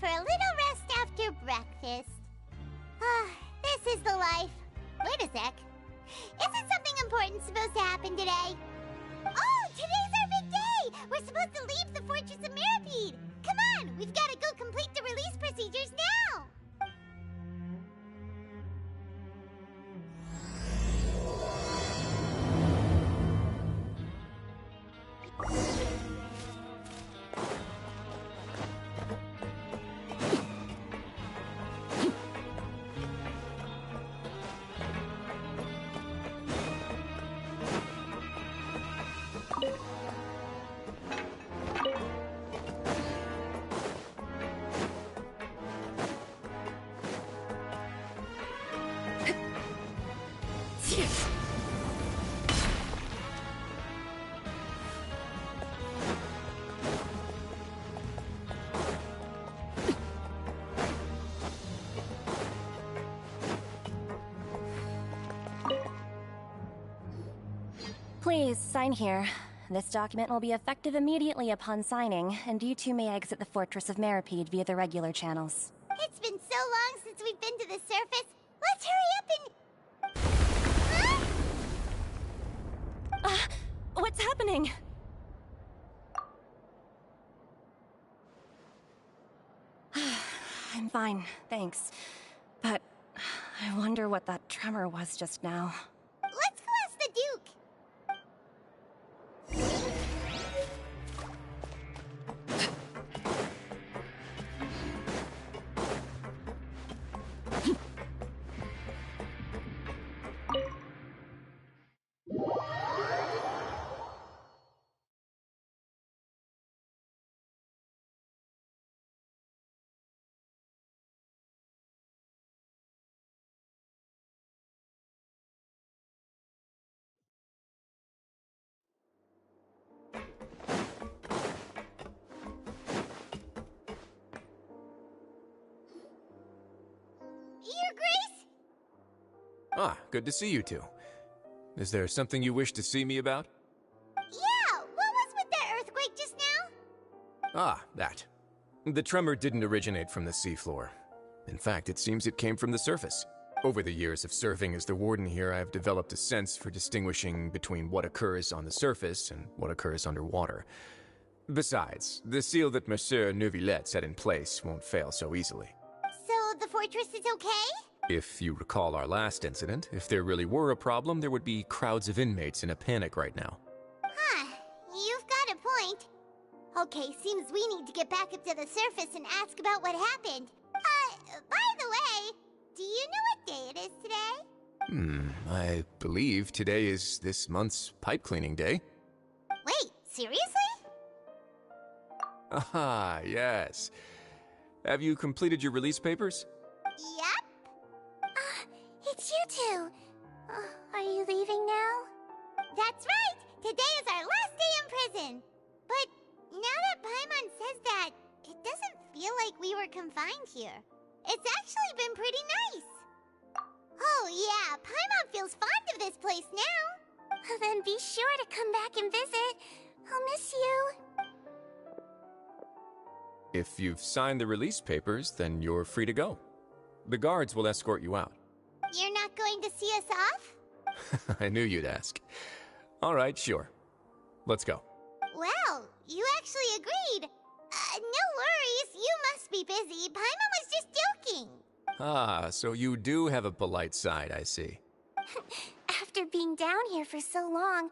For a little rest after breakfast. This is the life. Wait a sec. Isn't something important supposed to happen today? Oh, today's our big day! We're supposed to leave the Fortress of Mirapede! Come on, we've got to go complete the release procedures now! Please, sign here. This document will be effective immediately upon signing, and you two may exit the Fortress of Mirapede via the regular channels. It's been so long since we've been to the surface. Let's hurry up and... What's happening? I'm fine, thanks. But I wonder what that tremor was just now. Let's go ask the Duke. Your Grace? Ah, good to see you two. Is there something you wish to see me about? Yeah, what was with that earthquake just now? Ah, that. The tremor didn't originate from the seafloor. In fact, it seems it came from the surface. Over the years of serving as the warden here, I've developed a sense for distinguishing between what occurs on the surface and what occurs underwater. Besides, the seal that Monsieur Neuvillette set in place won't fail so easily. So the fortress is okay? If you recall our last incident, if there really were a problem, there would be crowds of inmates in a panic right now. Huh, you've got a point. Okay, seems we need to get back up to the surface and ask about what happened. By the way, do you know what day it is today? I believe today is this month's pipe cleaning day. Wait, seriously? Ah, yes. Have you completed your release papers? Yep. It's you two. Are you leaving now? That's right! Today is our last day in prison! But now that Paimon says that, it doesn't feel feel like we were confined here. It's actually been pretty nice. Oh yeah, Paimon feels fond of this place now. Then be sure to come back and visit. I'll miss you. If you've signed the release papers, then you're free to go. The guards will escort you out. You're not going to see us off? I knew you'd ask. All right, sure. Let's go. Well, you actually agreed. No worries, you must be busy. Paimon was just joking. Ah, so you do have a polite side, I see. After being down here for so long,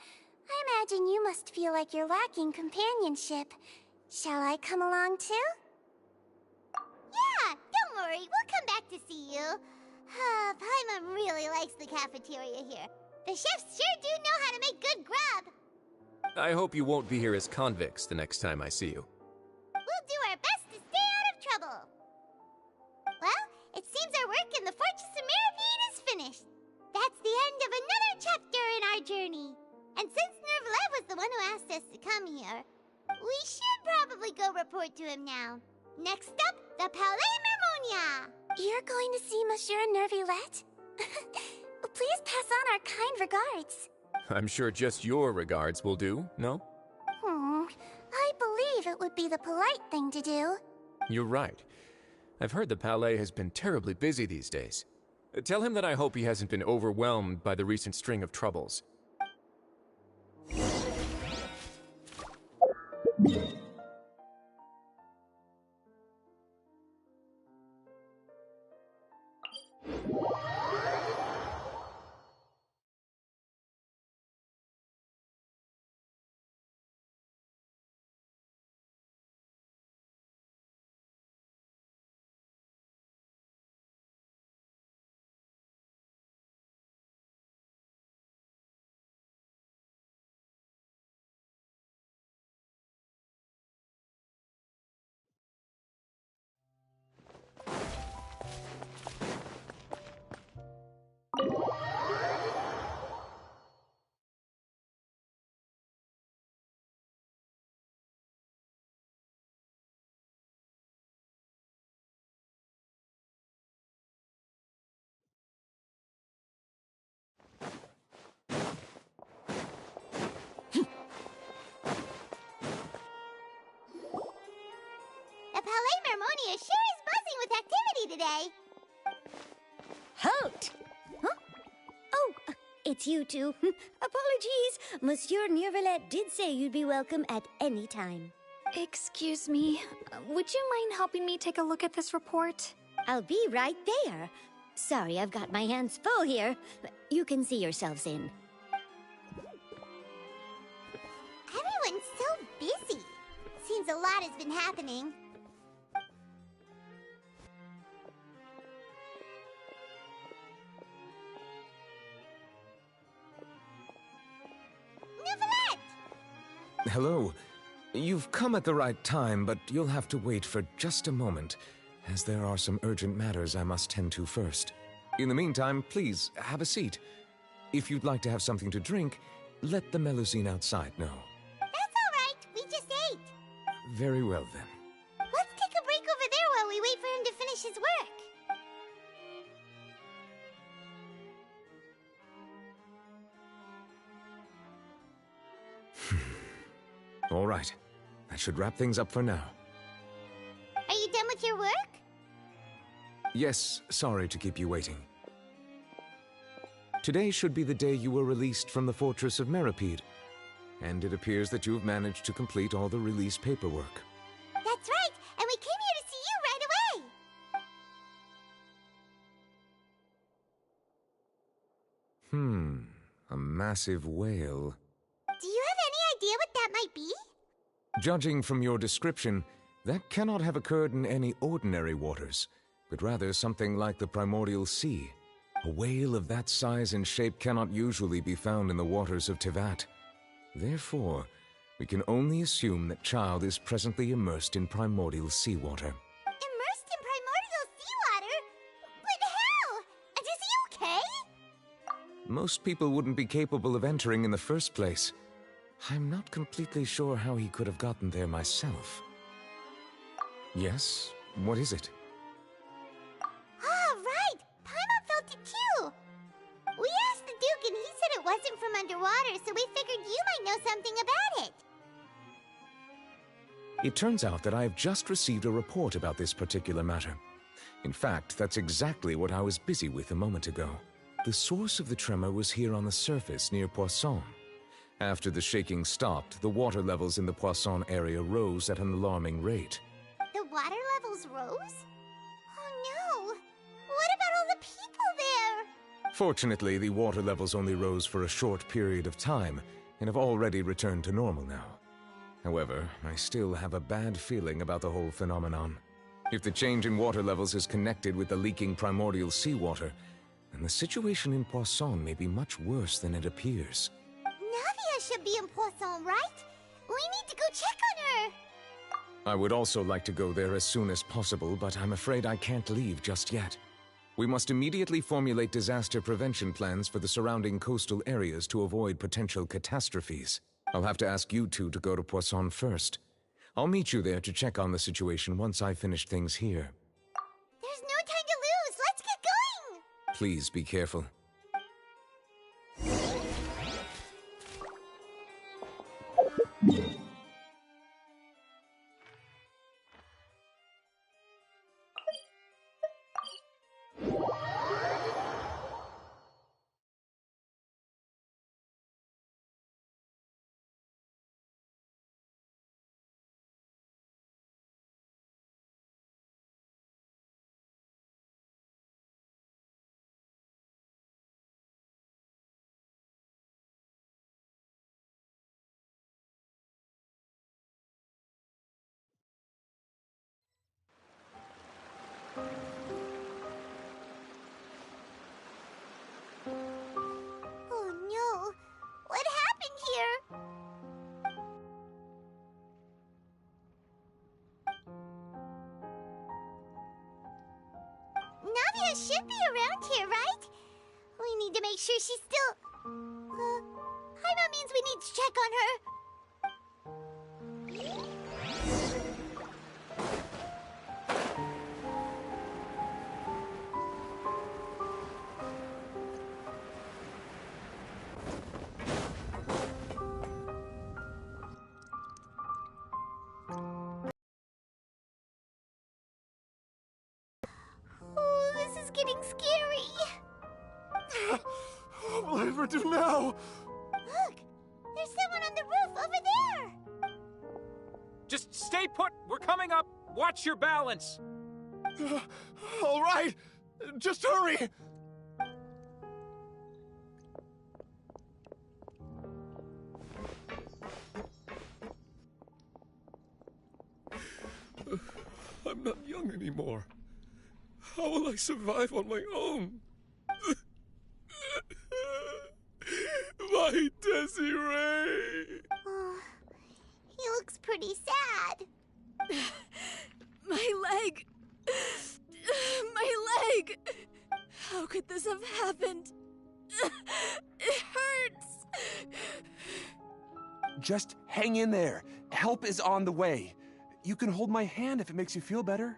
I imagine you must feel like you're lacking companionship. Shall I come along too? Yeah, don't worry, we'll come back to see you. Paimon really likes the cafeteria here. The chefs sure do know how to make good grub. I hope you won't be here as convicts the next time I see you. We'll do our best to stay out of trouble. Well, it seems our work in the Fortress of Mirapede is finished. That's the end of another chapter in our journey. And since Nervalet was the one who asked us to come here, we should probably go report to him now. Next up, the Palais Mermonia. You're going to see Monsieur Nervalet? Please pass on our kind regards. I'm sure just your regards will do, no? I believe it would be the polite thing to do. You're right. I've heard the Palais has been terribly busy these days. Tell him that I hope he hasn't been overwhelmed by the recent string of troubles. The Palais Mermonia sure is buzzing with activity today. Halt! Huh? Oh, it's you two. Apologies. Monsieur Nervalet did say you'd be welcome at any time. Excuse me, would you mind helping me take a look at this report? I'll be right there. Sorry, I've got my hands full here. You can see yourselves in. Everyone's so busy. Seems a lot has been happening. Nervalet! Hello. You've come at the right time, but you'll have to wait for just a moment, as there are some urgent matters I must tend to first. In the meantime, please, have a seat. If you'd like to have something to drink, let the Melusine outside know. That's all right. We just ate. Very well, then. Let's take a break over there while we wait for him to finish his work. All right. That should wrap things up for now. Are you done with your work? Yes, sorry to keep you waiting. Today should be the day you were released from the Fortress of Mirapede, and it appears that you have managed to complete all the release paperwork. That's right, and we came here to see you right away. A massive whale. Do you have any idea what that might be? Judging from your description, that cannot have occurred in any ordinary waters, but rather something like the primordial sea. A whale of that size and shape cannot usually be found in the waters of Tivat. Therefore, we can only assume that Child is presently immersed in primordial seawater. Immersed in primordial seawater? But how? And is he okay? Most people wouldn't be capable of entering in the first place. I'm not completely sure how he could have gotten there myself. Yes, What is it? Ah, right! Paimon felt it too! We asked the Duke and he said it wasn't from underwater, so we figured you might know something about it. It turns out that I have just received a report about this particular matter. In fact, that's exactly what I was busy with a moment ago. The source of the tremor was here on the surface near Poisson. After the shaking stopped, the water levels in the Poisson area rose at an alarming rate. The water levels rose? Oh no! What about all the people there? Fortunately, the water levels only rose for a short period of time and have already returned to normal now. However, I still have a bad feeling about the whole phenomenon. If the change in water levels is connected with the leaking primordial seawater, then the situation in Poisson may be much worse than it appears. Navia should be in Poisson, right? We need to go check on her! I would also like to go there as soon as possible, but I'm afraid I can't leave just yet. We must immediately formulate disaster prevention plans for the surrounding coastal areas to avoid potential catastrophes. I'll have to ask you two to go to Poisson first. I'll meet you there to check on the situation once I've finished things here. There's no time to lose! Let's get going! Please be careful. Oh no! What happened here? Navia should be around here, right? We need to make sure she's still... Paimon means we need to check on her. Oh, this is getting scary. What will I ever do now? Look! There's someone on the roof over there! Just stay put! We're coming up! Watch your balance! All right, just hurry! I'm not young anymore. How will I survive on my own? My Desiree! Oh, he looks pretty sad. My leg! My leg! How could this have happened? It hurts! Just hang in there. Help is on the way. You can hold my hand if it makes you feel better.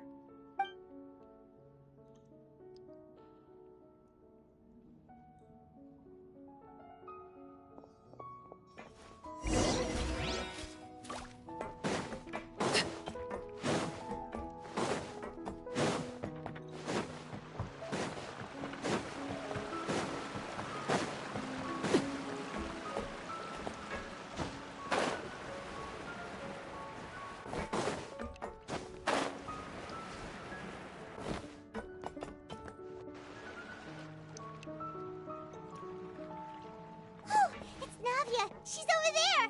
Oh, it's Navia! She's over there!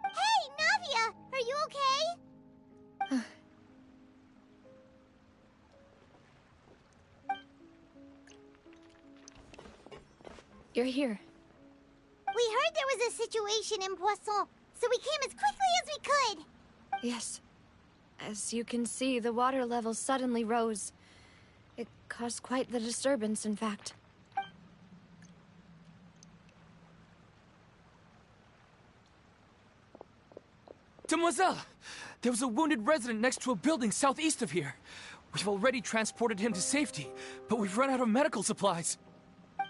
Hey, Navia! Are you okay? You're here. We heard there was a situation in Poisson, so we came as quickly as we could. Yes. As you can see, the water level suddenly rose. It caused quite the disturbance, in fact. Demoiselle! There was a wounded resident next to a building southeast of here. We've already transported him to safety, but we've run out of medical supplies.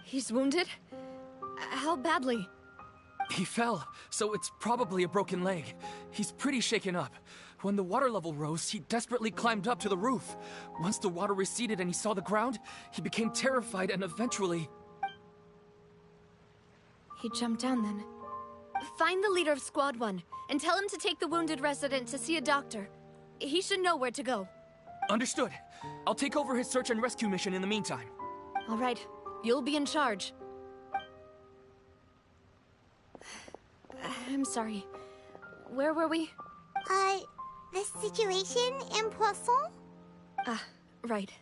He's wounded? How badly? He fell, so it's probably a broken leg. He's pretty shaken up. When the water level rose, he desperately climbed up to the roof. Once the water receded and he saw the ground, he became terrified and eventually... He jumped down then. Find the leader of Squad 1 and tell him to take the wounded resident to see a doctor. He should know where to go. Understood. I'll take over his search and rescue mission in the meantime. All right. You'll be in charge. I'm sorry. Where were we? The situation in Poisson? Right.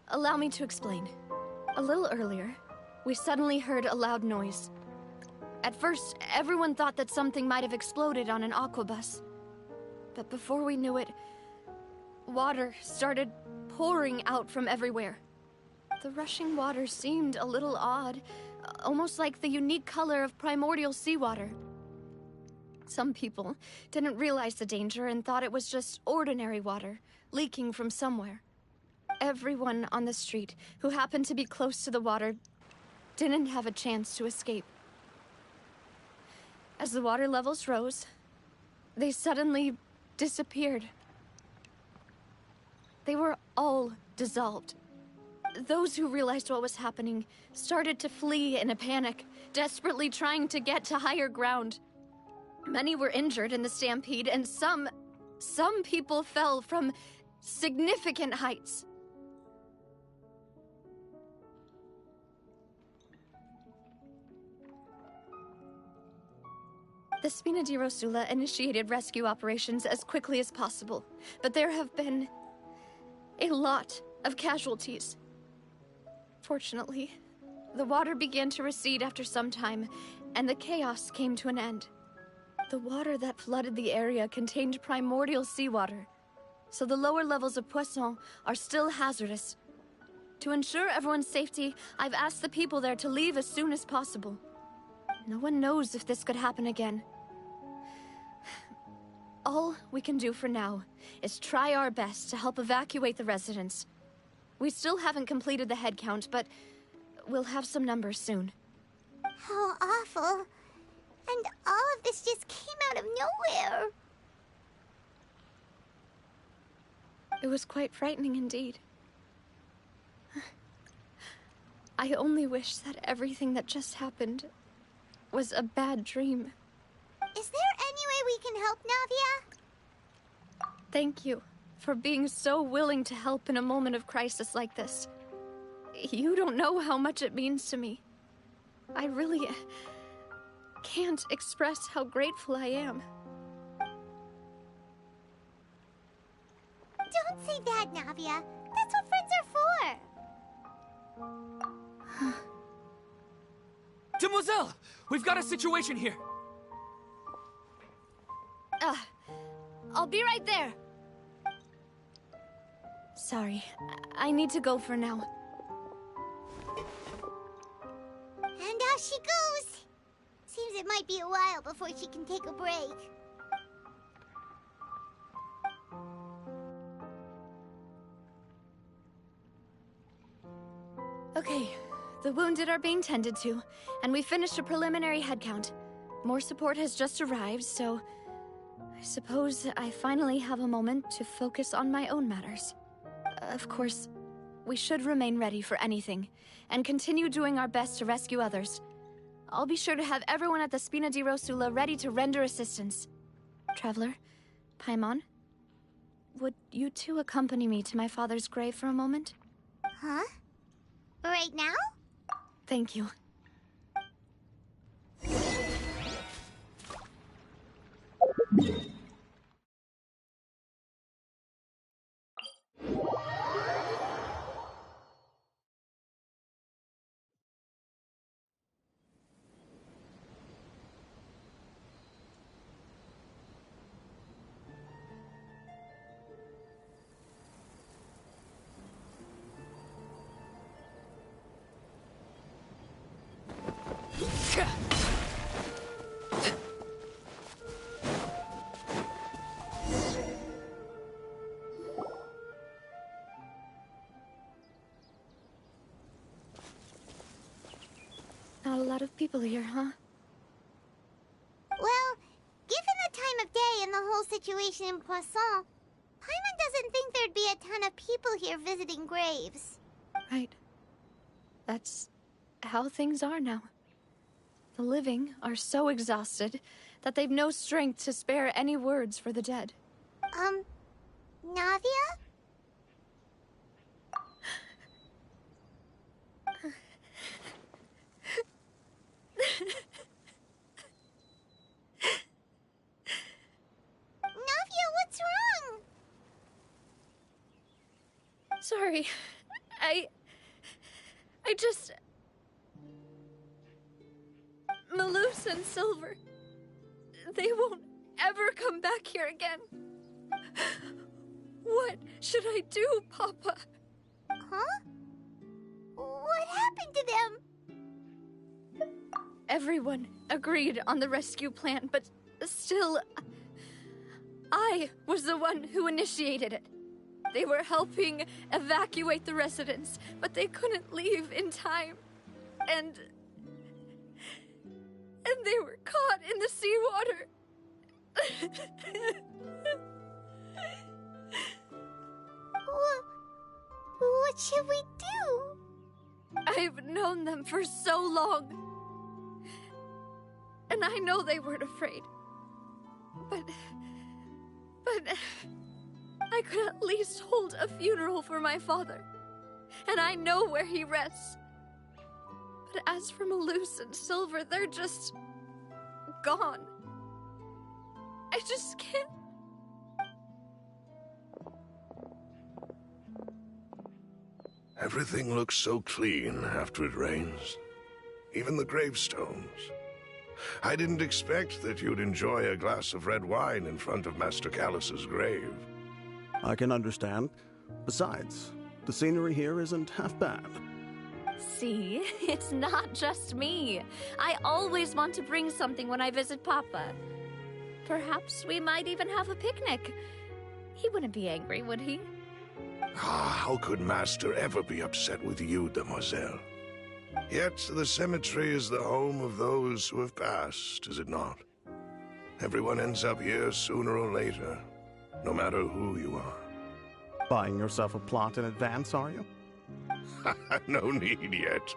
Allow me to explain. A little earlier, we suddenly heard a loud noise. At first, everyone thought that something might have exploded on an aquabus. But before we knew it, water started pouring out from everywhere. The rushing water seemed a little odd, almost like the unique color of primordial seawater. Some people didn't realize the danger and thought it was just ordinary water, leaking from somewhere. Everyone on the street who happened to be close to the water didn't have a chance to escape. As the water levels rose, they suddenly disappeared. They were all dissolved. Those who realized what was happening started to flee in a panic, desperately trying to get to higher ground. Many were injured in the stampede, and some people fell from significant heights. The Spina di Rosula initiated rescue operations as quickly as possible, but there have been a lot of casualties. Fortunately, the water began to recede after some time, and the chaos came to an end. The water that flooded the area contained primordial seawater, so the lower levels of Poisson are still hazardous. To ensure everyone's safety, I've asked the people there to leave as soon as possible. No one knows if this could happen again. All we can do for now is try our best to help evacuate the residents. We still haven't completed the head count, but we'll have some numbers soon. How awful. And all of this just came out of nowhere. It was quite frightening indeed. I only wish that everything that just happened was a bad dream. Is there any way we can help, Navia? Thank you for being so willing to help in a moment of crisis like this. You don't know how much it means to me. I really can't express how grateful I am. Don't say that, Navia. That's what friends are for. Demoiselle! We've got a situation here! I'll be right there. Sorry, I need to go for now. And out she goes. Seems it might be a while before she can take a break. Okay, the wounded are being tended to, and we finished a preliminary head count. More support has just arrived, so I suppose I finally have a moment to focus on my own matters. Of course, we should remain ready for anything, and continue doing our best to rescue others. I'll be sure to have everyone at the Spina di Rosula ready to render assistance. Traveler, Paimon, would you two accompany me to my father's grave for a moment? Huh? Right now? Thank you. lot of people here, huh? Well, given the time of day and the whole situation in Poisson, Paimon doesn't think there'd be a ton of people here visiting graves. Right. That's how things are now. The living are so exhausted that they've no strength to spare any words for the dead. Navia? Navia, what's wrong? Sorry. I just... Malus and Silver... They won't ever come back here again. What should I do, Papa? Huh? What happened to them? Everyone agreed on the rescue plan, but still... I was the one who initiated it. They were helping evacuate the residents, but they couldn't leave in time. And they were caught in the seawater. What should we do? I've known them for so long. And I know they weren't afraid. But I could at least hold a funeral for my father. And I know where he rests. But as for Malus and Silver, they're just... gone. I just can't... Everything looks so clean after it rains. Even the gravestones. I didn't expect that you'd enjoy a glass of red wine in front of Master Callus's grave. I can understand. Besides, the scenery here isn't half bad. See, it's not just me. I always want to bring something when I visit Papa. Perhaps we might even have a picnic. He wouldn't be angry, would he? How could Master ever be upset with you, Demoiselle? Yet the cemetery is the home of those who have passed, is it not? Everyone ends up here sooner or later, no matter who you are. Buying yourself a plot in advance, are you? No need yet.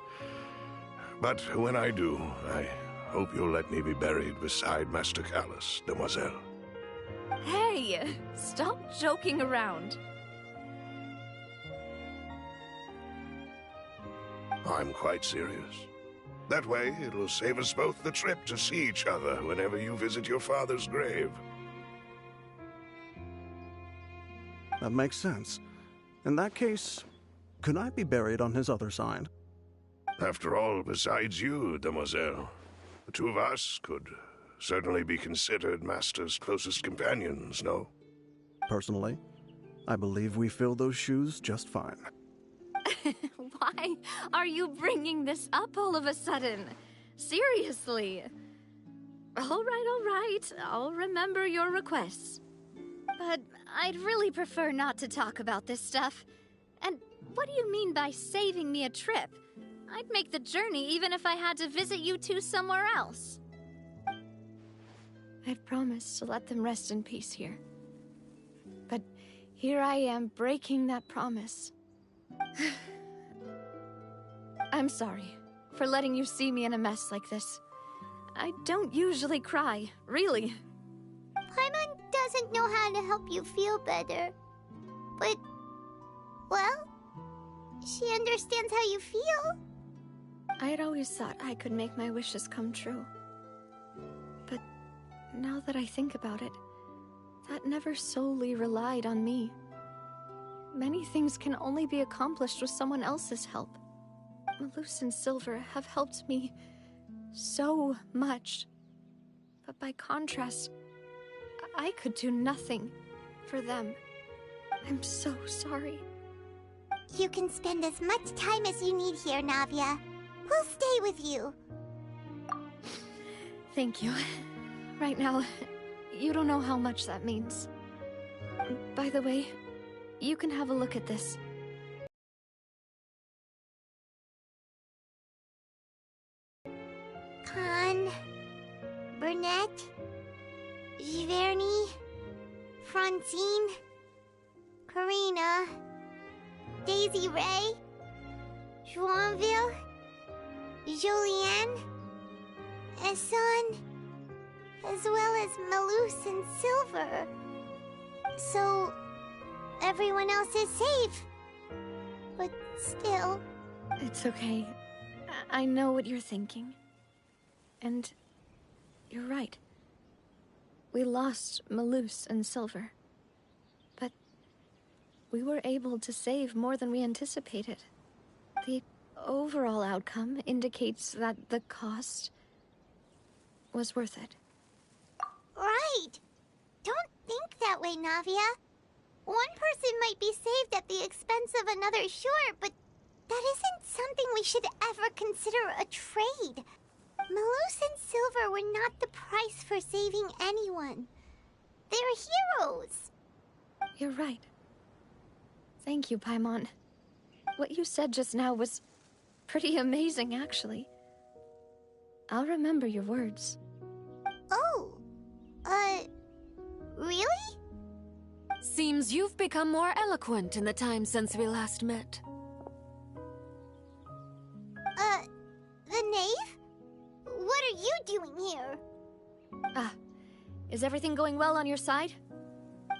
But when I do, I hope you'll let me be buried beside Master Callus, Demoiselle. Hey, stop joking around. I'm quite serious. That way, it'll save us both the trip to see each other whenever you visit your father's grave. That makes sense. In that case, could I be buried on his other side? After all, besides you, Demoiselle, the two of us could certainly be considered Master's closest companions, no? Personally, I believe we fill those shoes just fine. Why are you bringing this up all of a sudden? Seriously. All right. I'll remember your requests. But I'd really prefer not to talk about this stuff. And what do you mean by saving me a trip? I'd make the journey even if I had to visit you two somewhere else. I've promised to let them rest in peace here. But here I am breaking that promise. I'm sorry for letting you see me in a mess like this. I don't usually cry, really. Paimon doesn't know how to help you feel better. But, well, she understands how you feel. I had always thought I could make my wishes come true. But now that I think about it, that never solely relied on me. Many things can only be accomplished with someone else's help. Malus and Silver have helped me so much. But by contrast, I could do nothing for them. I'm so sorry. You can spend as much time as you need here, Navia. We'll stay with you. Thank you. Right now, you don't know how much that means. By the way, you can have a look at this. Burnett, Giverny, Francine, Karina, Daisy Ray, Joinville, Julianne, Esson, as well as Malus and Silver. So, everyone else is safe. But still... It's okay. I know what you're thinking. And you're right. We lost Malus and Silver. But we were able to save more than we anticipated. The overall outcome indicates that the cost was worth it. Right! Don't think that way, Navia. One person might be saved at the expense of another, sure, but that isn't something we should ever consider a trade. Malus and Silver were not the price for saving anyone. They're heroes. You're right. Thank you, Paimon. What you said just now was pretty amazing, actually. I'll remember your words. Oh, really? Seems you've become more eloquent in the time since we last met. The knave? What are you doing here? Is everything going well on your side?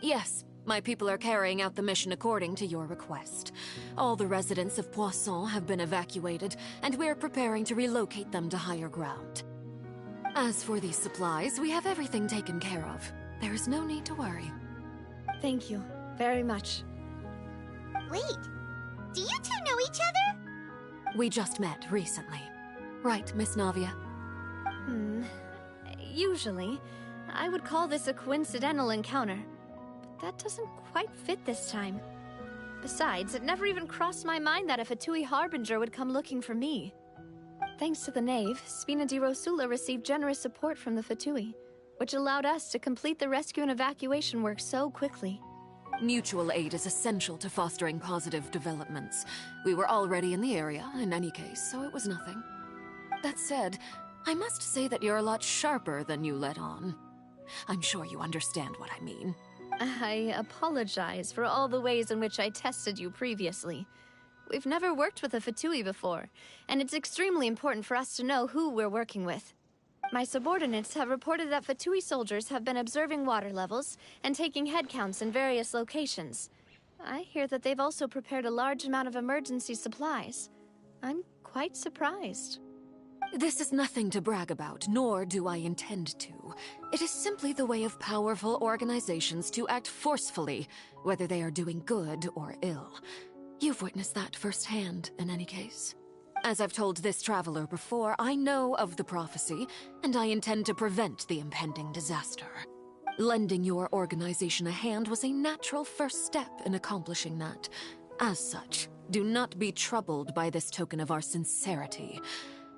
Yes, my people are carrying out the mission according to your request. All the residents of Poisson have been evacuated, and we're preparing to relocate them to higher ground. As for these supplies, we have everything taken care of. There is no need to worry. Thank you very much. Wait, do you two know each other? We just met recently. Right, Miss Navia? Usually, I would call this a coincidental encounter. But that doesn't quite fit this time. Besides, it never even crossed my mind that a Fatui Harbinger would come looking for me. Thanks to the Knave, Spina di Rosula received generous support from the Fatui, which allowed us to complete the rescue and evacuation work so quickly. Mutual aid is essential to fostering positive developments. We were already in the area, in any case, so it was nothing. That said, I must say that you're a lot sharper than you let on. I'm sure you understand what I mean. I apologize for all the ways in which I tested you previously. We've never worked with a Fatui before, and it's extremely important for us to know who we're working with. My subordinates have reported that Fatui soldiers have been observing water levels and taking head counts in various locations. I hear that they've also prepared a large amount of emergency supplies. I'm quite surprised. This is nothing to brag about, nor do I intend to. It is simply the way of powerful organizations to act forcefully, whether they are doing good or ill. You've witnessed that firsthand, in any case. As I've told this traveler before, I know of the prophecy, and I intend to prevent the impending disaster. Lending your organization a hand was a natural first step in accomplishing that. As such, do not be troubled by this token of our sincerity.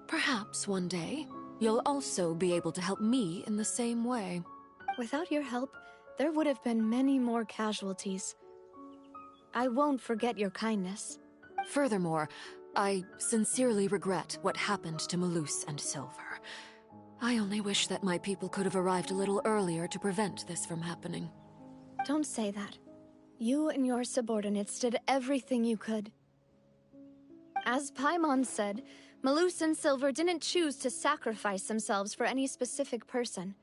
Perhaps one day, you'll also be able to help me in the same way. Without your help, there would have been many more casualties. I won't forget your kindness. Furthermore, I sincerely regret what happened to Malus and Silver. I only wish that my people could have arrived a little earlier to prevent this from happening. Don't say that. You and your subordinates did everything you could. As Paimon said, Malus and Silver didn't choose to sacrifice themselves for any specific person.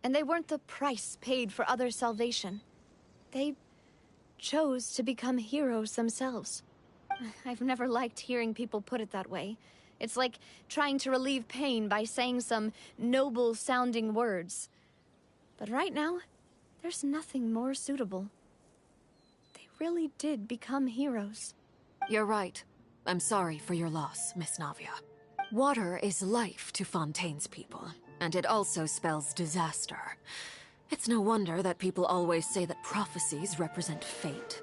And they weren't the price paid for other salvation. They chose to become heroes themselves. I've never liked hearing people put it that way. It's like trying to relieve pain by saying some noble-sounding words. But right now, there's nothing more suitable. They really did become heroes. You're right. I'm sorry for your loss, Miss Navia. Water is life to Fontaine's people, and it also spells disaster. It's no wonder that people always say that prophecies represent fate.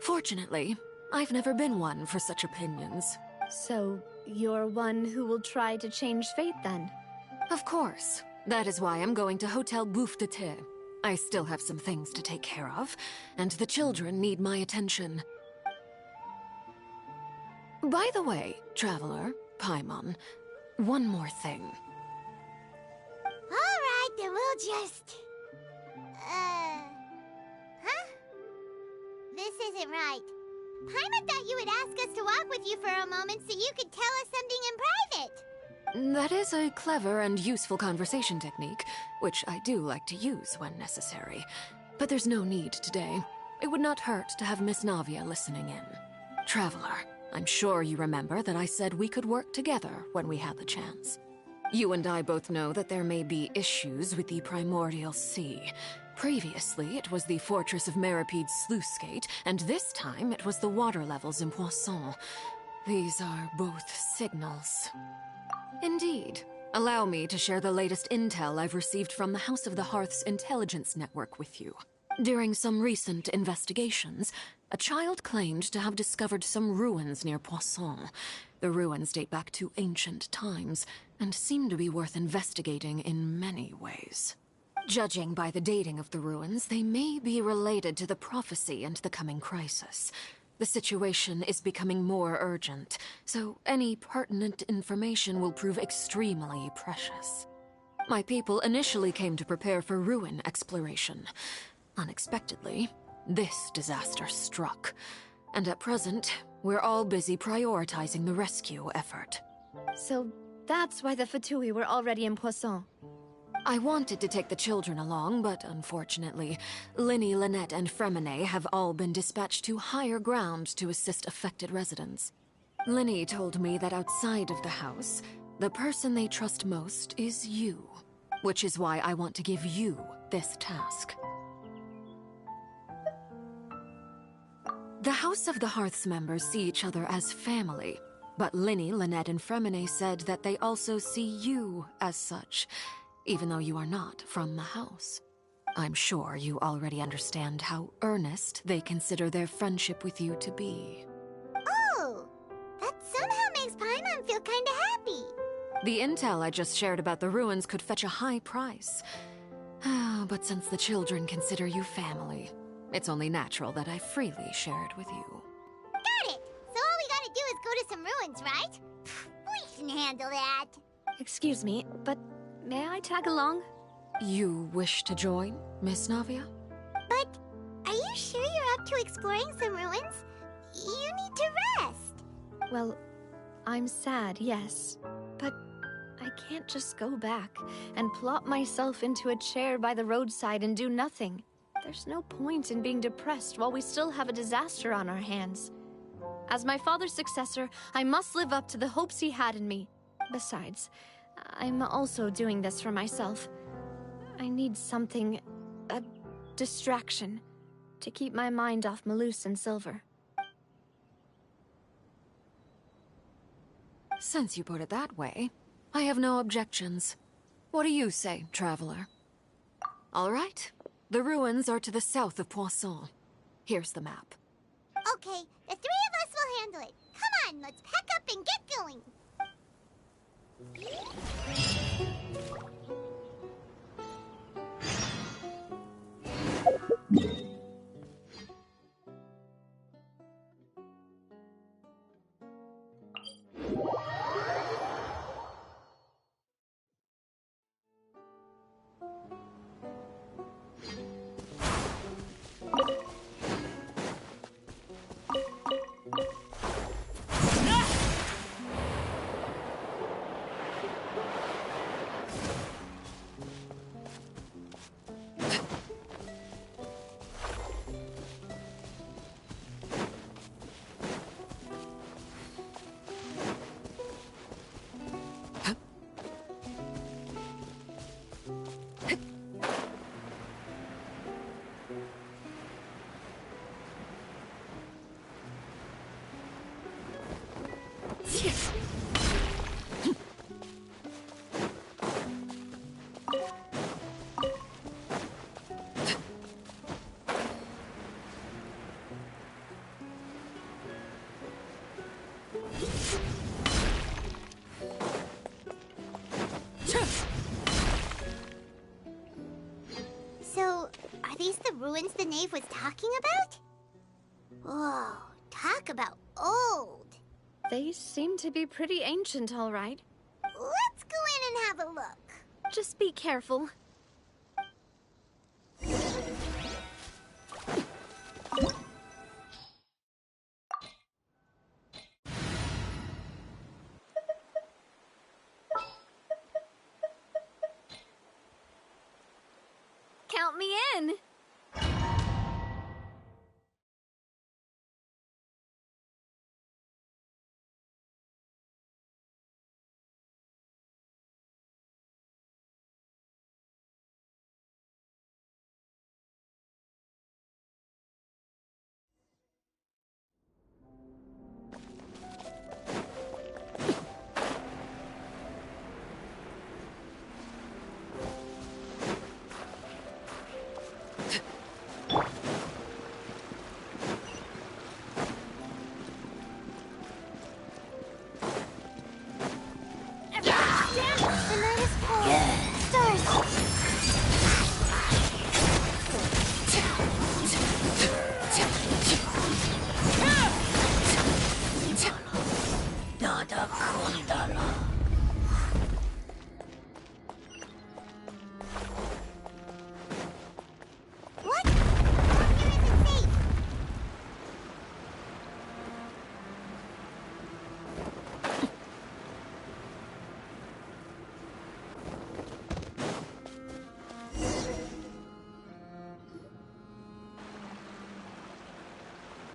Fortunately, I've never been one for such opinions. So, you're one who will try to change fate, then? Of course. That is why I'm going to Hotel Bouffe de Thé. I still have some things to take care of, and the children need my attention. By the way, Traveler, Paimon, one more thing. All We'll just... Huh? This isn't right. Paimon thought you would ask us to walk with you for a moment so you could tell us something in private. That is a clever and useful conversation technique, which I do like to use when necessary. But there's no need today. It would not hurt to have Miss Navia listening in. Traveler, I'm sure you remember that I said we could work together when we had the chance. You and I both know that there may be issues with the Primordial Sea. Previously, it was the Fortress of Meripede's sluice gate, and this time it was the water levels in Poisson. These are both signals. Indeed. Allow me to share the latest intel I've received from the House of the Hearth's intelligence network with you. During some recent investigations, a child claimed to have discovered some ruins near Poisson. The ruins date back to ancient times, and seem to be worth investigating in many ways. Judging by the dating of the ruins, they may be related to the prophecy and the coming crisis. The situation is becoming more urgent, so any pertinent information will prove extremely precious. My people initially came to prepare for ruin exploration. Unexpectedly, this disaster struck, and at present, we're all busy prioritizing the rescue effort. So that's why the Fatui were already in Poisson. I wanted to take the children along, but unfortunately, Linny, Lynette, and Fremine have all been dispatched to higher ground to assist affected residents. Linny told me that outside of the house, the person they trust most is you, which is why I want to give you this task. The House of the Hearth's members see each other as family, but Linny, Lynette, and Fremine said that they also see you as such, even though you are not from the house. I'm sure you already understand how earnest they consider their friendship with you to be. Oh, that somehow makes Paimon feel kinda happy. The intel I just shared about the ruins could fetch a high price. But since the children consider you family, it's only natural that I freely share it with you. Got it! So all we gotta do is go to some ruins, right? We can handle that. Excuse me, but may I tag along? You wish to join, Miss Navia? But are you sure you're up to exploring some ruins? You need to rest. Well, I'm sad, yes. But I can't just go back and plop myself into a chair by the roadside and do nothing. There's no point in being depressed while we still have a disaster on our hands. As my father's successor, I must live up to the hopes he had in me. Besides, I'm also doing this for myself. I need something, a distraction, to keep my mind off Malus and Silver. Since you put it that way, I have no objections. What do you say, traveler? All right. The ruins are to the south of Poisson. Here's the map. Okay, the three of us will handle it. Come on, let's pack up and get going. So, are these the ruins the knave was talking about? Whoa, talk about old. They seem to be pretty ancient, all right. Let's go in and have a look. Just be careful. in!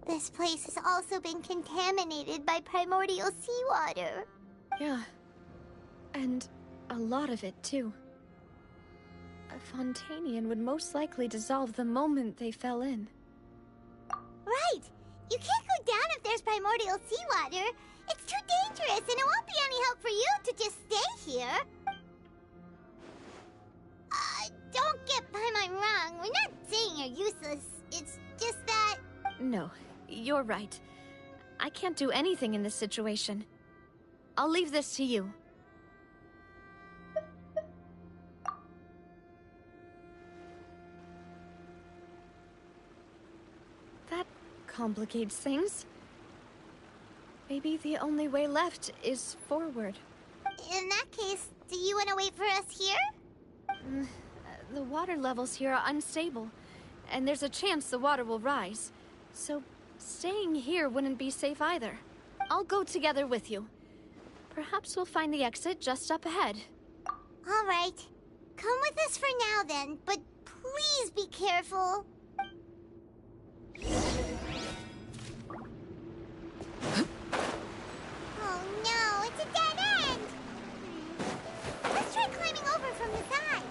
This place has also been contaminated by primordial seawater. Yeah. And a lot of it, too. A Fontanian would most likely dissolve the moment they fell in. Right! You can't go down if there's primordial seawater. It's too dangerous, and it won't be any help for you to just stay here. Don't get my mind wrong. We're not saying you're useless. It's just that... No, you're right. I can't do anything in this situation. I'll leave this to you. That complicates things. Maybe the only way left is forward. In that case, do you want to wait for us here? The water levels here are unstable, and there's a chance the water will rise. So, staying here wouldn't be safe either. I'll go together with you. Perhaps we'll find the exit just up ahead. All right. Come with us for now then, but please be careful. Oh no, it's a dead end! Let's try climbing over from the side.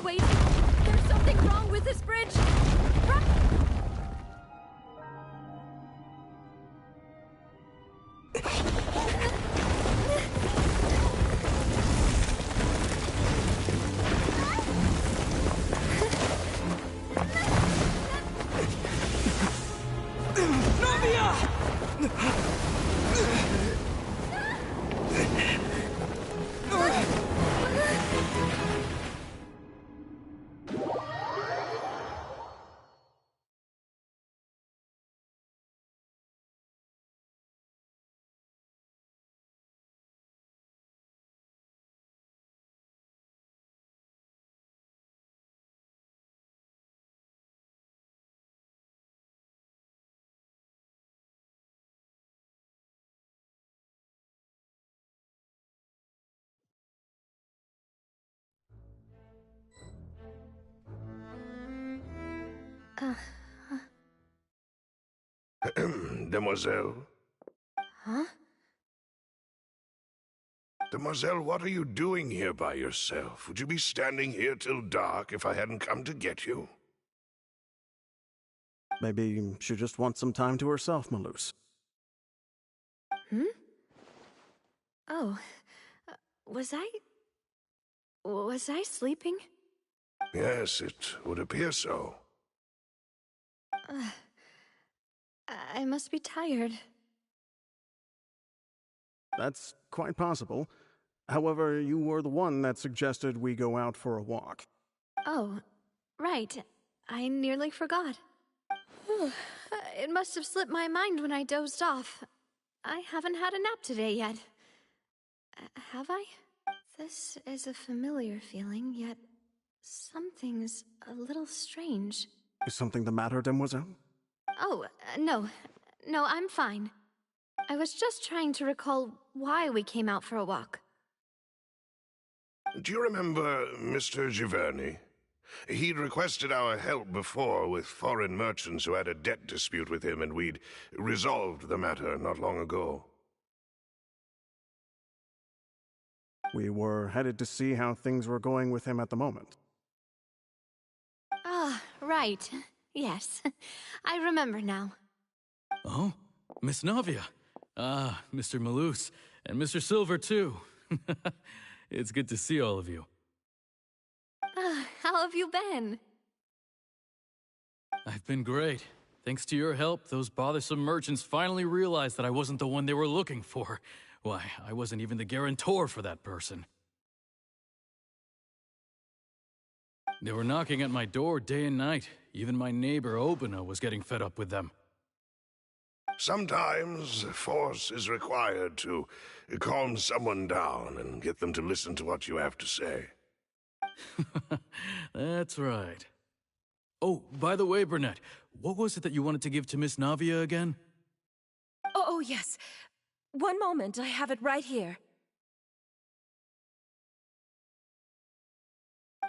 Wait, there's something wrong with this bridge! demoiselle? Huh? Demoiselle, what are you doing here by yourself? Would you be standing here till dark if I hadn't come to get you? Maybe she just wants some time to herself, Malus. Hmm? Oh, was I sleeping? Yes, it would appear so. I must be tired. That's quite possible. However, you were the one that suggested we go out for a walk. Oh, right. I nearly forgot. It must have slipped my mind when I dozed off. I haven't had a nap today yet. Have I? This is a familiar feeling, yet something's a little strange. Is something the matter, demoiselle? Oh, no. No, I'm fine. I was just trying to recall why we came out for a walk. Do you remember Mr. Giverny? He'd requested our help before with foreign merchants who had a debt dispute with him, and we'd resolved the matter not long ago. We were headed to see how things were going with him at the moment. Ah, right. Yes. I remember now. Oh, Miss Navia. Ah, Mr. Malus, and Mr. Silver, too. It's good to see all of you. How have you been? I've been great. Thanks to your help, those bothersome merchants finally realized that I wasn't the one they were looking for. Why, I wasn't even the guarantor for that person. They were knocking at my door day and night. Even my neighbor, Obina, was getting fed up with them. Sometimes force is required to calm someone down and get them to listen to what you have to say. That's right. Oh, by the way, Burnett, what was it that you wanted to give to Miss Navia again? Oh, yes. One moment, I have it right here.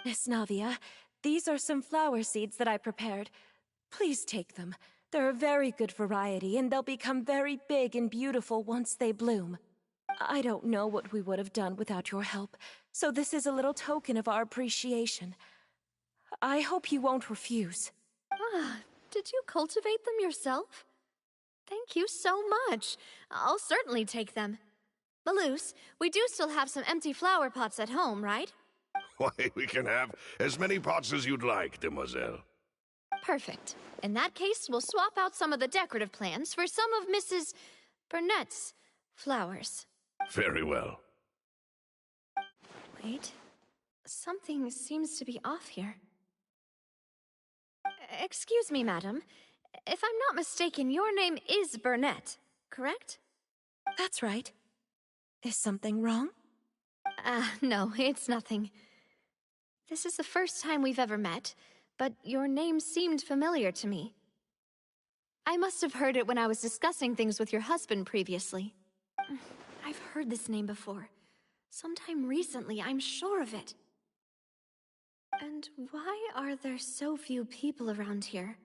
Miss Navia, these are some flower seeds that I prepared. Please take them. They're a very good variety, and they'll become very big and beautiful once they bloom. I don't know what we would have done without your help, so this is a little token of our appreciation. I hope you won't refuse. Ah, did you cultivate them yourself? Thank you so much. I'll certainly take them. Malus, we do still have some empty flower pots at home, right? Why, we can have as many pots as you'd like, demoiselle. Perfect. In that case, we'll swap out some of the decorative plants for some of Mrs. Burnett's flowers. Very well. Wait. Something seems to be off here. Excuse me, madam. If I'm not mistaken, your name is Burnett, correct? That's right. Is something wrong? No, it's nothing. This is the first time we've ever met, but your name seemed familiar to me. I must have heard it when I was discussing things with your husband previously. I've heard this name before. Sometime recently, I'm sure of it. And why are there so few people around here?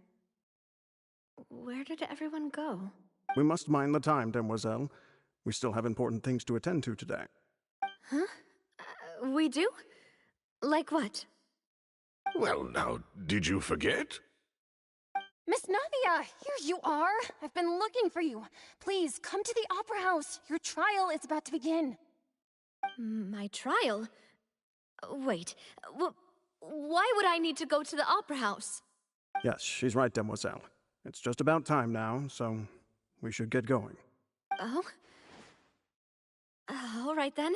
Where did everyone go? We must mind the time, demoiselle. We still have important things to attend to today. Huh? We do? Like what? Well, now, did you forget? Miss Navia, here you are. I've been looking for you. Please, come to the Opera House. Your trial is about to begin. My trial? Wait, why would I need to go to the Opera House? Yes, she's right, demoiselle. It's just about time now, so we should get going. Oh? All right then.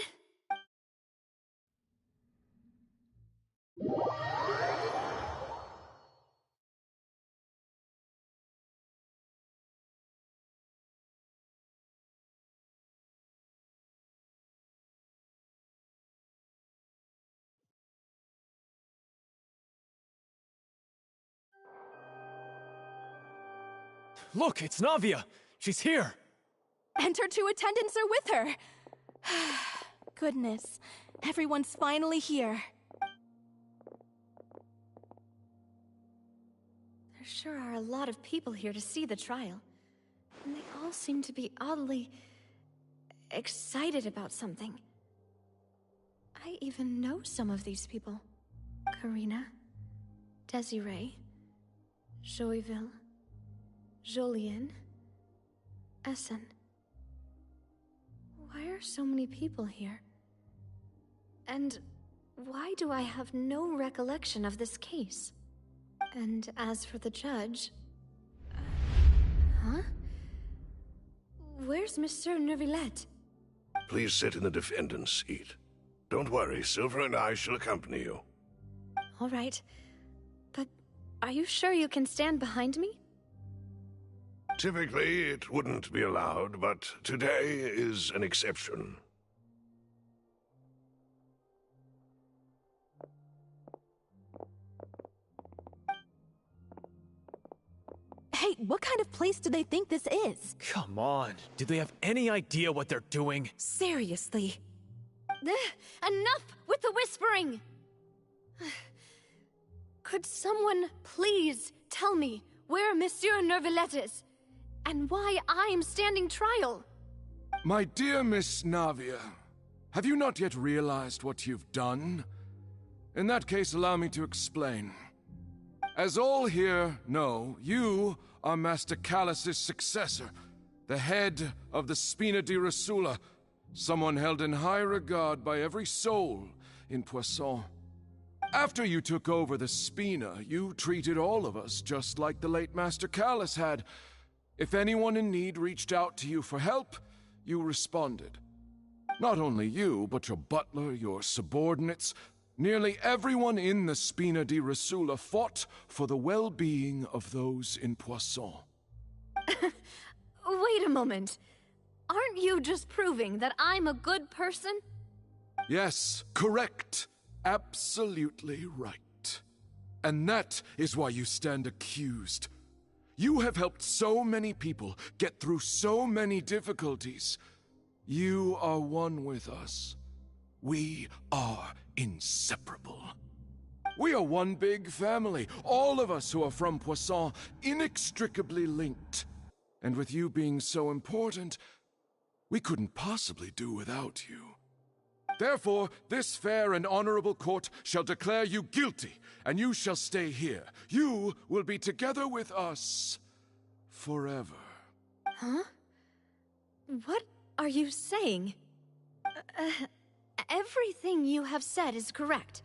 Look, it's Navia! She's here! And her two attendants are with her. Goodness, everyone's finally here. There sure are a lot of people here to see the trial. And they all all seem to be oddly excited about something. I even know some of these people. Karina, Desiree, Joyville, Jolien, Essen. Why are so many people here? And why do I have no recollection of this case? And as for the judge... huh? Where's Monsieur Neuvillette? Please sit in the defendant's seat. Don't worry, Silver and I shall accompany you. All right. But are you sure you can stand behind me? Typically, it wouldn't be allowed, but today is an exception. Hey, what kind of place do they think this is? Come on, do they have any idea what they're doing? Seriously. Enough with the whispering! Could someone please tell me where Monsieur Neuvillette is? And why I'm standing trial? My dear Miss Navia, have you not yet realized what you've done? In that case, allow me to explain. As all here know, you are Master Callus's successor, the head of the Spina di Rosula, someone held in high regard by every soul in Poisson. After you took over the Spina, you treated all of us just like the late Master Callus had. If anyone in need reached out to you for help, you responded. Not only you, but your butler, your subordinates, nearly everyone in the Spina di Rosula fought for the well-being of those in Poisson. Wait a moment. Aren't you just proving that I'm a good person? Yes, correct. Absolutely right. And that is why you stand accused. You have helped so many people get through so many difficulties. You are one with us. We are inseparable. We are one big family, all of us who are from Poisson, inextricably linked. And with you being so important, we couldn't possibly do without you. Therefore, this fair and honorable court shall declare you guilty, and you shall stay here. You will be together with us forever. Huh? What are you saying? Everything you have said is correct.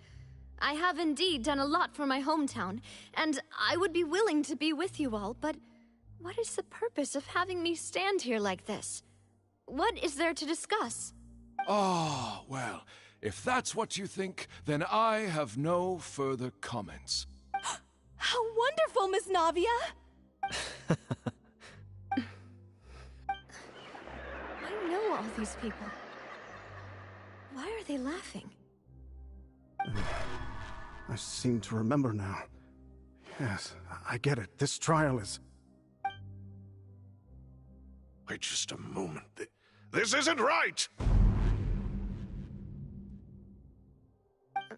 I have indeed done a lot for my hometown, and I would be willing to be with you all, but what is the purpose of having me stand here like this? What is there to discuss? Ah, well, if that's what you think, then I have no further comments. How wonderful, Miss Navia! I know all these people. Why are they laughing? I seem to remember now. Yes, I get it. This trial is... Wait just a moment. This isn't right!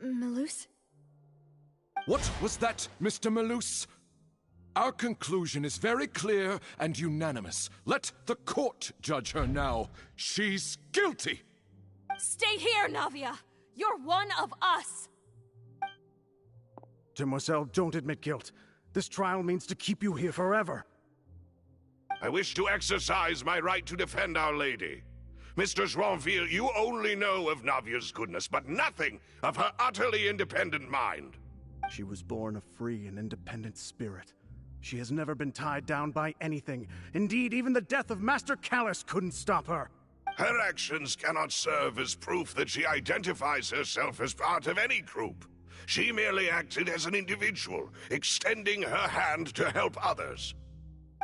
Malus? What was that, Mr. Malus? Our conclusion is very clear and unanimous. Let the court judge her now. She's guilty! Stay here, Navia! You're one of us! Demoiselle, don't admit guilt. This trial means to keep you here forever. I wish to exercise my right to defend Our Lady. Mr. Joinville, you only know of Navia's goodness, but nothing of her utterly independent mind. She was born a free and independent spirit. She has never been tied down by anything. Indeed, even the death of Master Callus couldn't stop her. Her actions cannot serve as proof that she identifies herself as part of any group. She merely acted as an individual, extending her hand to help others.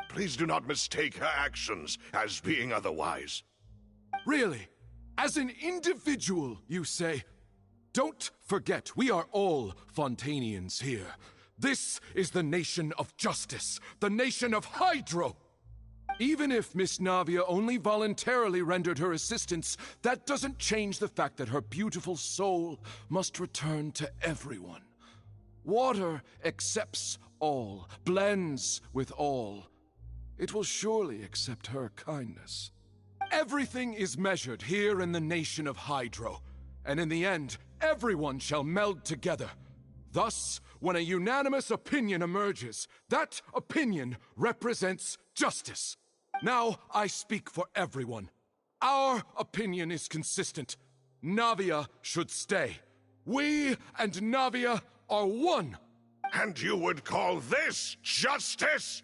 Please do not mistake her actions as being otherwise. Really? As an individual, you say? Don't forget, we are all Fontanians here. This is the nation of justice, the nation of Hydro. Even if Miss Navia only voluntarily rendered her assistance, that doesn't change the fact that her beautiful soul must return to everyone. Water accepts all, blends with all. it will surely accept her kindness. Everything is measured here in the nation of Hydro, and in the end, everyone shall meld together. Thus, when a unanimous opinion emerges, that opinion represents justice. Now I speak for everyone. Our opinion is consistent. Navia should stay. We and Navia are one. And you would call this justice?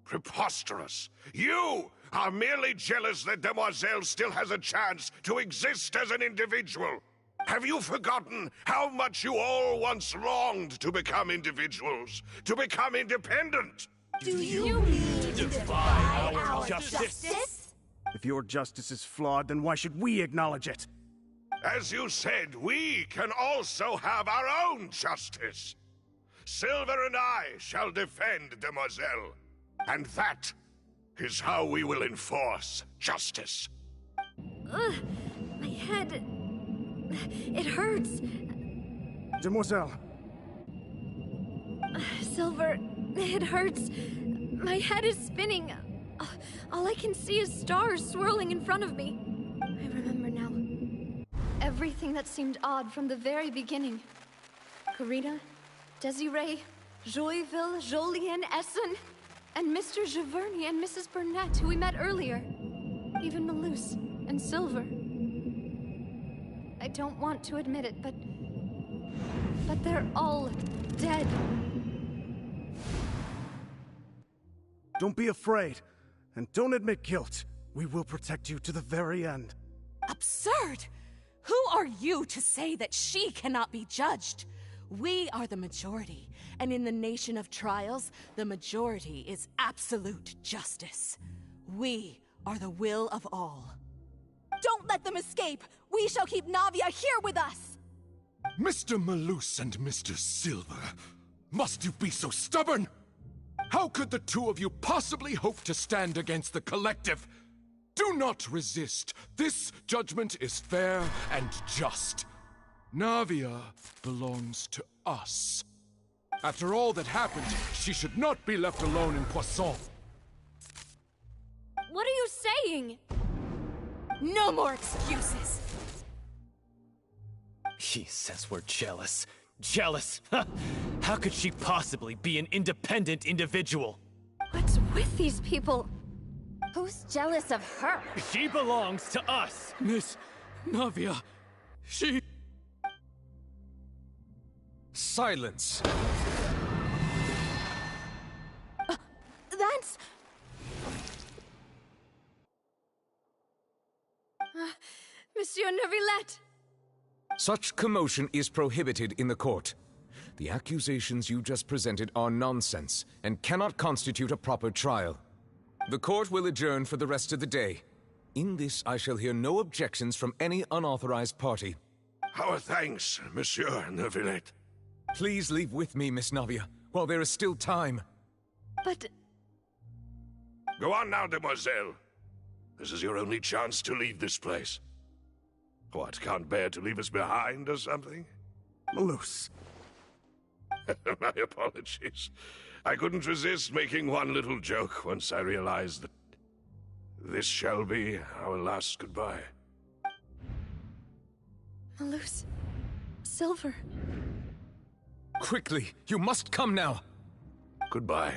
Preposterous. You are merely jealous that Demoiselle still has a chance to exist as an individual. Have you forgotten how much you all once longed to become individuals, to become independent? Do you mean to defy our justice? If your justice is flawed, then why should we acknowledge it? As you said, we can also have our own justice. Silver and I shall defend Demoiselle. And that is how we will enforce justice. Ugh, my head... It hurts. Demoiselle. Silver, it hurts. My head is spinning. All I can see is stars swirling in front of me. I remember now. Everything that seemed odd from the very beginning. Karina, Desiree, Joyville, Jolien, Essen, and Mr. Giverny and Mrs. Burnett, who we met earlier. Even Malus and Silver. I don't want to admit it, but they're all dead. Don't be afraid, and don't admit guilt. We will protect you to the very end. Absurd! Who are you to say that she cannot be judged? We are the majority, and in the nation of trials, the majority is absolute justice. We are the will of all. Don't let them escape! We shall keep Navia here with us! Mr. Malus and Mr. Silver, must you be so stubborn? How could the two of you possibly hope to stand against the collective? Do not resist. This judgment is fair and just. Navia belongs to us. After all that happened, she should not be left alone in Poisson. What are you saying? No more excuses! He says we're jealous. Jealous? How could she possibly be an independent individual? What's with these people? Who's jealous of her? She belongs to us! Miss Navia, she... Silence! That's... Monsieur Neuvillette! Such commotion is prohibited in the court. The accusations you just presented are nonsense and cannot constitute a proper trial. The court will adjourn for the rest of the day. In this, I shall hear no objections from any unauthorized party. Our thanks, Monsieur Neuvillette. Please leave with me, Miss Navia, while there is still time. But... Go on now, Demoiselle. This is your only chance to leave this place. What, can't bear to leave us behind or something? Malus. My apologies. I couldn't resist making one little joke once I realized that this shall be our last goodbye. Malus... Silver... Quickly, you must come now! Goodbye,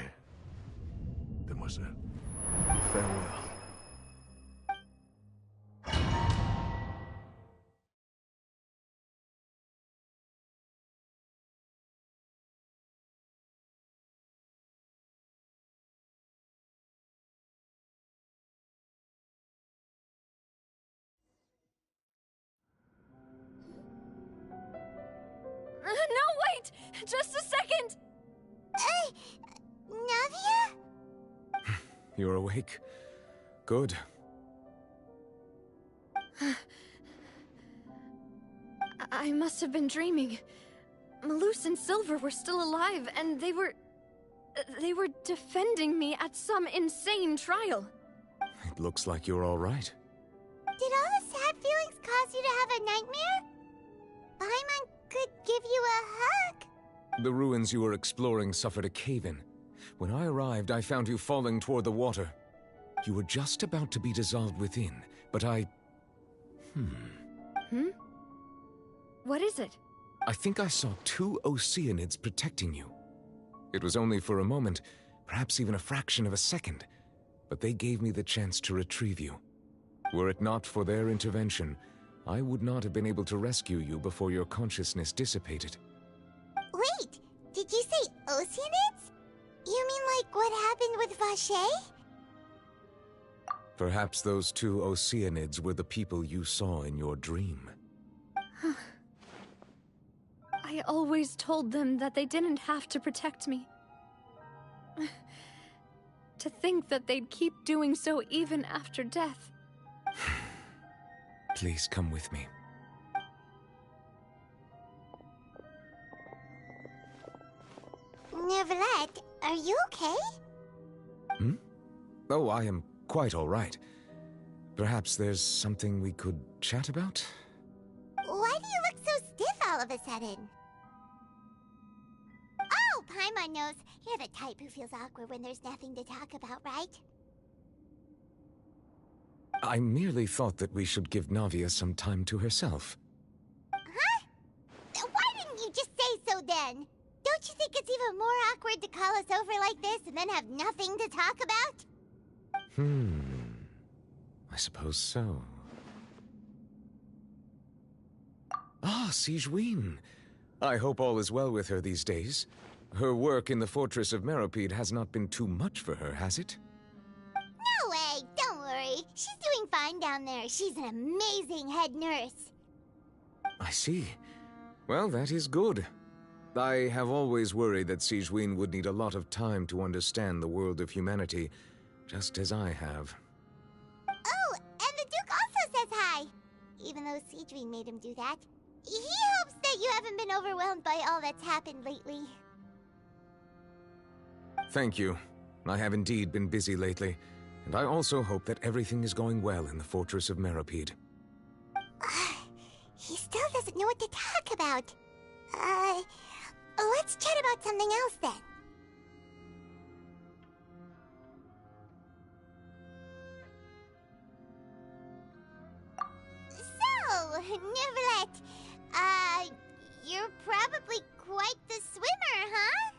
Demoiselle. Farewell. No, wait! Just a second! Navia? You're awake. Good. I must have been dreaming. Malus and Silver were still alive, and they were defending me at some insane trial. It looks like you're all right. Did all the sad feelings cause you to have a nightmare? Paimon could give you a hug. The ruins you were exploring suffered a cave-in. When I arrived, I found you falling toward the water. You were just about to be dissolved within, but I... What is it? I think I saw 2 Oceanids protecting you. It was only for a moment, perhaps even a fraction of a second, but they gave me the chance to retrieve you. Were it not for their intervention, I would not have been able to rescue you before your consciousness dissipated. Wait, did you say Oceanids? You mean like what happened with Vache? Perhaps those 2 Oceanids were the people you saw in your dream. I always told them that they didn't have to protect me. To think that they'd keep doing so even after death. Please come with me. Neverlet, are you okay? Oh, I am quite all right. Perhaps there's something we could chat about? Why do you look so stiff all of a sudden? Oh, Paimon knows. You're the type who feels awkward when there's nothing to talk about, right? I merely thought that we should give Navia some time to herself. Huh? Why didn't you just say so then? Don't you think it's even more awkward to call us over like this and then have nothing to talk about? I suppose so. Ah, Sigewinne. I hope all is well with her these days. Her work in the Fortress of Meropide has not been too much for her, has it? No way! Don't worry. She's doing fine down there. She's an amazing head nurse. I see. Well, that is good. I have always worried that Sigewinne would need a lot of time to understand the world of humanity, just as I have. Oh, and the Duke also says hi! Even though Sigewinne made him do that. He hopes that you haven't been overwhelmed by all that's happened lately. Thank you. I have indeed been busy lately, and I also hope that everything is going well in the Fortress of Meropide. He still doesn't know what to talk about. Let's chat about something else then. So, Neverlet, you're probably quite the swimmer, huh?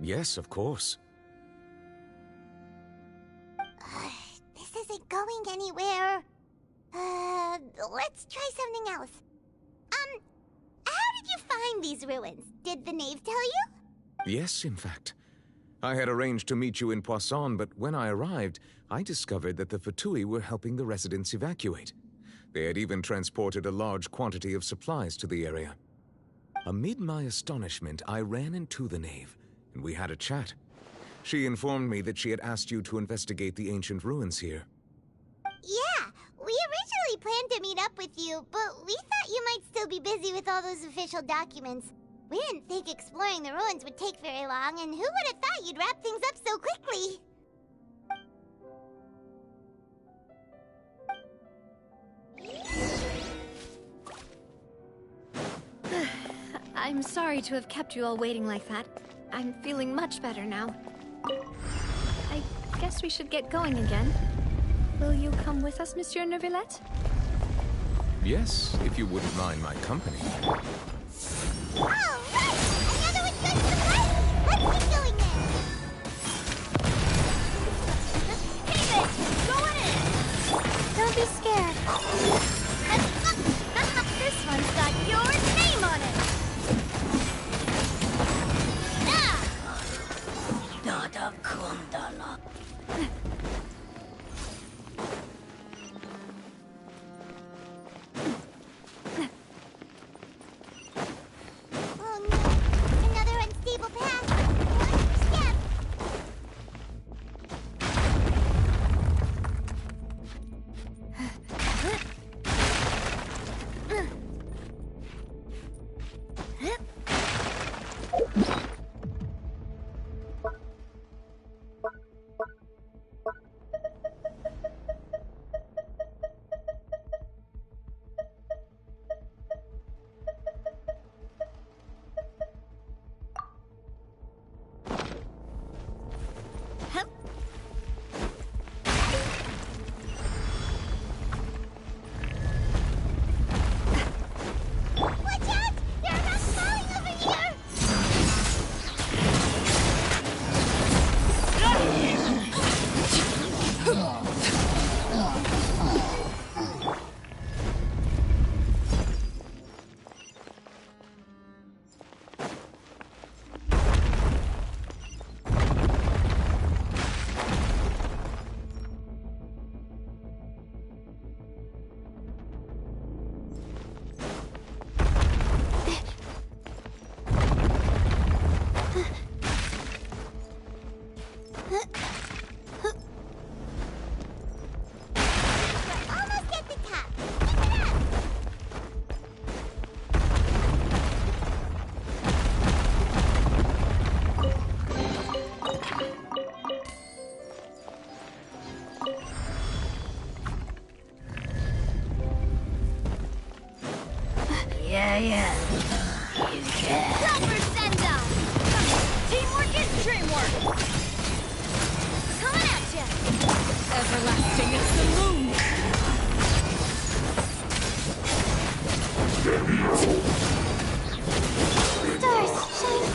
Yes, of course. This isn't going anywhere. Let's try something else. How did you find these ruins? Did the knave tell you? Yes, in fact. I had arranged to meet you in Poisson, but when I arrived, I discovered that the Fatui were helping the residents evacuate. They had even transported a large quantity of supplies to the area. Amid my astonishment, I ran into the knave, and we had a chat. She informed me that she had asked you to investigate the ancient ruins here. Yeah, we originally planned to meet up with you, but we thought you might still be busy with all those official documents. We didn't think exploring the ruins would take very long, and who would have thought you'd wrap things up so quickly? I'm sorry to have kept you all waiting like that. I'm feeling much better now. I guess we should get going again. Will you come with us, Monsieur Neuvillette? Yes, if you wouldn't mind my company. All right! Another one's going to the right! Let's keep going then! Hey, go in! Don't be scared. This one's got your name on it! Nada Kundala. Oh no, another unstable path. Yeah. You can. Silver Senda! Teamwork is dreamwork! Coming at ya! Everlasting as the moon! Stars, shine.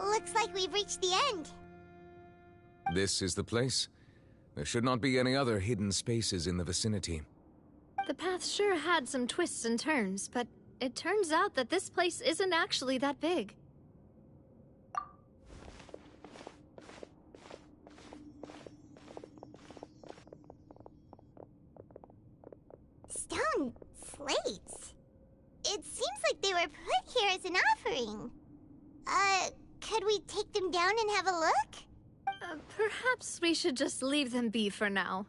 Looks like we've reached the end. This is the place. There should not be any other hidden spaces in the vicinity. The path sure had some twists and turns, but it turns out that this place isn't actually that big. Stone slates. It seems like they were put here as an offering. Could we take them down and have a look? Perhaps we should just leave them be for now.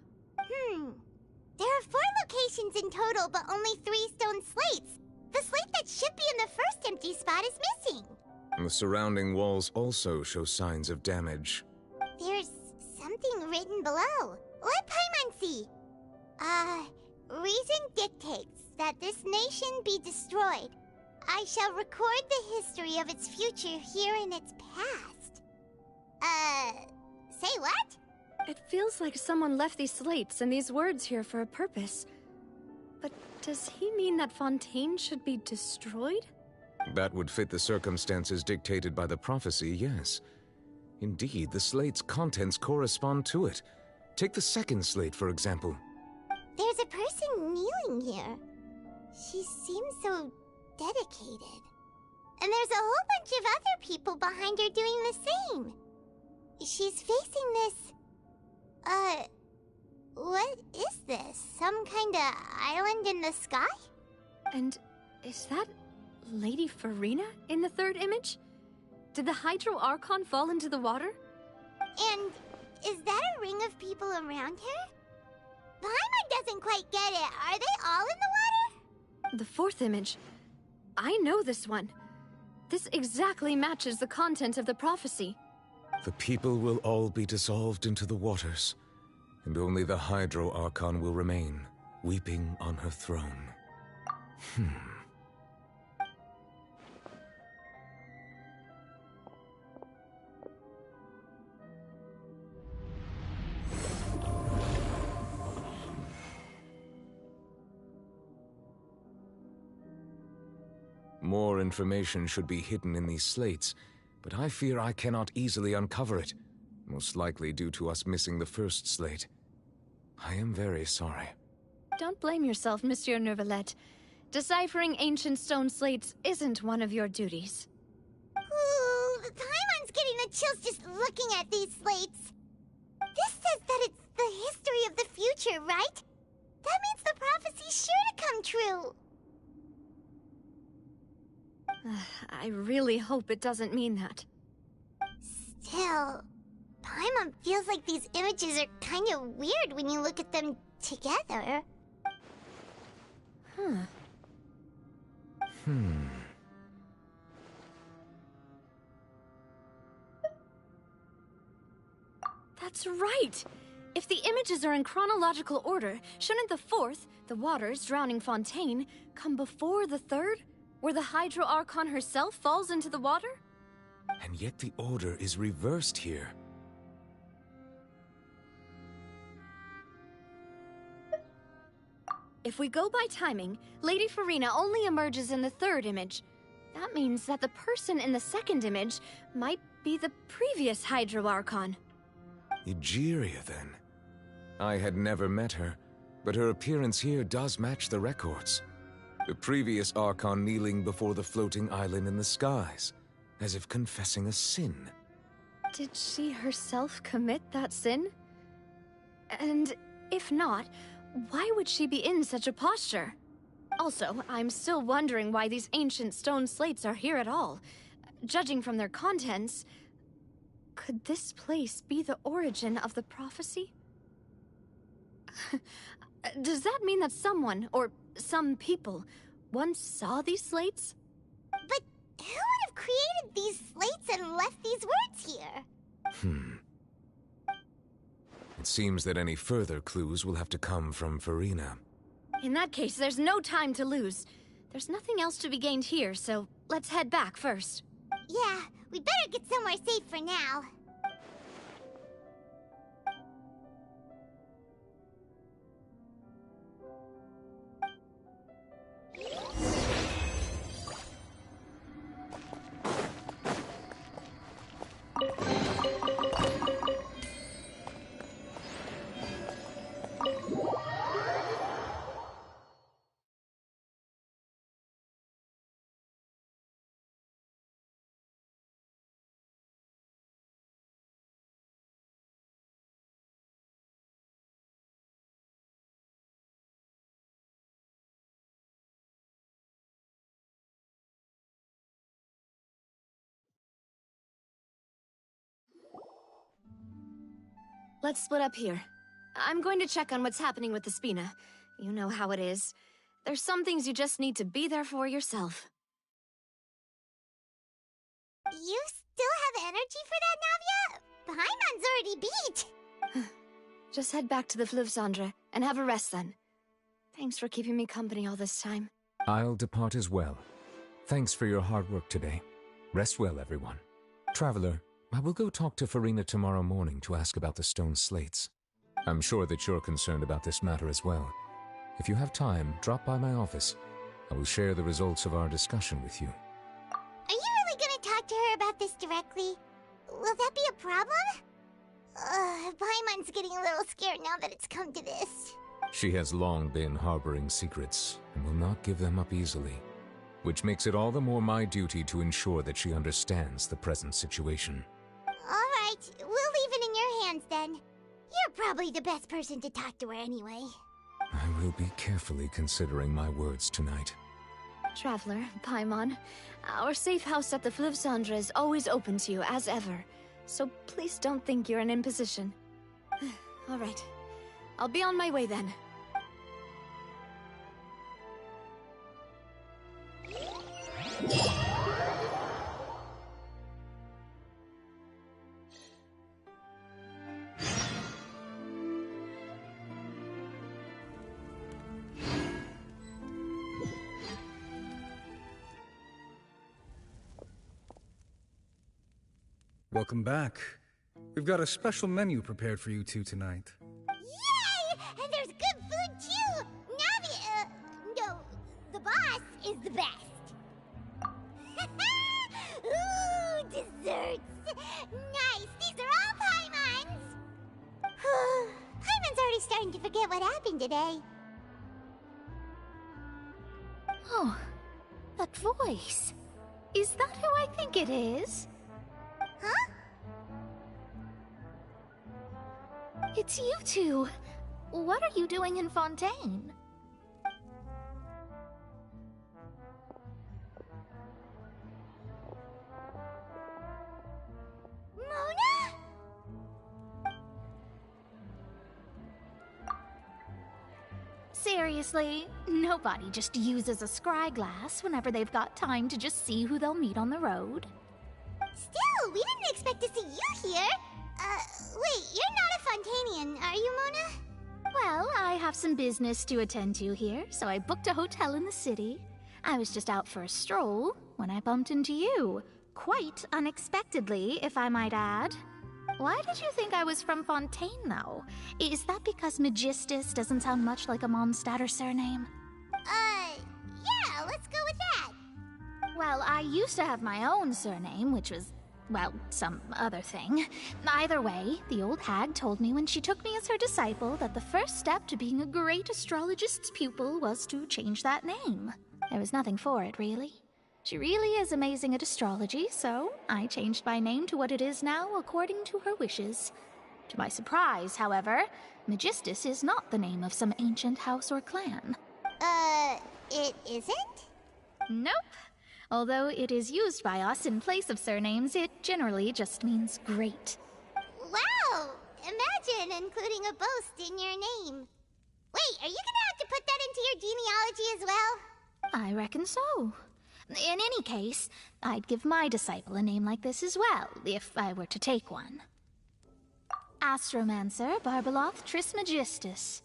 There are 4 locations in total, but only 3 stone slates. The slate that should be in the first empty spot is missing. The surrounding walls also show signs of damage. There's something written below. Let Paimon see. Reason dictates that this nation be destroyed. I shall record the history of its future here in its past. Say what? It feels like someone left these slates and these words here for a purpose. But does he mean that Fontaine should be destroyed? That would fit the circumstances dictated by the prophecy, yes. Indeed, the slate's contents correspond to it. Take the second slate, for example. There's a person kneeling here. She seems so dedicated. And there's a whole bunch of other people behind her doing the same. She's facing this... what is this? Some kind of island in the sky? And is that Lady Farina in the third image? Did the Hydro Archon fall into the water? And is that a ring of people around her? Paimon doesn't quite get it. Are they all in the water? The fourth image. I know this one. This exactly matches the content of the prophecy. The people will all be dissolved into the waters, and only the Hydro Archon will remain, weeping on her throne. More information should be hidden in these slates, but I fear I cannot easily uncover it, most likely due to us missing the first slate. I am very sorry. Don't blame yourself, Monsieur Neuvillette. Deciphering ancient stone slates isn't one of your duties. Ooh, Paimon's getting the chills just looking at these slates. This says that it's the history of the future, right? That means the prophecy's sure to come true. I really hope it doesn't mean that. Still, Paimon feels like these images are kind of weird when you look at them together. That's right! If the images are in chronological order, shouldn't the fourth, the waters drowning Fontaine, come before the third, where the Hydro Archon herself falls into the water? And yet the order is reversed here. If we go by timing, Lady Farina only emerges in the third image. That means that the person in the second image might be the previous Hydro Archon. Egeria, then. I had never met her, but her appearance here does match the records. The previous Archon kneeling before the floating island in the skies, as if confessing a sin. Did she herself commit that sin? And if not, why would she be in such a posture? Also, I'm still wondering why these ancient stone slates are here at all. Judging from their contents, could this place be the origin of the prophecy? Does that mean that someone, or some people, once saw these slates? But who would have created these slates and left these words here? It seems that any further clues will have to come from Farina. In that case, there's no time to lose. There's nothing else to be gained here, so let's head back first. Yeah, we better get somewhere safe for now. Let's split up here. I'm going to check on what's happening with the Spina. You know how it is. There's some things you just need to be there for yourself. You still have energy for that, Navia? Paimon's already beat! Just head back to the Fleuve Cendre and have a rest then. Thanks for keeping me company all this time. I'll depart as well. Thanks for your hard work today. Rest well, everyone. Traveler, I will go talk to Farina tomorrow morning to ask about the stone slates. I'm sure that you're concerned about this matter as well. If you have time, drop by my office. I will share the results of our discussion with you. Are you really gonna talk to her about this directly? Will that be a problem? Paimon's getting a little scared now that it's come to this. She has long been harboring secrets and will not give them up easily, which makes it all the more my duty to ensure that she understands the present situation. Alright, we'll leave it in your hands then. You're probably the best person to talk to her anyway. I will be carefully considering my words tonight. Traveler, Paimon, our safe house at the Fleuve Cendre is always open to you as ever, so please don't think you're an imposition. Alright, I'll be on my way then. Welcome back. We've got a special menu prepared for you two tonight. Yay! And there's good food too! Navi, no, the boss is the best. Ooh, desserts! Nice, these are all Paimon's! Paimon's already starting to forget what happened today. Oh, that voice. Is that who I think it is? Huh? It's you two. What are you doing in Fontaine? Mona? Seriously, nobody just uses a scry glass whenever they've got time to just see who they'll meet on the road. Still, we didn't expect to see you here. Wait, you're not a Fontanian, are you, have some business to attend to here, so I booked a hotel in the city. I was just out for a stroll when I bumped into you. Quite unexpectedly, if I might add. Why did you think I was from Fontaine, though? Is that because Magistus doesn't sound much like a Mondstadter surname? Yeah, let's go with that. Well, I used to have my own surname, which was, well, some other thing. Either way, the old hag told me when she took me as her disciple that the first step to being a great astrologist's pupil was to change that name. There was nothing for it, really. She really is amazing at astrology, so I changed my name to what it is now according to her wishes. To my surprise, however, Magistus is not the name of some ancient house or clan. It isn't? Nope. Although it is used by us in place of surnames, it generally just means great. Wow! Imagine including a boast in your name. Wait, are you gonna have to put that into your genealogy as well? I reckon so. In any case, I'd give my disciple a name like this as well, if I were to take one. Astromancer Barbeloth Trismegistus.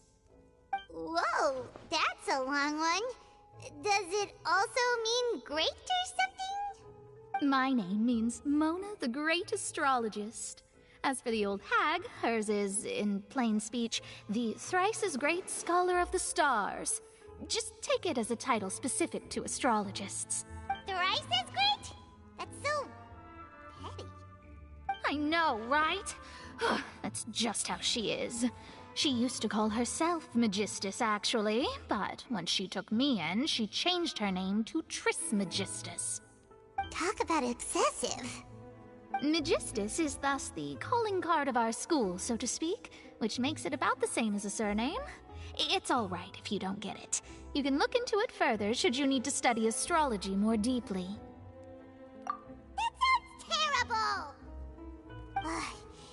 Whoa, that's a long one. Does it also mean great or something? My name means Mona the Great Astrologist. As for the old hag, hers is, in plain speech, the thrice-as-great Scholar of the Stars. Just take it as a title specific to astrologists. Thrice as great? That's so petty. I know, right? That's just how she is. She used to call herself Magistus, actually, but when she took me in, she changed her name to Trismegistus. Talk about excessive. Magistus is thus the calling card of our school, so to speak, which makes it about the same as a surname. It's all right if you don't get it. You can look into it further should you need to study astrology more deeply. That sounds terrible!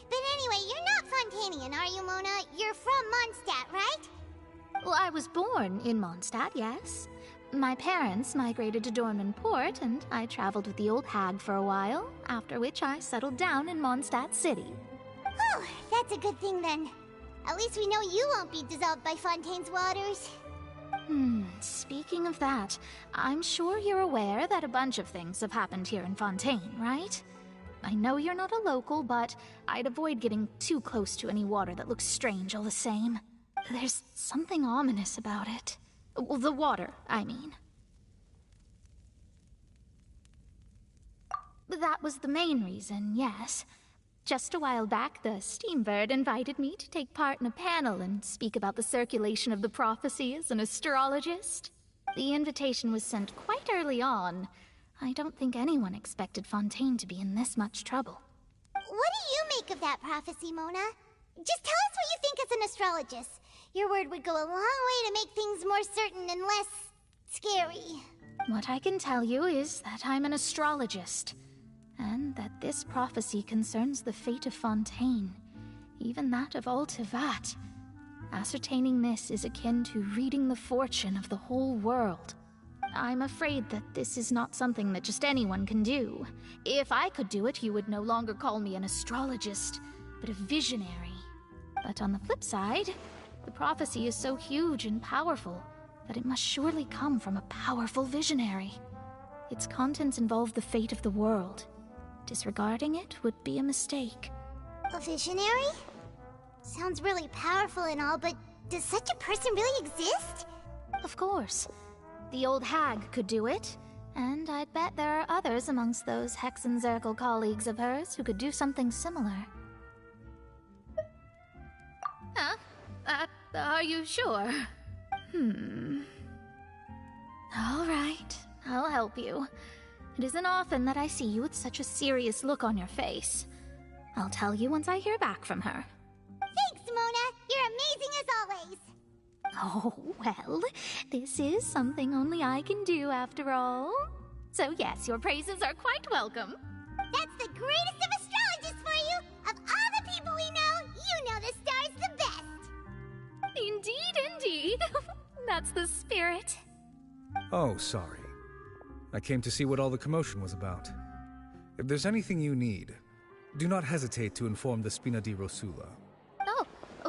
But anyway, you're not Fontanian, are you, Mona? You're from Mondstadt, right? Well, I was born in Mondstadt, yes. My parents migrated to Dornman Port, and I traveled with the old hag for a while, after which I settled down in Mondstadt City. Oh, that's a good thing then. At least we know you won't be dissolved by Fontaine's waters. Speaking of that, I'm sure you're aware that a bunch of things have happened here in Fontaine, right? I know you're not a local, but I'd avoid getting too close to any water that looks strange all the same. There's something ominous about it. Well, the water, I mean. That was the main reason, yes. Just a while back, the Steambird invited me to take part in a panel and speak about the circulation of the prophecy as an astrologist. The invitation was sent quite early on. I don't think anyone expected Fontaine to be in this much trouble. What do you make of that prophecy, Mona? Just tell us what you think as an astrologist. Your word would go a long way to make things more certain and less scary. What I can tell you is that I'm an astrologist, and that this prophecy concerns the fate of Fontaine, even that of Altivat. Ascertaining this is akin to reading the fortune of the whole world. I'm afraid that this is not something that just anyone can do. If I could do it, you would no longer call me an astrologist, but a visionary. But on the flip side, the prophecy is so huge and powerful that it must surely come from a powerful visionary. Its contents involve the fate of the world. Disregarding it would be a mistake. A visionary? Sounds really powerful and all, but does such a person really exist? Of course. The old hag could do it, and I'd bet there are others amongst those Hexenzirkel colleagues of hers who could do something similar. Huh? Are you sure? All right, I'll help you. It isn't often that I see you with such a serious look on your face. I'll tell you once I hear back from her. Thanks, Mona! You're amazing as always! Oh, well, this is something only I can do after all. So yes, your praises are quite welcome. That's the greatest of astrologists for you! Of all the people we know, you know the star's the best! Indeed, indeed. That's the spirit. Oh, sorry. I came to see what all the commotion was about. If there's anything you need, do not hesitate to inform the Spina di Rosula. Oh,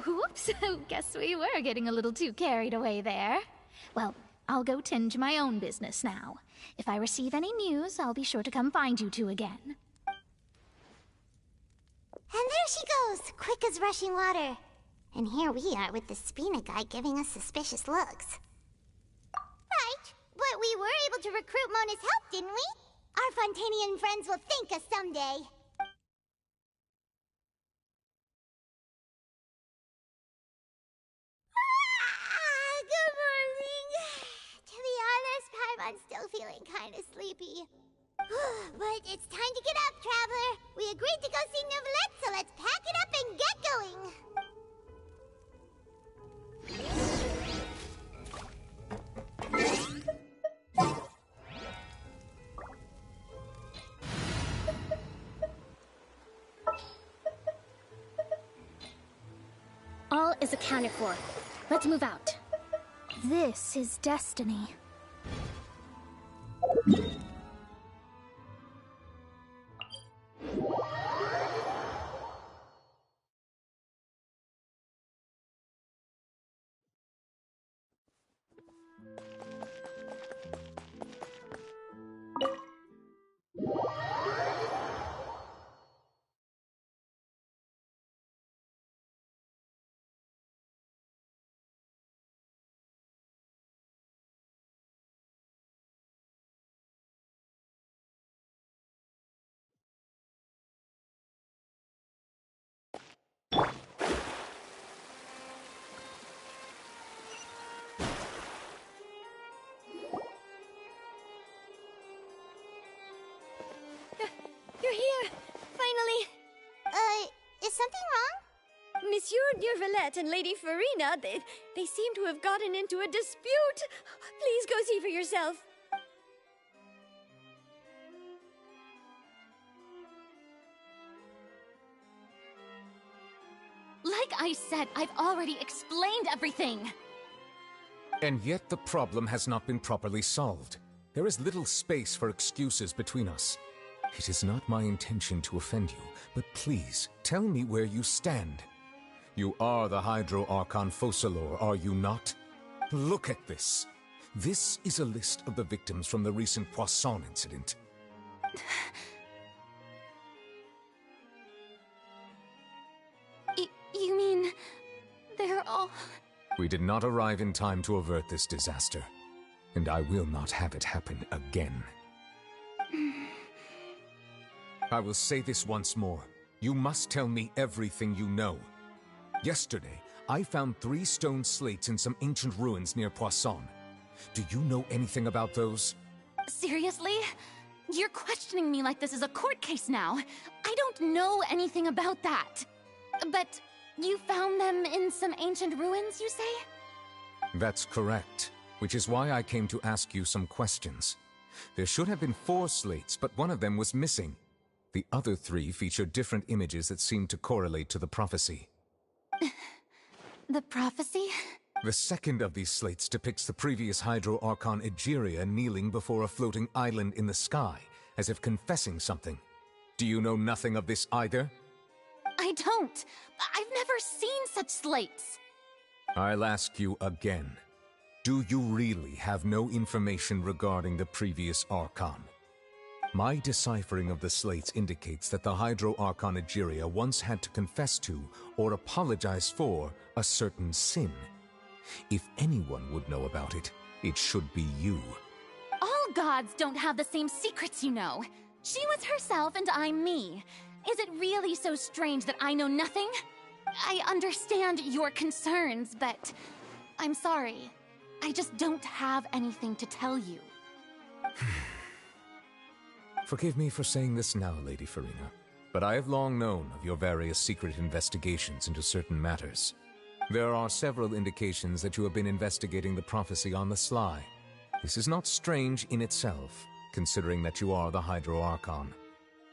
whoop. So, guess we were getting a little too carried away there. Well, I'll go tend to my own business now. If I receive any news, I'll be sure to come find you two again. And there she goes, quick as rushing water. And here we are with the Spina guy giving us suspicious looks. Right, but we were able to recruit Mona's help, didn't we? Our Fontanian friends will thank us someday. Good morning. To be honest, Paimon's still feeling kind of sleepy. But it's time to get up, Traveler. We agreed to go see Neuvillette, so let's pack it up and get going. All is accounted for. Let's move out. This is destiny. You're here! Finally! Is something wrong? Monsieur Neuvillette and Lady Farina, they seem to have gotten into a dispute. Please go see for yourself. Like I said, I've already explained everything. And yet the problem has not been properly solved. There is little space for excuses between us. It is not my intention to offend you, but please, tell me where you stand. You are the Hydro Archon Focalor, are you not? Look at this. This is a list of the victims from the recent Poisson incident. You mean... they're all... We did not arrive in time to avert this disaster, and I will not have it happen again. I will say this once more. You must tell me everything you know. Yesterday, I found 3 stone slates in some ancient ruins near Poisson. Do you know anything about those? Seriously? You're questioning me like this is a court case now. I don't know anything about that. But you found them in some ancient ruins, you say? That's correct, which is why I came to ask you some questions. There should have been 4 slates, but one of them was missing. The other 3 feature different images that seem to correlate to the prophecy. The prophecy? The second of these slates depicts the previous Hydro Archon Egeria kneeling before a floating island in the sky, as if confessing something. Do you know nothing of this either? I don't. I've never seen such slates. I'll ask you again. Do you really have no information regarding the previous Archon? My deciphering of the slates indicates that the Hydro Archon Egeria once had to confess to, or apologize for, a certain sin. If anyone would know about it, it should be you. All gods don't have the same secrets, you know. She was herself and I'm me. Is it really so strange that I know nothing? I understand your concerns, but I'm sorry. I just don't have anything to tell you. Forgive me for saying this now, Lady Farina, but I have long known of your various secret investigations into certain matters. There are several indications that you have been investigating the prophecy on the sly. This is not strange in itself, considering that you are the Hydro Archon.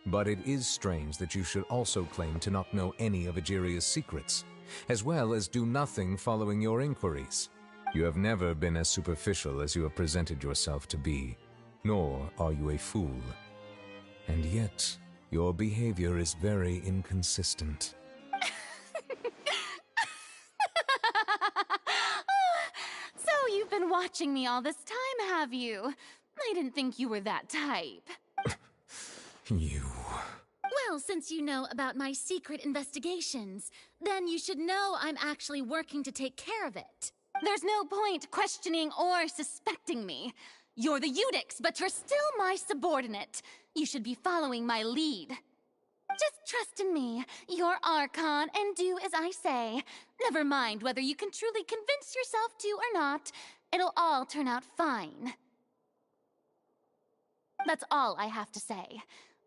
But it is strange that you should also claim to not know any of Egeria's secrets, as well as do nothing following your inquiries. You have never been as superficial as you have presented yourself to be, nor are you a fool. And yet, your behavior is very inconsistent. watching me all this time, have you? I didn't think you were that type. You... Well, since you know about my secret investigations, then you should know I'm actually working to take care of it. There's no point questioning or suspecting me. You're the Eudix, but you're still my subordinate. You should be following my lead. Just trust in me. You're Archon, and do as I say. Never mind whether you can truly convince yourself to or not. It'll all turn out fine. That's all I have to say.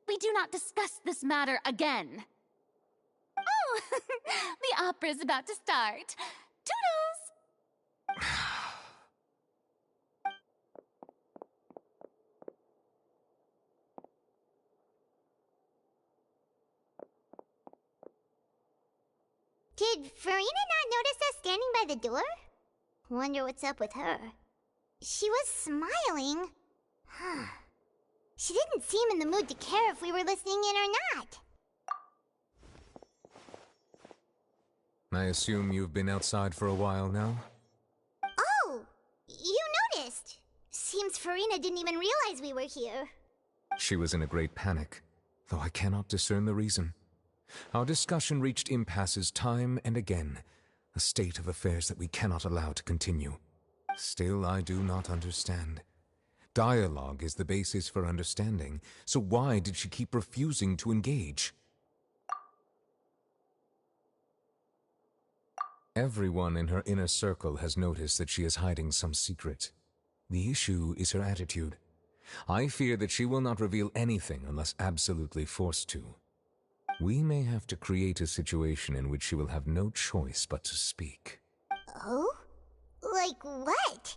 We do not discuss this matter again. Oh, the opera's about to start. Toodles! Did Farina not notice us standing by the door? Wonder what's up with her. She was smiling. She didn't seem in the mood to care if we were listening in or not. I assume you've been outside for a while now? Oh! You noticed! Seems Farina didn't even realize we were here. She was in a great panic, though I cannot discern the reason. Our discussion reached impasses time and again, a state of affairs that we cannot allow to continue. Still, I do not understand. Dialogue is the basis for understanding, so why did she keep refusing to engage? Everyone in her inner circle has noticed that she is hiding some secret. The issue is her attitude. I fear that she will not reveal anything unless absolutely forced to. We may have to create a situation in which she will have no choice but to speak. Oh? Like what?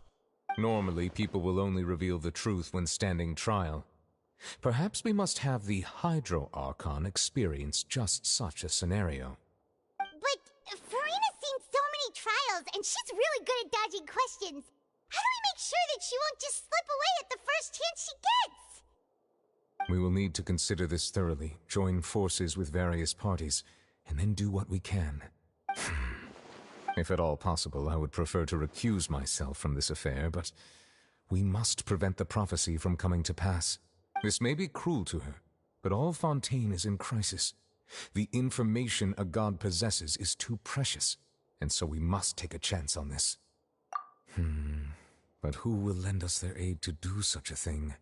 Normally, people will only reveal the truth when standing trial. Perhaps we must have the Hydro Archon experience just such a scenario. But Farina's seen so many trials, and she's really good at dodging questions. How do we make sure that she won't just slip away at the first chance she gets? We will need to consider this thoroughly, join forces with various parties, and then do what we can. If at all possible, I would prefer to recuse myself from this affair, but we must prevent the prophecy from coming to pass. This may be cruel to her, but all Fontaine is in crisis. The information a god possesses is too precious, and so we must take a chance on this. But who will lend us their aid to do such a thing?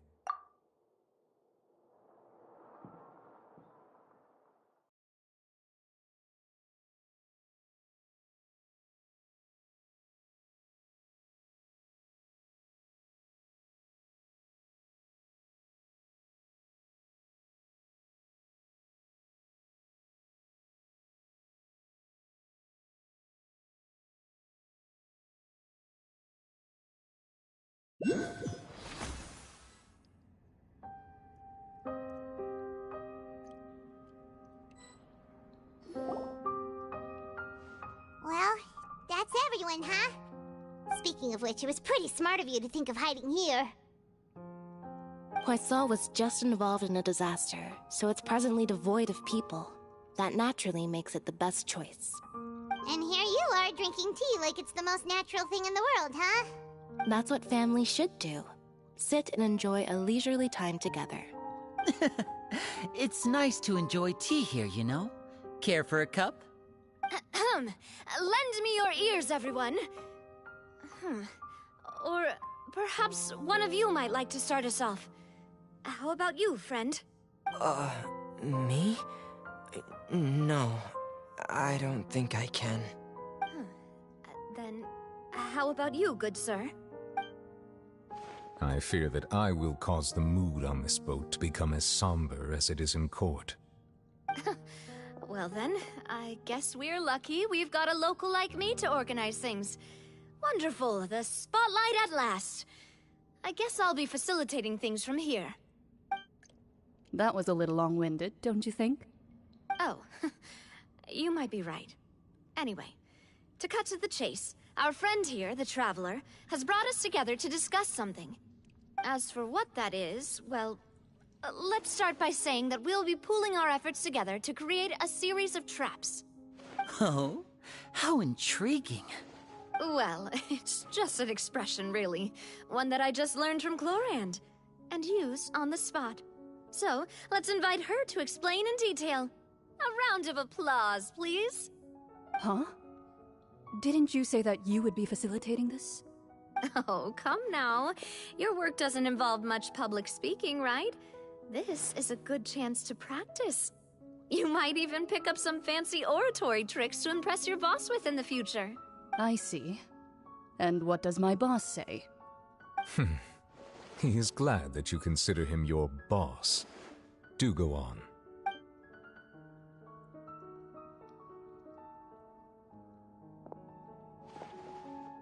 Well, that's everyone, huh? Speaking of which, it was pretty smart of you to think of hiding here. Poisson was just involved in a disaster, so it's presently devoid of people. That naturally makes it the best choice. And here you are drinking tea like it's the most natural thing in the world, huh? That's what family should do. Sit and enjoy a leisurely time together. It's nice to enjoy tea here, you know? Care for a cup? Lend me your ears, everyone. Or perhaps one of you might like to start us off. How about you, friend? Me? No, I don't think I can. Then, how about you, good sir? I fear that I will cause the mood on this boat to become as somber as it is in court. Well then, I guess we're lucky we've got a local like me to organize things. Wonderful, the spotlight at last. I guess I'll be facilitating things from here. That was a little long-winded, don't you think? Oh, you might be right. Anyway, to cut to the chase, our friend here, the Traveler, has brought us together to discuss something. As for what that is, well, let's start by saying that we'll be pooling our efforts together to create a series of traps. Oh, how intriguing. Well, it's just an expression, really. One that I just learned from Chlorand. And use on the spot. So, let's invite her to explain in detail. A round of applause, please. Huh? Didn't you say that you would be facilitating this? Oh, come now. Your work doesn't involve much public speaking, right? This is a good chance to practice. You might even pick up some fancy oratory tricks to impress your boss with in the future. I see. And what does my boss say? He is glad that you consider him your boss. Do go on.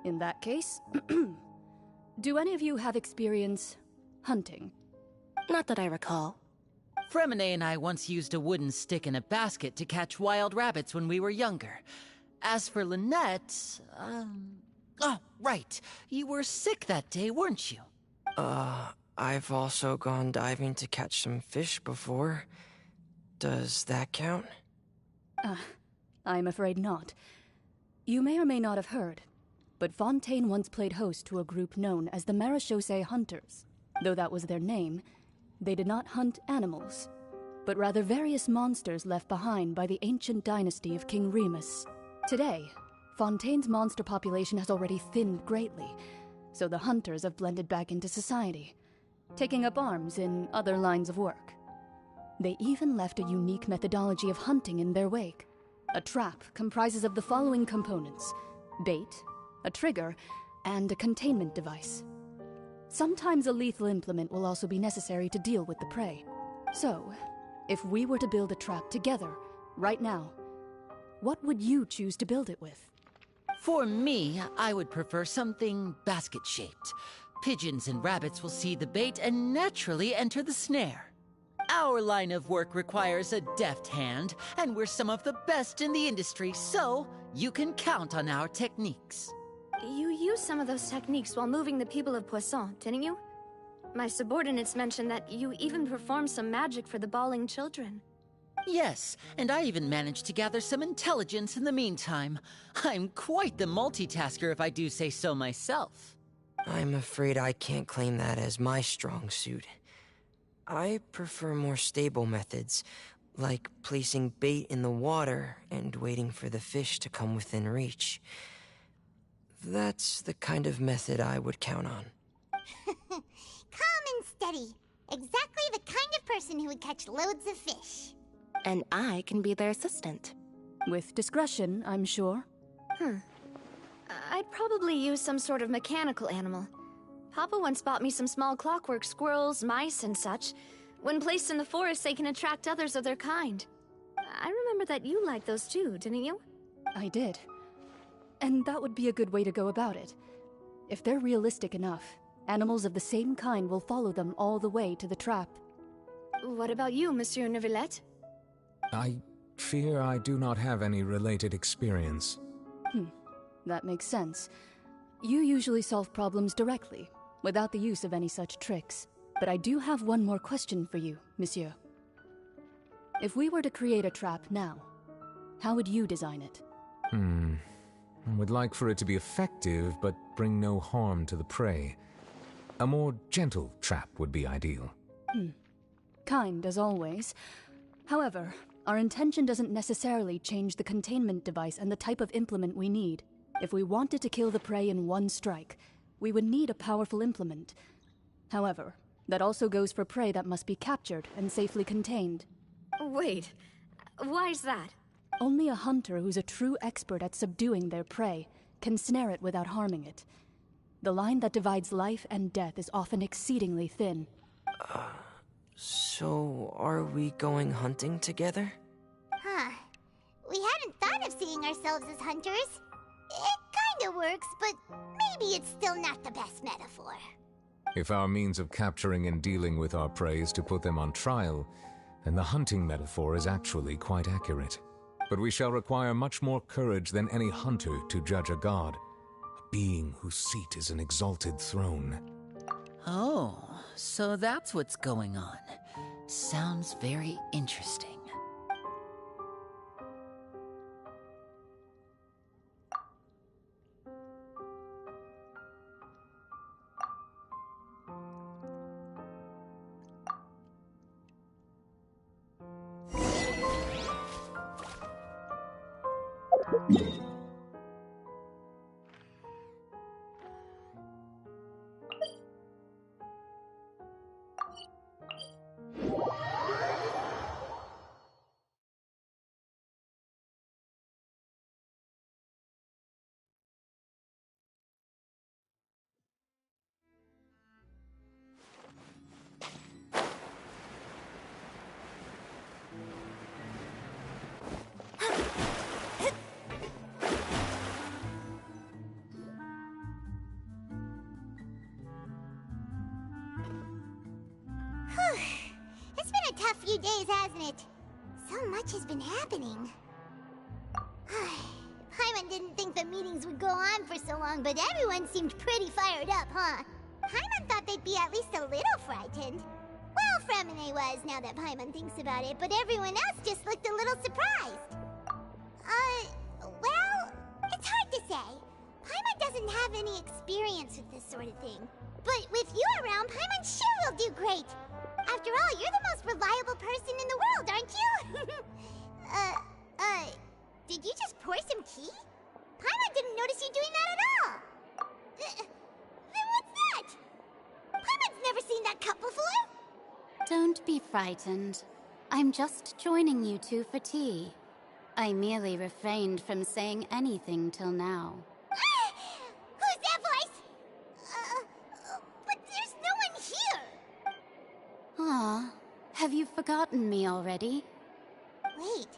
In that case, do any of you have experience hunting? Not that I recall. Fremine and I once used a wooden stick in a basket to catch wild rabbits when we were younger. As for Lynette, oh, right. You were sick that day, weren't you? I've also gone diving to catch some fish before. Does that count? I'm afraid not. You may or may not have heard, but Fontaine once played host to a group known as the Marechaussee Hunters. Though that was their name, they did not hunt animals, but rather various monsters left behind by the ancient dynasty of King Remus. Today, Fontaine's monster population has already thinned greatly, so the hunters have blended back into society, taking up arms in other lines of work. They even left a unique methodology of hunting in their wake. A trap comprises of the following components: bait, a trigger, and a containment device. Sometimes a lethal implement will also be necessary to deal with the prey. So, if we were to build a trap together, right now, what would you choose to build it with? For me, I would prefer something basket-shaped. Pigeons and rabbits will see the bait and naturally enter the snare. Our line of work requires a deft hand, and we're some of the best in the industry, so you can count on our techniques. You used some of those techniques while moving the people of Poisson, didn't you? My subordinates mentioned that you even performed some magic for the bawling children. Yes, and I even managed to gather some intelligence in the meantime. I'm quite the multitasker if I do say so myself. I'm afraid I can't claim that as my strong suit. I prefer more stable methods, like placing bait in the water and waiting for the fish to come within reach. That's the kind of method I would count on. Calm and steady. Exactly the kind of person who would catch loads of fish. And I can be their assistant. With discretion, I'm sure. I'd probably use some sort of mechanical animal. Papa once bought me some small clockwork squirrels, mice, and such. When placed in the forest, they can attract others of their kind. I remember that you liked those too, didn't you? I did. And that would be a good way to go about it. If they're realistic enough, animals of the same kind will follow them all the way to the trap. What about you, Monsieur Neuvillette? I fear I do not have any related experience. That makes sense. You usually solve problems directly, without the use of any such tricks. But I do have one more question for you, Monsieur. If we were to create a trap now, how would you design it? I would like for it to be effective, but bring no harm to the prey. A more gentle trap would be ideal. Kind, as always. However, our intention doesn't necessarily change the containment device and the type of implement we need. If we wanted to kill the prey in one strike, we would need a powerful implement. However, that also goes for prey that must be captured and safely contained. Wait, why's that? Only a hunter who's a true expert at subduing their prey can snare it without harming it. The line that divides life and death is often exceedingly thin. So are we going hunting together? We hadn't thought of seeing ourselves as hunters. It kinda works, but maybe it's still not the best metaphor. If our means of capturing and dealing with our prey is to put them on trial, then the hunting metaphor is actually quite accurate. But we shall require much more courage than any hunter to judge a god, a being whose seat is an exalted throne. Oh, so that's what's going on. Sounds very interesting. It's been a tough few days, hasn't it? So much has been happening. Paimon didn't think the meetings would go on for so long, but everyone seemed pretty fired up, huh? Paimon thought they'd be at least a little frightened. Well, Fremine was, now that Paimon thinks about it, but everyone else just looked a little surprised. Well, it's hard to say. Paimon doesn't have any experience with this sort of thing. But with you around, Paimon sure will do great. After all, you're the most reliable person in the world, aren't you? Did you just pour some tea? Paimon didn't notice you doing that at all. Then what's that? Paimon's never seen that cup before. Don't be frightened. I'm just joining you two for tea. I merely refrained from saying anything till now. Who's that voice? But there's no one here. Aw, have you forgotten me already? Wait,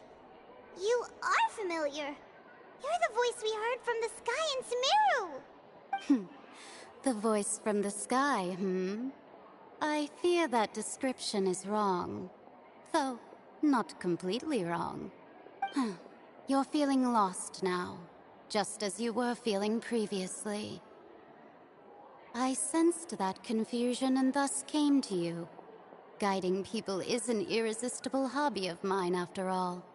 you are familiar. You're the voice we heard from the sky in Sumeru. The voice from the sky, I fear that description is wrong. Though, not completely wrong. You're feeling lost now, just as you were feeling previously. I sensed that confusion and thus came to you. Guiding people is an irresistible hobby of mine, after all.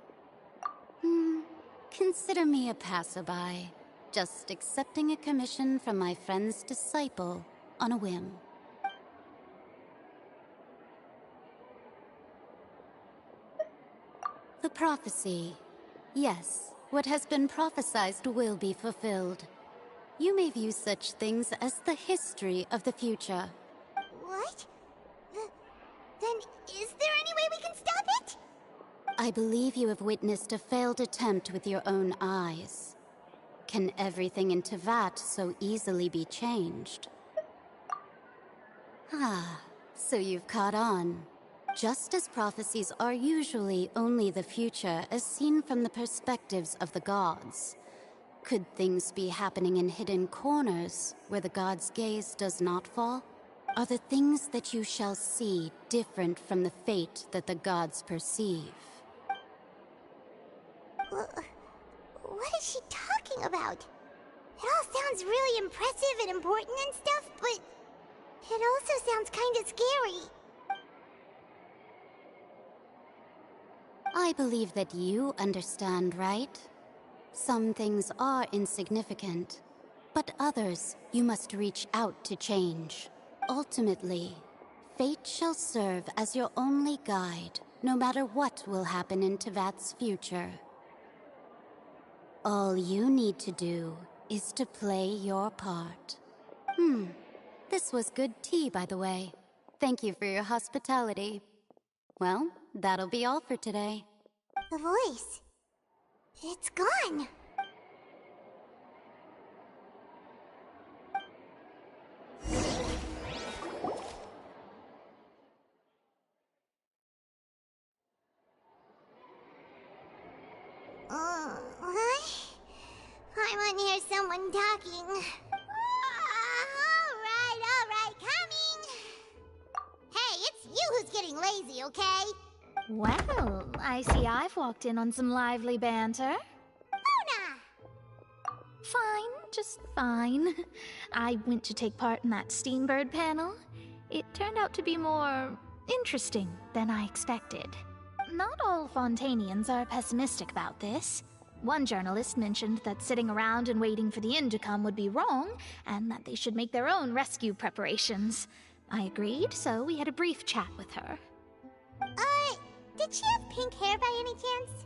Consider me a passerby, just accepting a commission from my friend's disciple on a whim. The prophecy. Yes, what has been prophesied will be fulfilled. You may view such things as the history of the future. What? Then is there any way we can stop it? I believe you have witnessed a failed attempt with your own eyes. Can everything in Teyvat so easily be changed? So you've caught on. Just as prophecies are usually only the future as seen from the perspectives of the gods, could things be happening in hidden corners where the gods' gaze does not fall? Are the things that you shall see different from the fate that the gods perceive? What is she talking about? It all sounds really impressive and important and stuff, but it also sounds kind of scary. I believe that you understand, right? Some things are insignificant, but others you must reach out to change. Ultimately, fate shall serve as your only guide, no matter what will happen in Teyvat's future. All you need to do is to play your part. This was good tea, by the way. Thank you for your hospitality. Well, that'll be all for today. The voice. It's gone. I hear someone talking. All right, coming. Hey, it's you who's getting lazy, okay? Well, I see I've walked in on some lively banter. Mona! Fine, just fine. I went to take part in that Steambird panel. It turned out to be more interesting than I expected. Not all Fontainians are pessimistic about this. One journalist mentioned that sitting around and waiting for the end to come would be wrong, and that they should make their own rescue preparations. I agreed, so we had a brief chat with her. Did she have pink hair by any chance?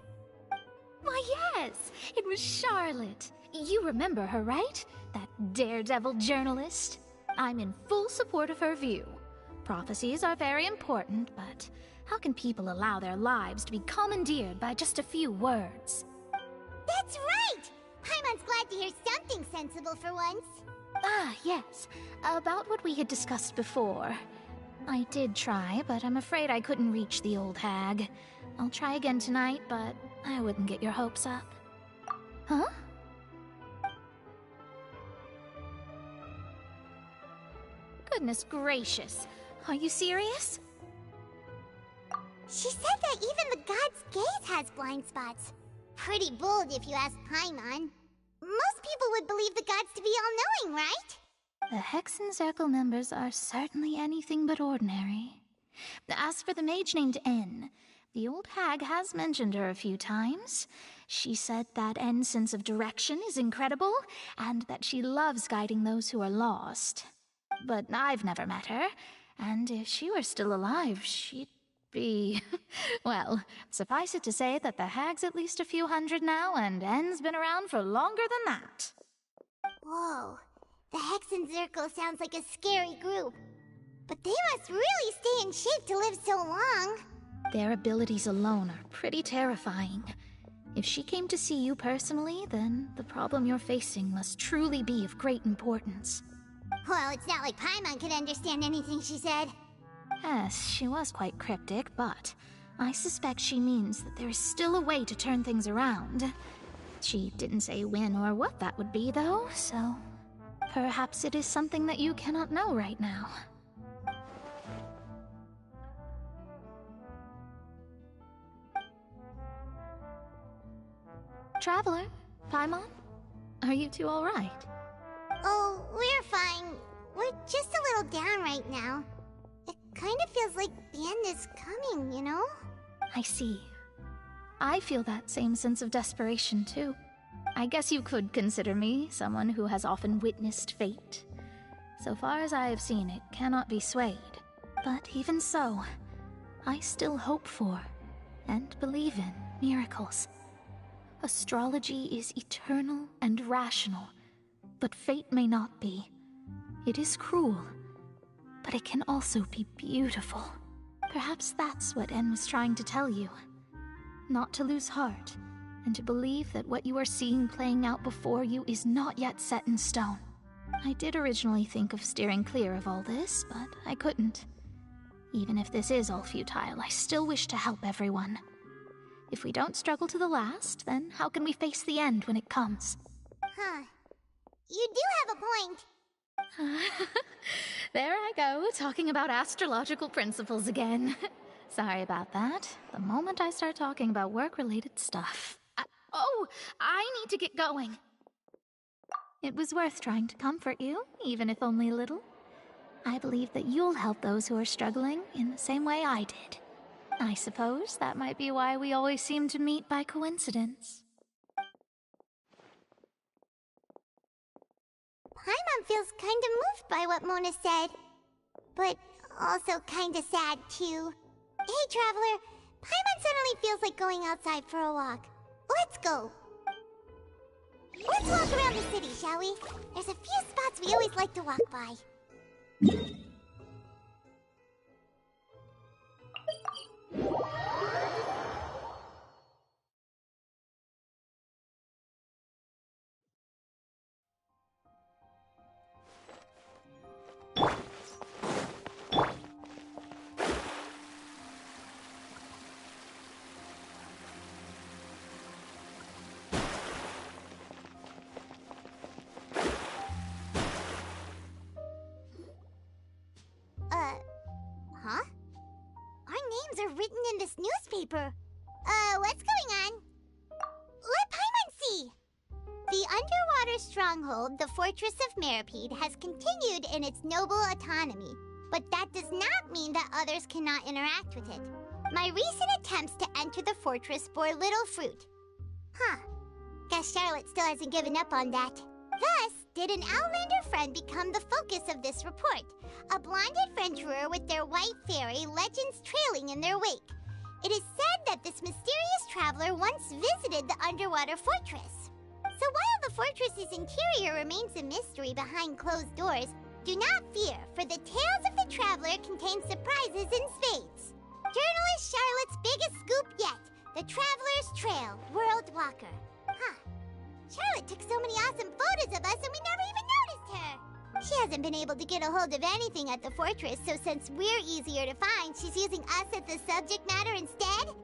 Why, yes, it was Charlotte. You remember her, right? That daredevil journalist? I'm in full support of her view. Prophecies are very important, but how can people allow their lives to be commandeered by just a few words? That's right! Paimon's glad to hear something sensible for once. Ah, yes. About what we had discussed before. I did try, but I'm afraid I couldn't reach the old hag. I'll try again tonight, but I wouldn't get your hopes up. Huh? Goodness gracious. Are you serious? She said that even the god's gaze has blind spots. Pretty bold if you ask Paimon. Most people would believe the gods to be all-knowing, right? The Hexen Circle members are certainly anything but ordinary. As for the mage named N, the old hag has mentioned her a few times. She said that N's sense of direction is incredible, and that she loves guiding those who are lost. But I've never met her, and if she were still alive, she'd be... Well, suffice it to say that the hag's at least a few hundred now, and N's been around for longer than that. Whoa, the Hexen Circle sounds like a scary group. But they must really stay in shape to live so long. Their abilities alone are pretty terrifying. If she came to see you personally, then the problem you're facing must truly be of great importance. Well, it's not like Paimon could understand anything she said. Yes, she was quite cryptic, but I suspect she means that there is still a way to turn things around. She didn't say when or what that would be, though, so perhaps it is something that you cannot know right now. Traveler, Paimon, are you two all right? Oh, we're fine. We're just a little down right now. It kind of feels like the end is coming, you know? I see. I feel that same sense of desperation, too. I guess you could consider me someone who has often witnessed fate. So far as I have seen, it cannot be swayed. But even so, I still hope for, and believe in, miracles. Astrology is eternal and rational, but fate may not be. It is cruel, but it can also be beautiful. Perhaps that's what En was trying to tell you. Not to lose heart, and to believe that what you are seeing playing out before you is not yet set in stone. I did originally think of steering clear of all this, but I couldn't. Even if this is all futile, I still wish to help everyone. If we don't struggle to the last, then how can we face the end when it comes? Huh. You do have a point. There I go, talking about astrological principles again. Sorry about that. The moment I start talking about work-related stuff... I need to get going. It was worth trying to comfort you, even if only a little. I believe that you'll help those who are struggling in the same way I did. I suppose that might be why we always seem to meet by coincidence. Paimon feels kinda moved by what Mona said. But also kinda sad, too. Hey, Traveler, Paimon suddenly feels like going outside for a walk. Let's go! Let's walk around the city, shall we? There's a few spots we always like to walk by. Huh? Our names are written in this newspaper. What's going on? Let Paimon see! The underwater stronghold, the Fortress of Meripede, has continued in its noble autonomy. But that does not mean that others cannot interact with it. My recent attempts to enter the fortress bore little fruit. Huh. Guess Charlotte still hasn't given up on that. Thus, did an Outlander friend become the focus of this report. A blonde adventurer with their white fairy legends trailing in their wake. It is said that this mysterious traveler once visited the underwater fortress. So while the fortress's interior remains a mystery behind closed doors, do not fear, for the tales of the traveler contain surprises in spades. Journalist Charlotte's biggest scoop yet, the Traveler's Trail, World Walker. Huh. Charlotte took so many awesome photos of us and we never even noticed her. She hasn't been able to get a hold of anything at the fortress, so since we're easier to find, she's using us as the subject matter instead?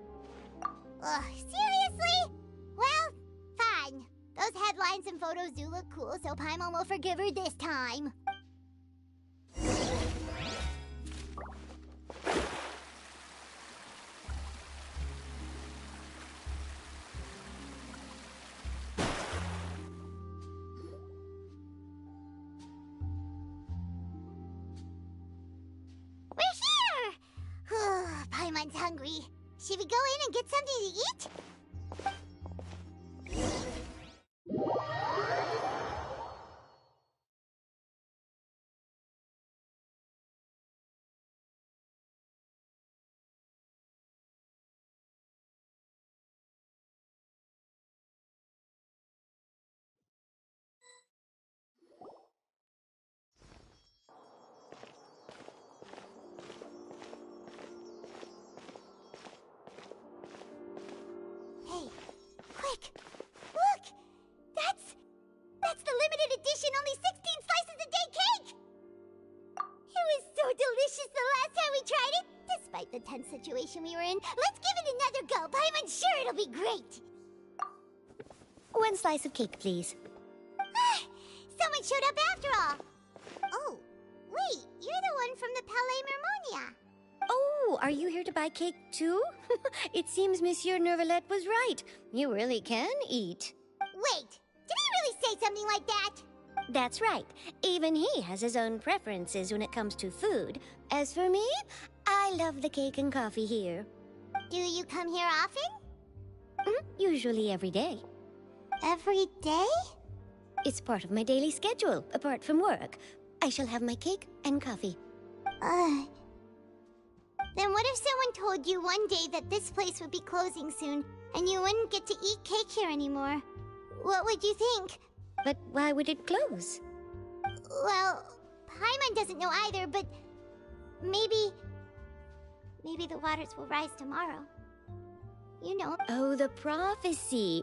Ugh, seriously? Well, fine. Those headlines and photos do look cool, so Paimon will forgive her this time. We're here! Paimon's hungry. Should we go in and get something to eat? Hey, quick! Look! That's the limited edition only 16 slices a day cake! It was so delicious the last time we tried it! Despite the tense situation we were in, let's give it another go! Paimon's sure it'll be great! 1 slice of cake, please. Someone showed up after all! Oh, wait, you're the one from the Palais Mermonia. Oh, are you here to buy cake too? It seems Monsieur Nervalette was right. You really can eat. Wait, did he really say something like that? That's right. Even he has his own preferences when it comes to food. As for me, I love the cake and coffee here. Do you come here often? Usually every day. Every day? It's part of my daily schedule, apart from work. I shall have my cake and coffee. Then what if someone told you one day that this place would be closing soon, and you wouldn't get to eat cake here anymore? What would you think? But why would it close? Well, Paimon doesn't know either, but maybe the waters will rise tomorrow. You know. Oh, the prophecy.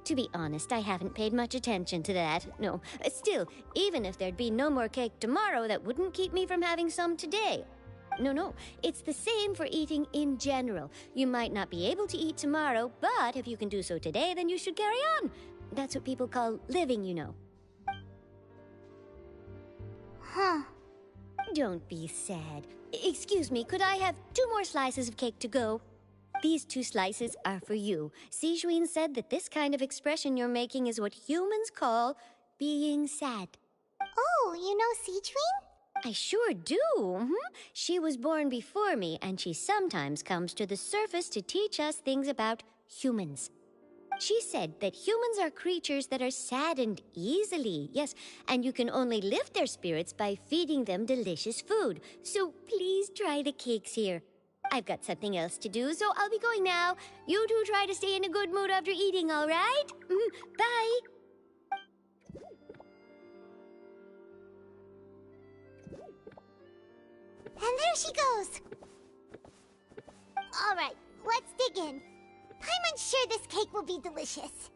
To be honest, I haven't paid much attention to that. No, still, even if there'd be no more cake tomorrow, that wouldn't keep me from having some today. No, it's the same for eating in general. You might not be able to eat tomorrow, but if you can do so today, then you should carry on. That's what people call living, you know. Huh. Don't be sad. Excuse me, could I have 2 more slices of cake to go? These 2 slices are for you. Sijuin said that this kind of expression you're making is what humans call being sad. Oh, you know Sijuin? I sure do. She was born before me, and she sometimes comes to the surface to teach us things about humans. She said that humans are creatures that are saddened easily, yes, and you can only lift their spirits by feeding them delicious food. So please try the cakes here. I've got something else to do, so I'll be going now. You two try to stay in a good mood after eating, all right? Bye. And there she goes. All right, let's dig in. Paimon's sure this cake will be delicious.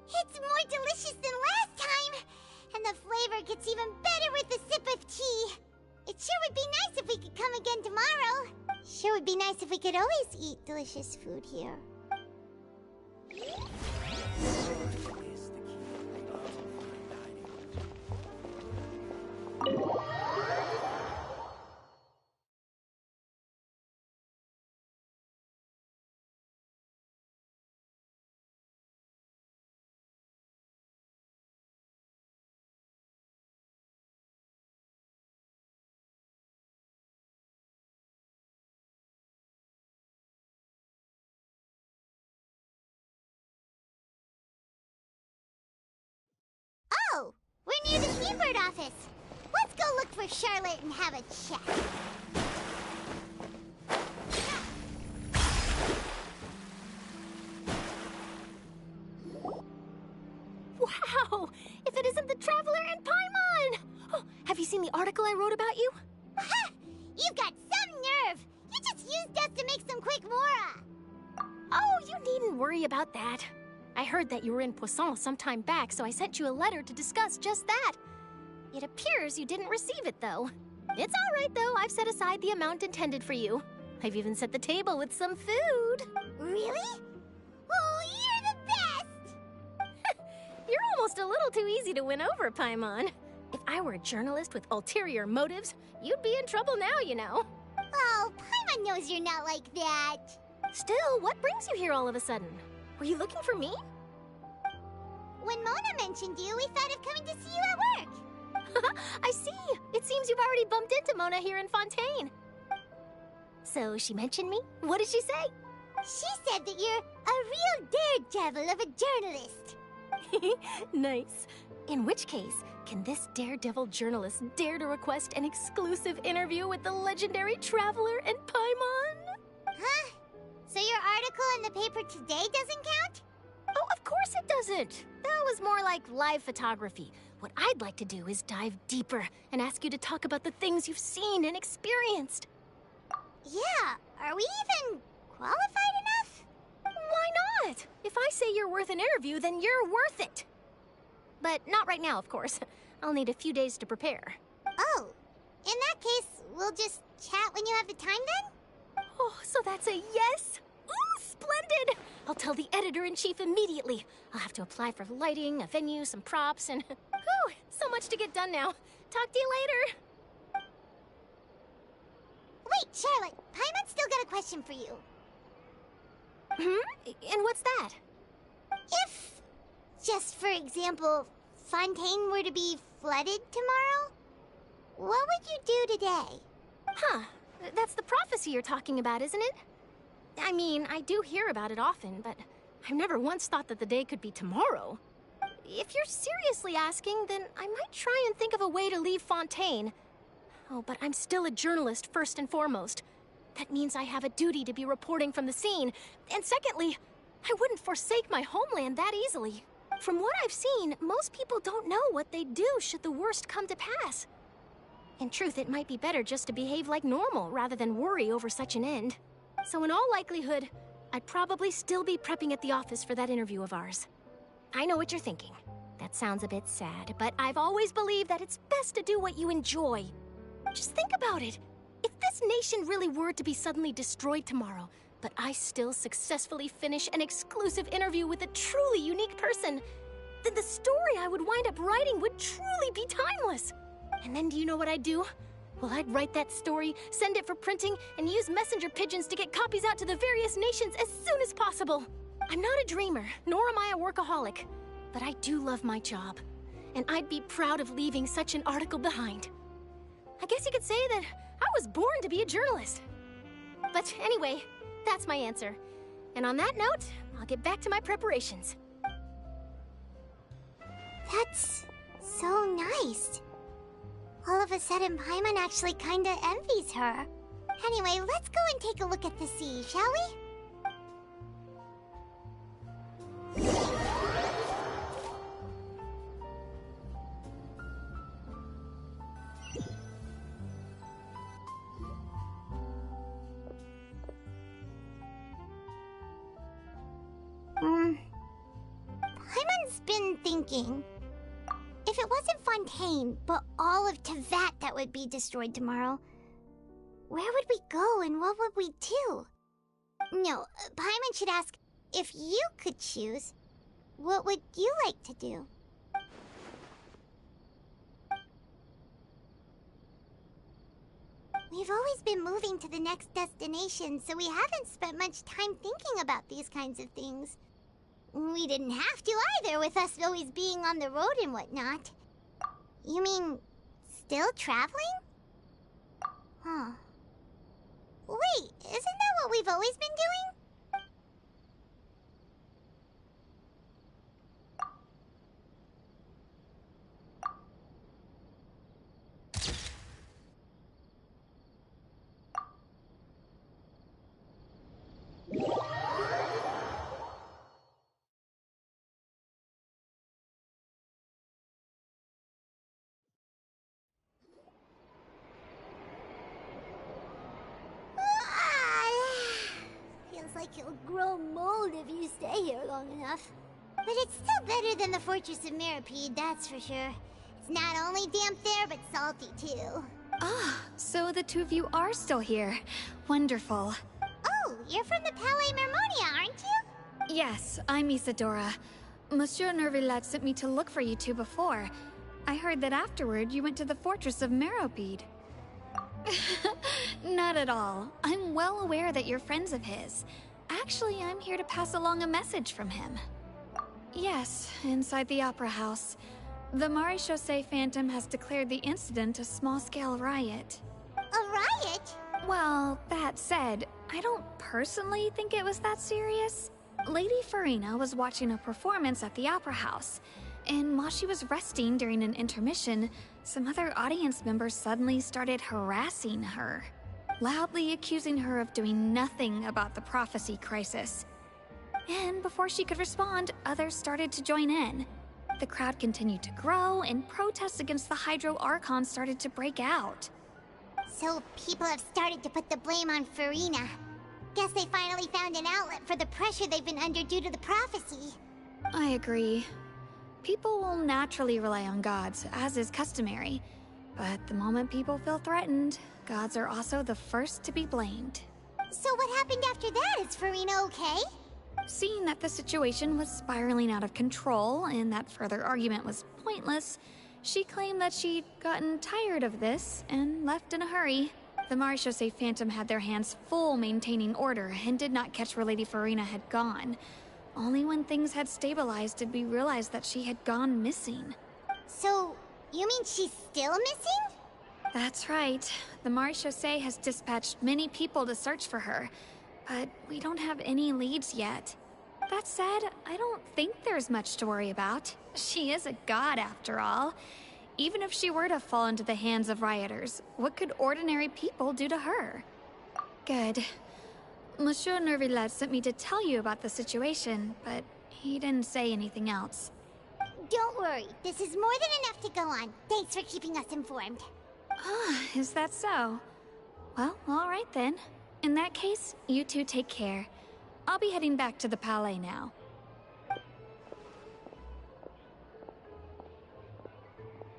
It's more delicious than last time, and the flavor gets even better with a sip of tea. It sure would be nice if we could come again tomorrow. Sure would be nice if we could always eat delicious food here. Oh, we're near the Seabird office. Let's go look for Charlotte and have a chat. Wow! If it isn't the Traveler and Paimon! Oh, have you seen the article I wrote about you? Ha! You've got some nerve! You just used us to make some quick mora! Oh, you needn't worry about that. I heard that you were in Poisson some time back, so I sent you a letter to discuss just that. It appears you didn't receive it, though. It's all right, though. I've set aside the amount intended for you. I've even set the table with some food. Really? Oh, you're the best! You're almost a little too easy to win over, Paimon. If I were a journalist with ulterior motives, you'd be in trouble now, you know. Oh, Paimon knows you're not like that. Still, what brings you here all of a sudden? Were you looking for me? When Mona mentioned you, we thought of coming to see you at work. I see. It seems you've already bumped into Mona here in Fontaine. So she mentioned me? What did she say? She said that you're a real daredevil of a journalist. Nice. In which case, can this daredevil journalist dare to request an exclusive interview with the legendary Traveler and Paimon? Huh? So your article in the paper today doesn't count? Oh, of course it doesn't. That was more like live photography. What I'd like to do is dive deeper and ask you to talk about the things you've seen and experienced. Yeah, are we even qualified enough? Why not? If I say you're worth an interview, then you're worth it. But not right now, of course. I'll need a few days to prepare. Oh, in that case, we'll just chat when you have the time then? Oh, so that's a yes? Ooh, splendid! I'll tell the editor-in-chief immediately. I'll have to apply for lighting, a venue, some props, and... Whew, so much to get done now. Talk to you later. Wait, Charlotte, Paimon's still got a question for you. And what's that? If, just for example, Fontaine were to be flooded tomorrow, what would you do today? Huh. That's the prophecy you're talking about, isn't it? I mean, I do hear about it often, but I've never once thought that the day could be tomorrow. If you're seriously asking, then I might try and think of a way to leave Fontaine. Oh, but I'm still a journalist first and foremost. That means I have a duty to be reporting from the scene. And secondly, I wouldn't forsake my homeland that easily. From what I've seen, most people don't know what they'd do should the worst come to pass. In truth, it might be better just to behave like normal rather than worry over such an end. So in all likelihood, I'd probably still be prepping at the office for that interview of ours. I know what you're thinking. That sounds a bit sad, but I've always believed that it's best to do what you enjoy. Just think about it. If this nation really were to be suddenly destroyed tomorrow, but I still successfully finish an exclusive interview with a truly unique person, then the story I would wind up writing would truly be timeless. And then do you know what I'd do? Well, I'd write that story, send it for printing, and use messenger pigeons to get copies out to the various nations as soon as possible. I'm not a dreamer, nor am I a workaholic, but I do love my job, and I'd be proud of leaving such an article behind. I guess you could say that I was born to be a journalist. But anyway, that's my answer. And on that note, I'll get back to my preparations. That's so nice. All of a sudden, Paimon actually kinda envies her. Anyway, let's go and take a look at the sea, shall we? Paimon's been thinking. If it wasn't Fontaine, but all of Tevat that would be destroyed tomorrow, where would we go and what would we do? No, Paimon should ask, if you could choose, what would you like to do? We've always been moving to the next destination, so we haven't spent much time thinking about these kinds of things. We didn't have to either, with us always being on the road and whatnot. You mean, still traveling? Huh. Wait, isn't that what we've always been doing? like you'll grow mold if you stay here long enough. But it's still better than the Fortress of Meropide, that's for sure. It's not only damp there, but salty too. Ah, so the two of you are still here. Wonderful. Oh, you're from the Palais Mermonia, aren't you? Yes, I'm Isadora. Monsieur Nervillet sent me to look for you two before. I heard that afterward you went to the Fortress of Meropide. Not at all. I'm well aware that you're friends of his. Actually, I'm here to pass along a message from him. Yes, inside the Opera House. The Maréchaussée Phantom has declared the incident a small-scale riot. A riot? Well, that said, I don't personally think it was that serious. Lady Farina was watching a performance at the Opera House, and while she was resting during an intermission, some other audience members suddenly started harassing her, loudly accusing her of doing nothing about the prophecy crisis. And before she could respond, others started to join in. The crowd continued to grow, and protests against the Hydro Archon started to break out. So people have started to put the blame on Farina. Guess they finally found an outlet for the pressure they've been under due to the prophecy. I agree. People will naturally rely on gods, as is customary. But the moment people feel threatened, gods are also the first to be blamed. So what happened after that? Is Farina okay? Seeing that the situation was spiraling out of control and that further argument was pointless, she claimed that she'd gotten tired of this and left in a hurry. The Maréchaussée Phantom had their hands full maintaining order and did not catch where Lady Farina had gone. Only when things had stabilized did we realize that she had gone missing. So, you mean she's still missing? That's right. The Maréchaussée has dispatched many people to search for her, but we don't have any leads yet. That said, I don't think there's much to worry about. She is a god after all. Even if she were to fall into the hands of rioters, what could ordinary people do to her? Good. Monsieur Nervillet sent me to tell you about the situation, but he didn't say anything else. Don't worry, this is more than enough to go on. Thanks for keeping us informed. Ah, is that so? Well, all right then. In that case, you two take care. I'll be heading back to the Palais now.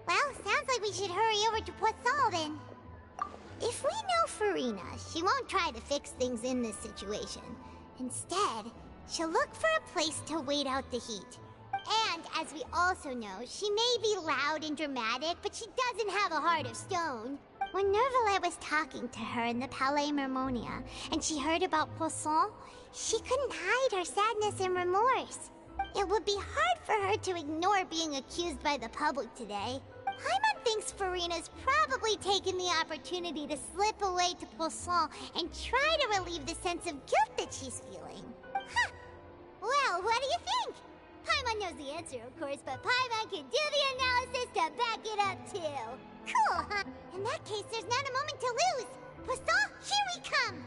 Well, sounds like we should hurry over to Poisson then. If we know Farina, she won't try to fix things in this situation. Instead, she'll look for a place to wait out the heat. And, as we also know, she may be loud and dramatic, but she doesn't have a heart of stone. When Nervillet was talking to her in the Palais Mermonia, and she heard about Poisson, she couldn't hide her sadness and remorse. It would be hard for her to ignore being accused by the public today. Paimon thinks Farina's probably taken the opportunity to slip away to Poisson and try to relieve the sense of guilt that she's feeling. Huh. Well, what do you think? Paimon knows the answer, of course, but Paimon can do the analysis to back it up, too. Cool, huh? In that case, there's not a moment to lose. Poisson, here we come!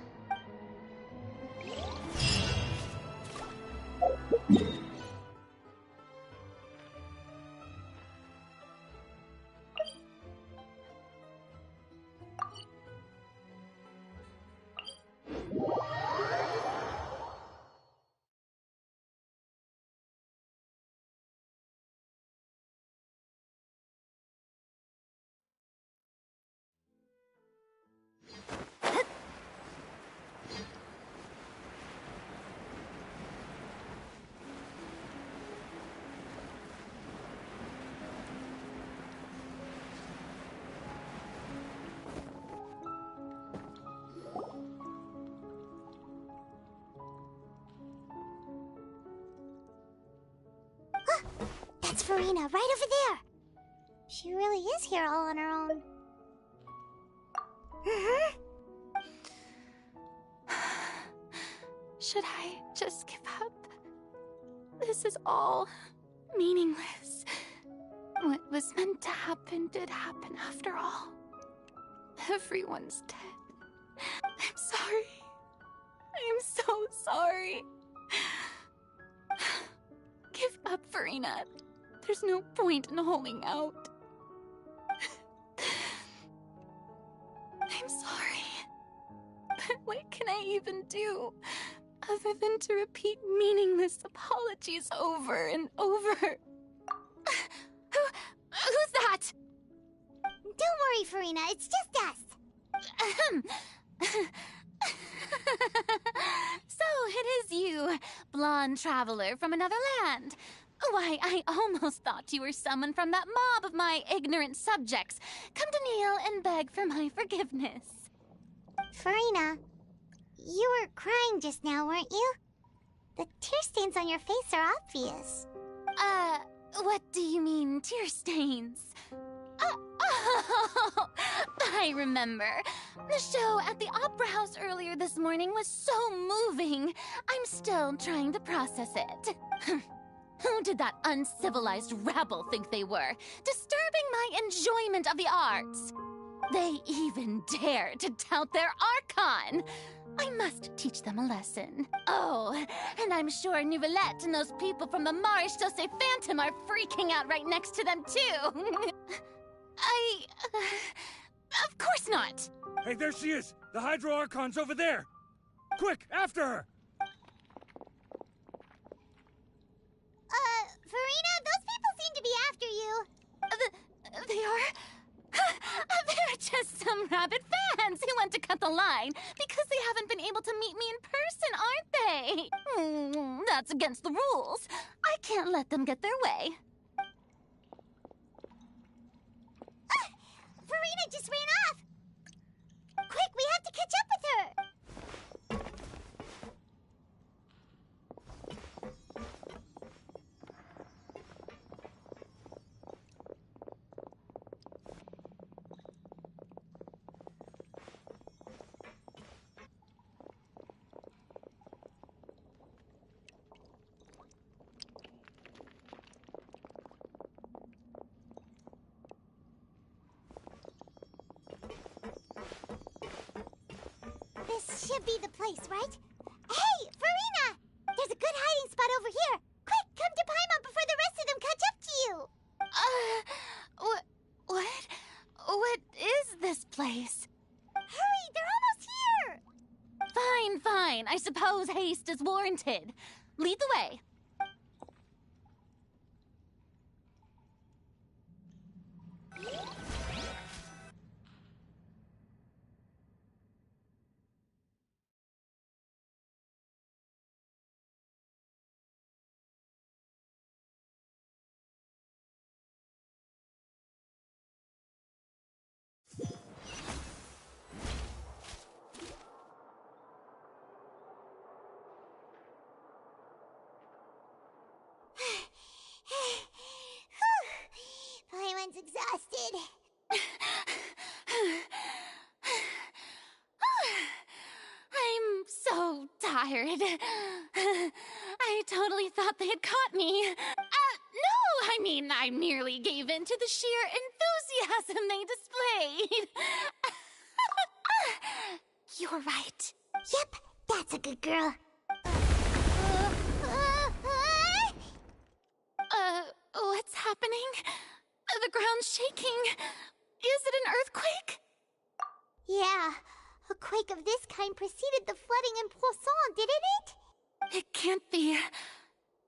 That's Farina, right over there! She really is here all on her own. Should I just give up? This is all meaningless. What was meant to happen did happen after all. Everyone's dead. I'm sorry. I'm so sorry. Give up, Farina. There's no point in holding out. I'm sorry. But what can I even do? other than to repeat meaningless apologies over and over. Who's that? Don't worry, Farina, it's just us. So it is you, blonde traveler from another land. Why, I almost thought you were someone from that mob of my ignorant subjects, come to kneel and beg for my forgiveness. Farina, you were crying just now, weren't you? The tear stains on your face are obvious. What do you mean, tear stains? Oh, I remember. The show at the Opera House earlier this morning was so moving. I'm still trying to process it. Who did that uncivilized rabble think they were, disturbing my enjoyment of the arts? They even dare to tout their Archon! I must teach them a lesson. Oh, and I'm sure Nouvellette and those people from the Marche Chaussee Phantom are freaking out right next to them, too. Of course not! Hey, there she is! The Hydro Archon's over there! Quick, after her! Farina, those people seem to be after you. They are? They're just some rabid fans who want to cut the line because they haven't been able to meet me in person, aren't they? That's against the rules. I can't let them get their way. Farina just ran off! Quick, we have to catch up with her! This should be the place, right? Hey, Farina! There's a good hiding spot over here. Quick, come to Paimon before the rest of them catch up to you. What is this place? Hurry, they're almost here! Fine. I suppose haste is warranted. Lead the way. Paimon's exhausted. I'm so tired. I totally thought they had caught me. No, I mean, I merely gave in to the sheer enthusiasm they displayed. You're right. Yep, that's a good girl. What's happening? The ground's shaking. Is it an earthquake? Yeah, a quake of this kind preceded the flooding in Poisson, didn't it? It can't be.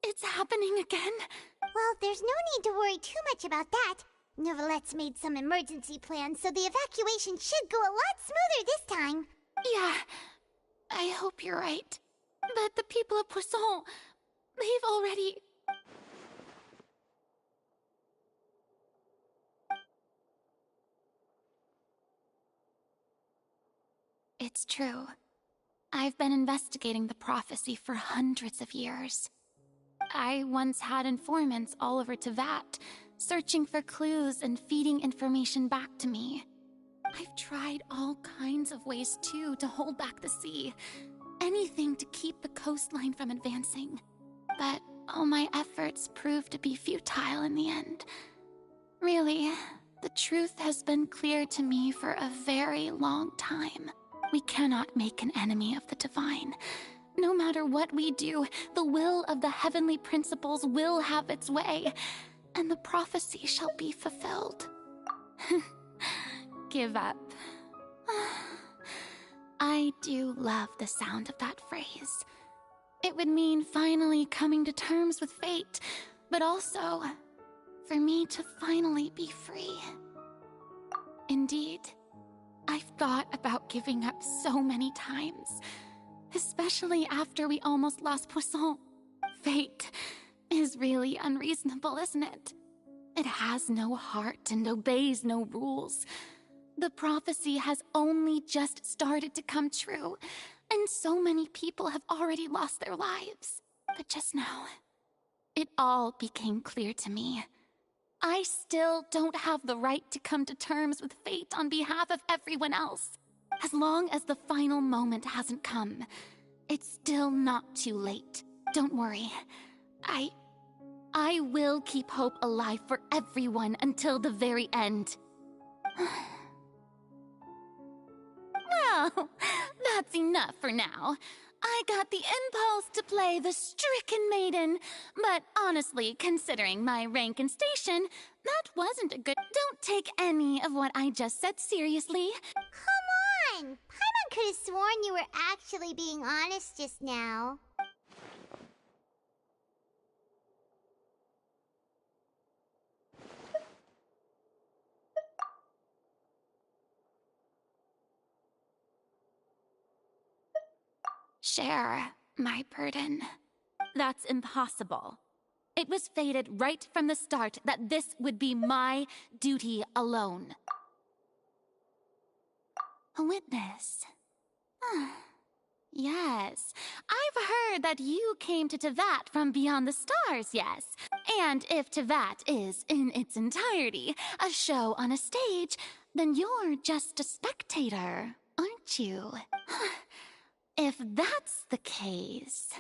It's happening again. Well, there's no need to worry too much about that. Nouvellette's made some emergency plans, so the evacuation should go a lot smoother this time. Yeah, I hope you're right. But the people of Poisson, they've already... It's true. I've been investigating the prophecy for hundreds of years. I once had informants all over Teyvat, searching for clues and feeding information back to me. I've tried all kinds of ways, too, to hold back the sea. Anything to keep the coastline from advancing. But all my efforts proved to be futile in the end. Really, the truth has been clear to me for a very long time. We cannot make an enemy of the divine. No matter what we do, the will of the heavenly principles will have its way, and the prophecy shall be fulfilled. Give up. I do love the sound of that phrase. It would mean finally coming to terms with fate, but also for me to finally be free. Indeed, I've thought about giving up so many times, especially after we almost lost Poisson. Fate is really unreasonable, isn't it? It has no heart and obeys no rules. The prophecy has only just started to come true, and so many people have already lost their lives. But just now, it all became clear to me. I still don't have the right to come to terms with fate on behalf of everyone else. As long as the final moment hasn't come, it's still not too late. Don't worry. I will keep hope alive for everyone until the very end. Well, that's enough for now. I got the impulse to play the stricken maiden, but honestly, considering my rank and station, that wasn't a good— Don't take any of what I just said seriously. Come on! Paimon could have sworn you were actually being honest just now. Share my burden. That's impossible. It was fated right from the start that this would be my duty alone. A witness. Yes, I've heard that you came to Tevat from beyond the stars, yes. And if Tevat is, in its entirety, a show on a stage, then you're just a spectator, aren't you? If that's the case...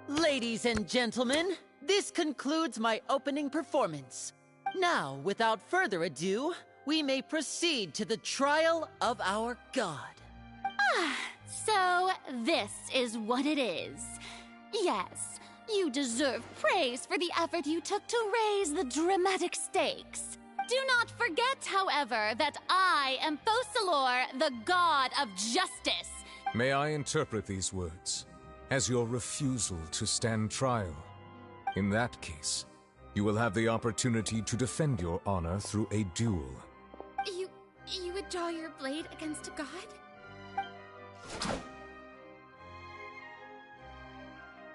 Ladies and gentlemen, this concludes my opening performance. Now, without further ado, we may proceed to the trial of our god. So this is what it is. Yes, you deserve praise for the effort you took to raise the dramatic stakes. Do not forget, however, that I am Focalor, the god of justice. May I interpret these words as your refusal to stand trial? In that case, you will have the opportunity to defend your honor through a duel. You would draw your blade against a god?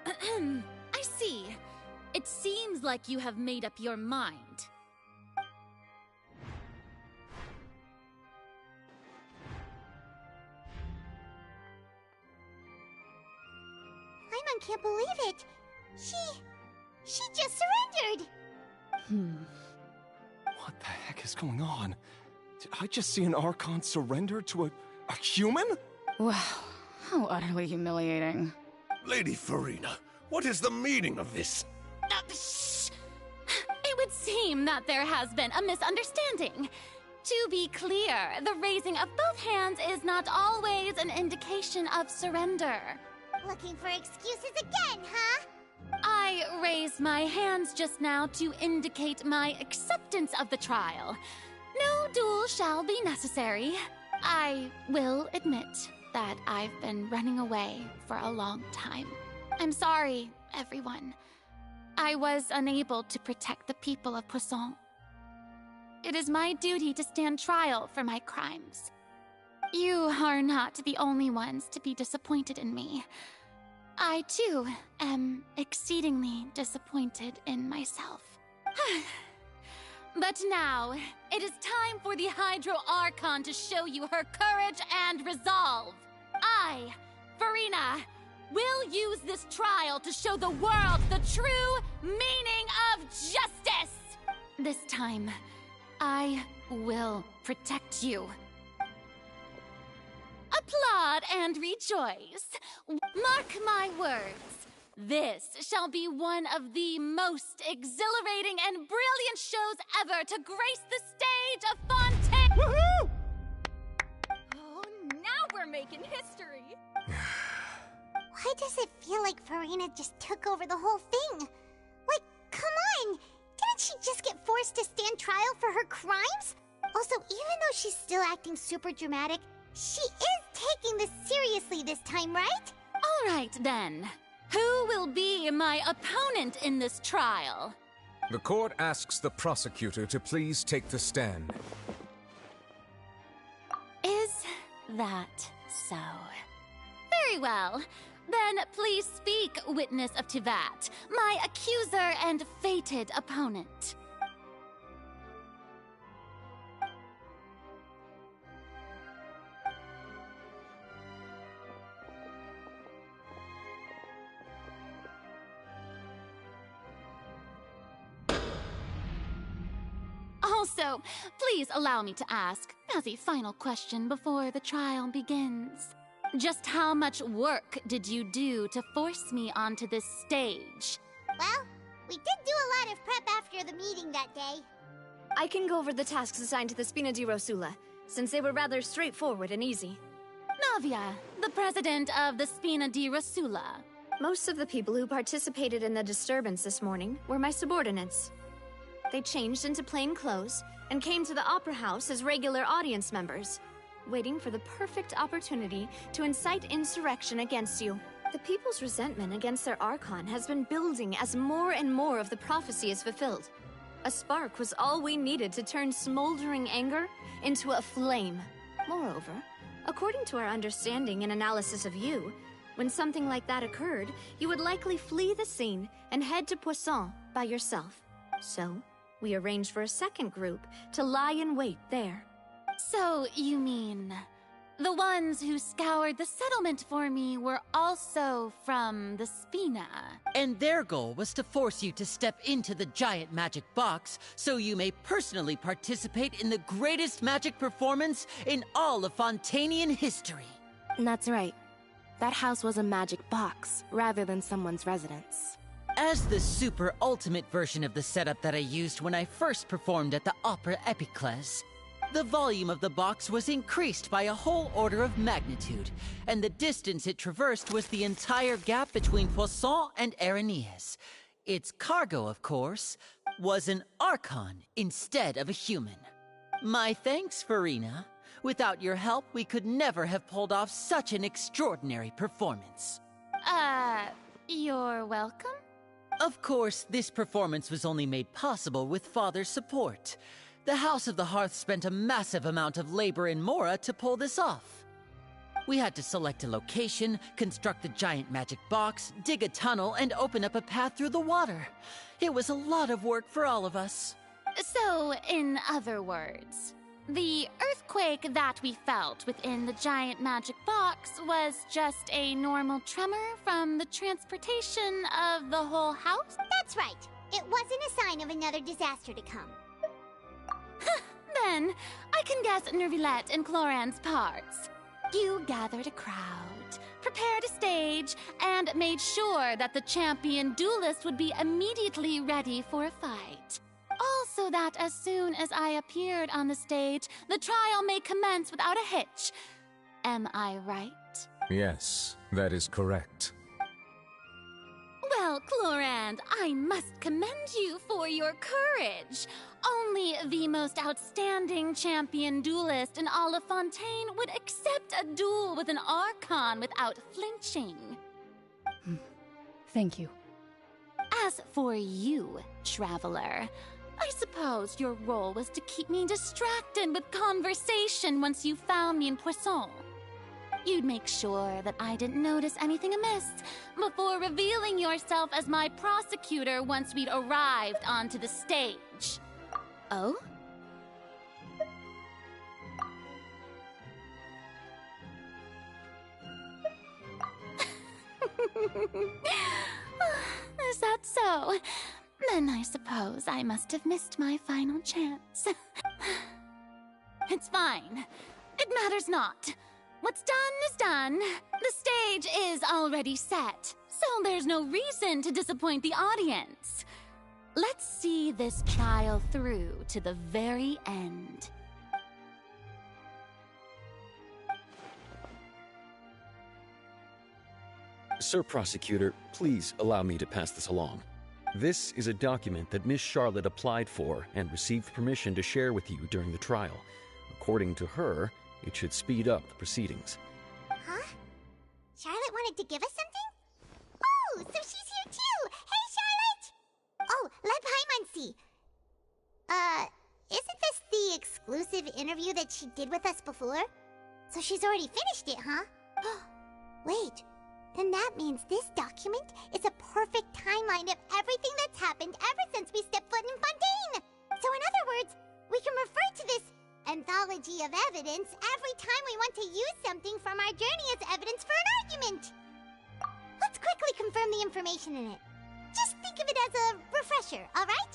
I see. It seems like you have made up your mind. Paimon can't believe it. She just surrendered. What the heck is going on? Did I just see an Archon surrender to a human? Wow, how utterly humiliating. Lady Farina, what is the meaning of this? Shh! It would seem that there has been a misunderstanding. To be clear, the raising of both hands is not always an indication of surrender. Looking for excuses again, huh? I raised my hands just now to indicate my acceptance of the trial. No duel shall be necessary. I will admit that I've been running away for a long time. I'm sorry, everyone. I was unable to protect the people of Poisson. It is my duty to stand trial for my crimes. You are not the only ones to be disappointed in me. I, too, am exceedingly disappointed in myself. But now, it is time for the Hydro Archon to show you her courage and resolve. I, Farina, will use this trial to show the world the true meaning of justice! This time, I will protect you. Applaud and rejoice. Mark my words. This shall be one of the most exhilarating and brilliant shows ever to grace the stage of Fontaine! Woohoo! Oh, now we're making history! Why does it feel like Farina just took over the whole thing? Like, come on! Didn't she just get forced to stand trial for her crimes? Also, even though she's still acting super dramatic, she is taking this seriously this time, right? All right, then. Who will be my opponent in this trial? The court asks the prosecutor to please take the stand. Is that so? Very well. Then please speak, witness of Tivat, my accuser and fated opponent. Also, please allow me to ask, as a final question before the trial begins, just how much work did you do to force me onto this stage? Well, we did do a lot of prep after the meeting that day. I can go over the tasks assigned to the Spina di Rosula, since they were rather straightforward and easy. Navia, the president of the Spina di Rosula. Most of the people who participated in the disturbance this morning were my subordinates. They changed into plain clothes and came to the Opera House as regular audience members, waiting for the perfect opportunity to incite insurrection against you. The people's resentment against their Archon has been building as more and more of the prophecy is fulfilled. A spark was all we needed to turn smoldering anger into a flame. Moreover, according to our understanding and analysis of you, when something like that occurred, you would likely flee the scene and head to Poisson by yourself. So, we arranged for a second group to lie in wait there. So, you mean, the ones who scoured the settlement for me were also from the Spina? And their goal was to force you to step into the giant magic box so you may personally participate in the greatest magic performance in all of Fontanian history. That's right. That house was a magic box, rather than someone's residence. As the super ultimate version of the setup that I used when I first performed at the Opera Epiclese, the volume of the box was increased by a whole order of magnitude, and the distance it traversed was the entire gap between Poisson and Aranias. Its cargo, of course, was an Archon instead of a human. My thanks, Farina. Without your help, we could never have pulled off such an extraordinary performance. You're welcome? Of course, this performance was only made possible with Father's support. The House of the Hearth spent a massive amount of labor in Mora to pull this off. We had to select a location, construct the giant magic box, dig a tunnel, and open up a path through the water. It was a lot of work for all of us. So, in other words, the earthquake that we felt within the giant magic box was just a normal tremor from the transportation of the whole house? That's right. It wasn't a sign of another disaster to come. Then, I can guess Nervilette and Cloran's parts. You gathered a crowd, prepared a stage, and made sure that the champion duelist would be immediately ready for a fight. Also that as soon as I appeared on the stage, the trial may commence without a hitch. Am I right? Yes, that is correct. Well, Clorand, I must commend you for your courage. Only the most outstanding champion duelist in all of Fontaine would accept a duel with an Archon without flinching. Thank you. As for you, Traveler, I suppose your role was to keep me distracted with conversation once you found me in Poisson. You'd make sure that I didn't notice anything amiss before revealing yourself as my prosecutor once we'd arrived onto the stage. Oh? Is that so? Then I suppose I must have missed my final chance. It's fine. It matters not. What's done is done. The stage is already set, so there's no reason to disappoint the audience. Let's see this trial through to the very end. Sir Prosecutor, please allow me to pass this along. This is a document that Miss Charlotte applied for and received permission to share with you during the trial. According to her, it should speed up the proceedings. Huh? Charlotte wanted to give us something? Oh, so she's here too! Hey, Charlotte! Oh, let Paimon see. Isn't this the exclusive interview that she did with us before? So she's already finished it, huh? Wait. Then that means this document is a perfect timeline of everything that's happened ever since we stepped foot in Fontaine! So in other words, we can refer to this anthology of evidence every time we want to use something from our journey as evidence for an argument! Let's quickly confirm the information in it. Just think of it as a refresher, alright?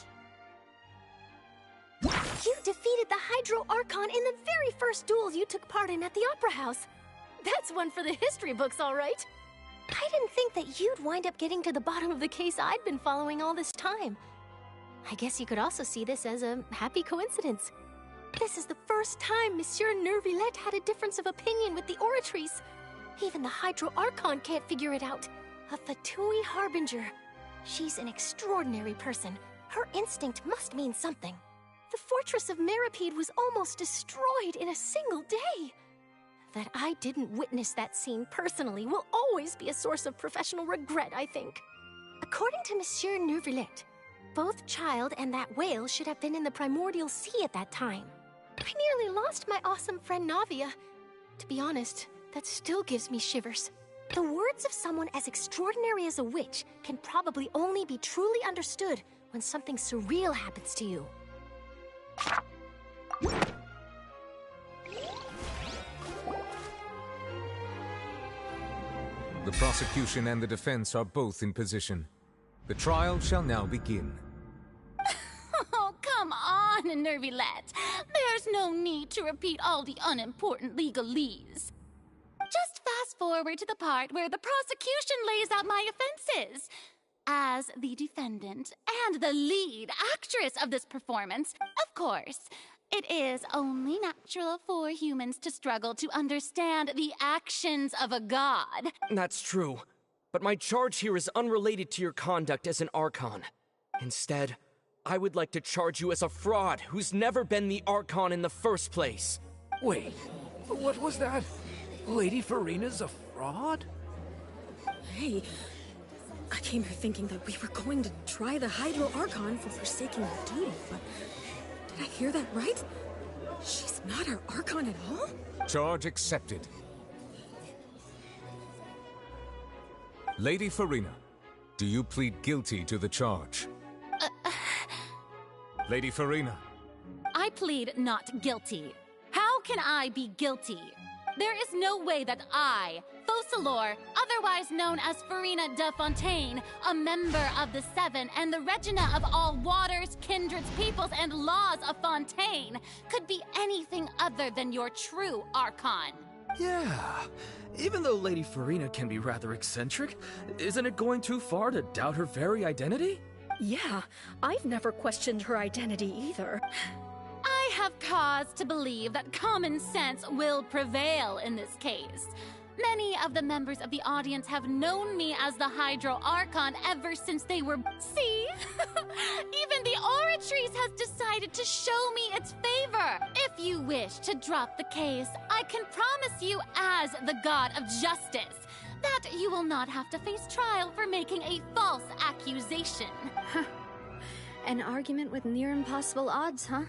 You defeated the Hydro Archon in the very first duel you took part in at the Opera House. That's one for the history books, all right. I didn't think that you'd wind up getting to the bottom of the case I'd been following all this time. I guess you could also see this as a happy coincidence. This is the first time Monsieur Neuvillette had a difference of opinion with the Oratrice. Even the Hydro Archon can't figure it out. A Fatui Harbinger. She's an extraordinary person. Her instinct must mean something. The fortress of Meripede was almost destroyed in a single day. That I didn't witness that scene personally will always be a source of professional regret, I think. According to Monsieur Neuvillette, both Child and that whale should have been in the Primordial Sea at that time. I nearly lost my awesome friend Navia. To be honest, that still gives me shivers. The words of someone as extraordinary as a witch can probably only be truly understood when something surreal happens to you. The prosecution and the defense are both in position. The trial shall now begin. Oh, come on, Neuvillette. There's no need to repeat all the unimportant legalese. Just fast forward to the part where the prosecution lays out my offenses. As the defendant and the lead actress of this performance, of course, it is only natural for humans to struggle to understand the actions of a god. That's true. But my charge here is unrelated to your conduct as an Archon. Instead, I would like to charge you as a fraud who's never been the Archon in the first place. Wait, what was that? Lady Farina's a fraud? Hey, I came here thinking that we were going to try the Hydro Archon for forsaking her duty, but did I hear that right? She's not our Archon at all? Charge accepted. Lady Farina, do you plead guilty to the charge? Lady Farina. I plead not guilty. How can I be guilty? There is no way that I, Focalor, otherwise known as Farina de Fontaine, a member of the Seven and the Regina of all waters, kindreds, peoples, and laws of Fontaine, could be anything other than your true Archon. Yeah. Even though Lady Farina can be rather eccentric, isn't it going too far to doubt her very identity? Yeah, I've never questioned her identity either. I have cause to believe that common sense will prevail in this case. Many of the members of the audience have known me as the Hydro Archon ever since they were... See? Even the Oratrice has decided to show me its favor. If you wish to drop the case, I can promise you as the God of Justice that you will not have to face trial for making a false accusation. An argument with near impossible odds, huh?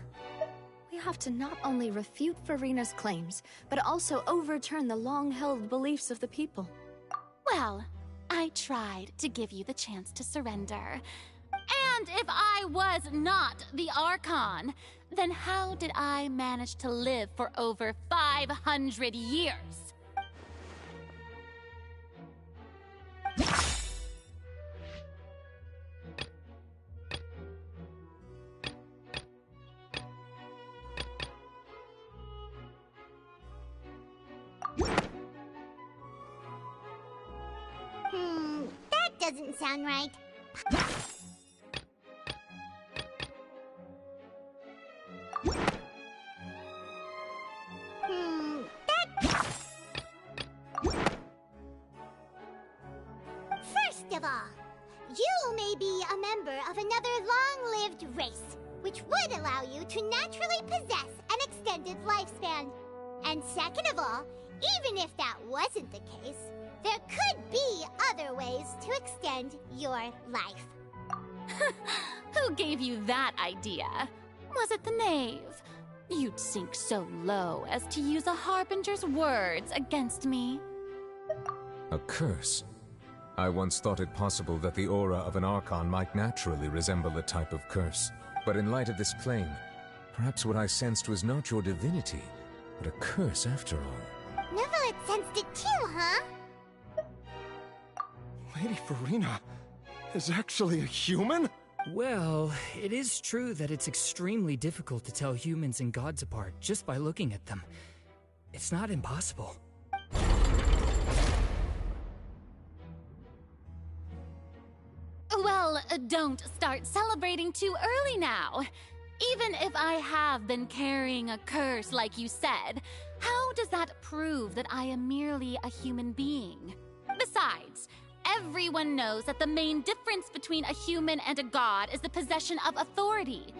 We have to not only refute Farina's claims, but also overturn the long-held beliefs of the people. Well, I tried to give you the chance to surrender. And if I was not the Archon, then how did I manage to live for over 500 years? That doesn't sound right. First of all, you may be a member of another long-lived race, which would allow you to naturally possess an extended lifespan. And second of all, even if that wasn't the case, there could be other ways to extend your life. Who gave you that idea? Was it the knave? You'd sink so low as to use a harbinger's words against me. A curse? I once thought it possible that the aura of an Archon might naturally resemble a type of curse. But in light of this claim, perhaps what I sensed was not your divinity, but a curse after all. Neverlet sensed it too, huh? Lady Farina is actually a human? Well, it is true that it's extremely difficult to tell humans and gods apart just by looking at them. It's not impossible. Well, don't start celebrating too early now. Even if I have been carrying a curse like you said, how does that prove that I am merely a human being? Besides, everyone knows that the main difference between a human and a god is the possession of authority.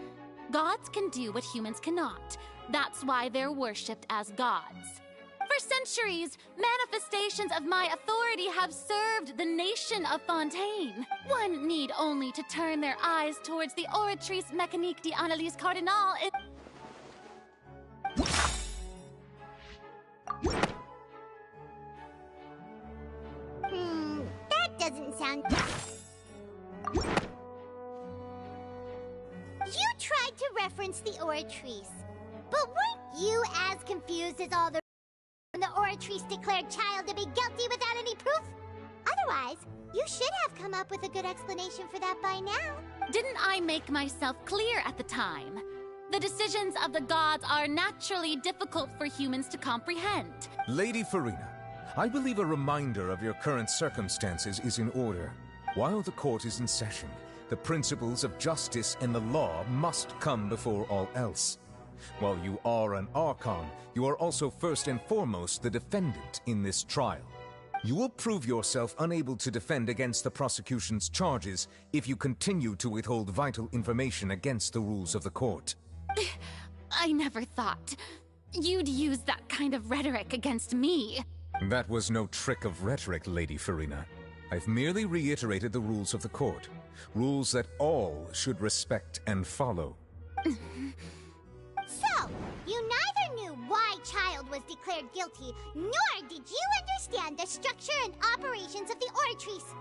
Gods can do what humans cannot. That's why they're worshipped as gods. For centuries, manifestations of my authority have served the nation of Fontaine. One need only to turn their eyes towards the Oratrice Mécanique d'Analyse Cardinal. That doesn't sound... You tried to reference the Oratrice, but weren't you as confused as all the... when the Oratrice declared child to be guilty without any proof? Otherwise, you should have come up with a good explanation for that by now. Didn't I make myself clear at the time? The decisions of the gods are naturally difficult for humans to comprehend. Lady Farina, I believe a reminder of your current circumstances is in order. While the court is in session, the principles of justice and the law must come before all else. While you are an Archon, you are also first and foremost the defendant in this trial. You will prove yourself unable to defend against the prosecution's charges if you continue to withhold vital information against the rules of the court. I never thought you'd use that kind of rhetoric against me. That was no trick of rhetoric, Lady Farina. I've merely reiterated the rules of the court. Rules that all should respect and follow. So, you neither knew why Child was declared guilty, nor did you understand the structure and operations of the Oratrice.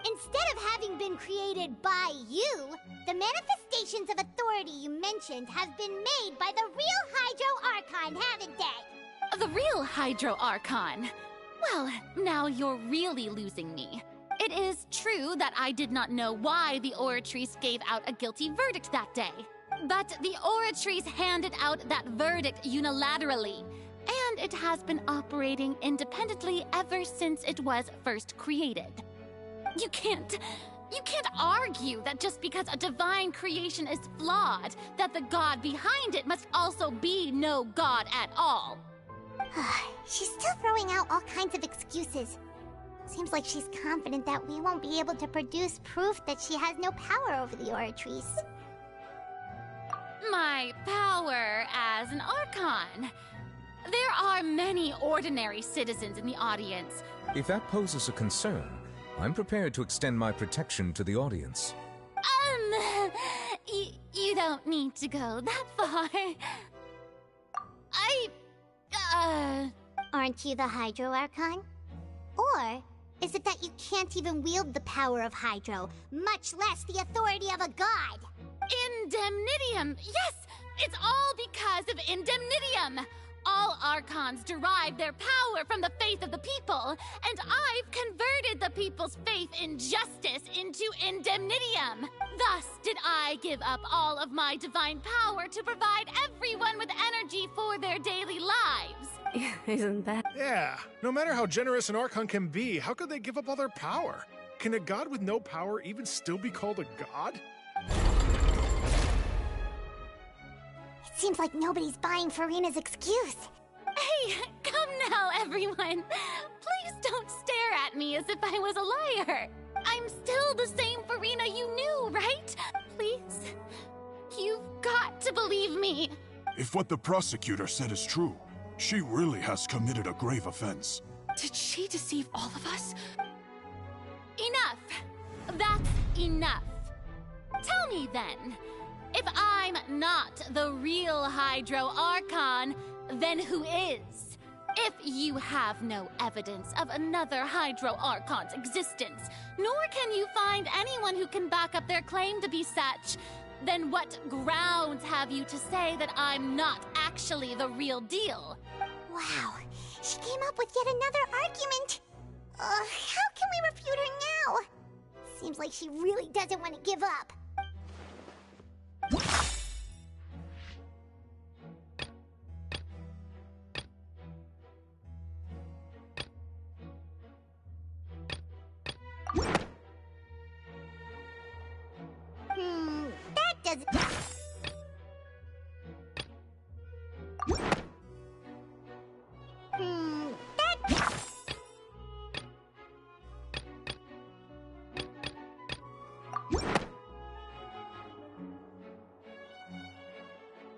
Instead of having been created by you, the manifestations of authority you mentioned have been made by the real Hydro Archon, haven't they? The real Hydro Archon? Well, now you're really losing me. It is true that I did not know why the Oratrice gave out a guilty verdict that day. But the Oratrice handed out that verdict unilaterally, and it has been operating independently ever since it was first created. You can't argue that just because a divine creation is flawed, that the god behind it must also be no god at all. She's still throwing out all kinds of excuses. Seems like she's confident that we won't be able to produce proof that she has no power over the Oratrice. My power as an Archon. There are many ordinary citizens in the audience. If that poses a concern, I'm prepared to extend my protection to the audience. You don't need to go that far. Aren't you the Hydro Archon? Or is it that you can't even wield the power of Hydro, much less the authority of a god? Indemnitium! Yes! It's all because of indemnitium! All Archons derive their power from the faith of the people, and I've converted the people's faith in justice into indemnitium. Thus did I give up all of my divine power to provide everyone with energy for their daily lives. Isn't that... Yeah, no matter how generous an Archon can be, how could they give up all their power? Can a god with no power even still be called a god? It seems like nobody's buying Farina's excuse. Hey, come now, everyone. Please don't stare at me as if I was a liar. I'm still the same Farina you knew, right? Please, you've got to believe me. If what the prosecutor said is true, she really has committed a grave offense. Did she deceive all of us? Enough. That's enough. Tell me then, if I'm not the real Hydro Archon, then who is? If you have no evidence of another Hydro Archon's existence, nor can you find anyone who can back up their claim to be such, then what grounds have you to say that I'm not actually the real deal? Wow, she came up with yet another argument. How can we refute her now? Seems like she really doesn't want to give up. That doesn't...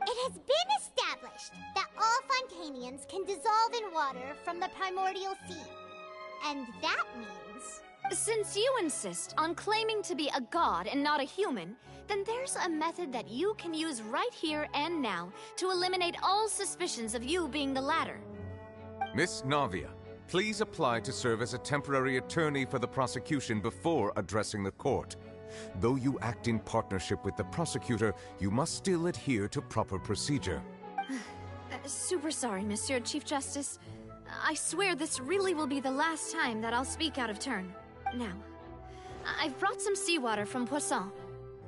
It has been established that all Fontanians can dissolve in water from the primordial sea. And that means... Since you insist on claiming to be a god and not a human, then there's a method that you can use right here and now to eliminate all suspicions of you being the latter. Miss Navia, please apply to serve as a temporary attorney for the prosecution before addressing the court. Though you act in partnership with the prosecutor, you must still adhere to proper procedure. Super sorry, Monsieur Chief Justice. I swear this really will be the last time that I'll speak out of turn. Now, I've brought some seawater from Poisson.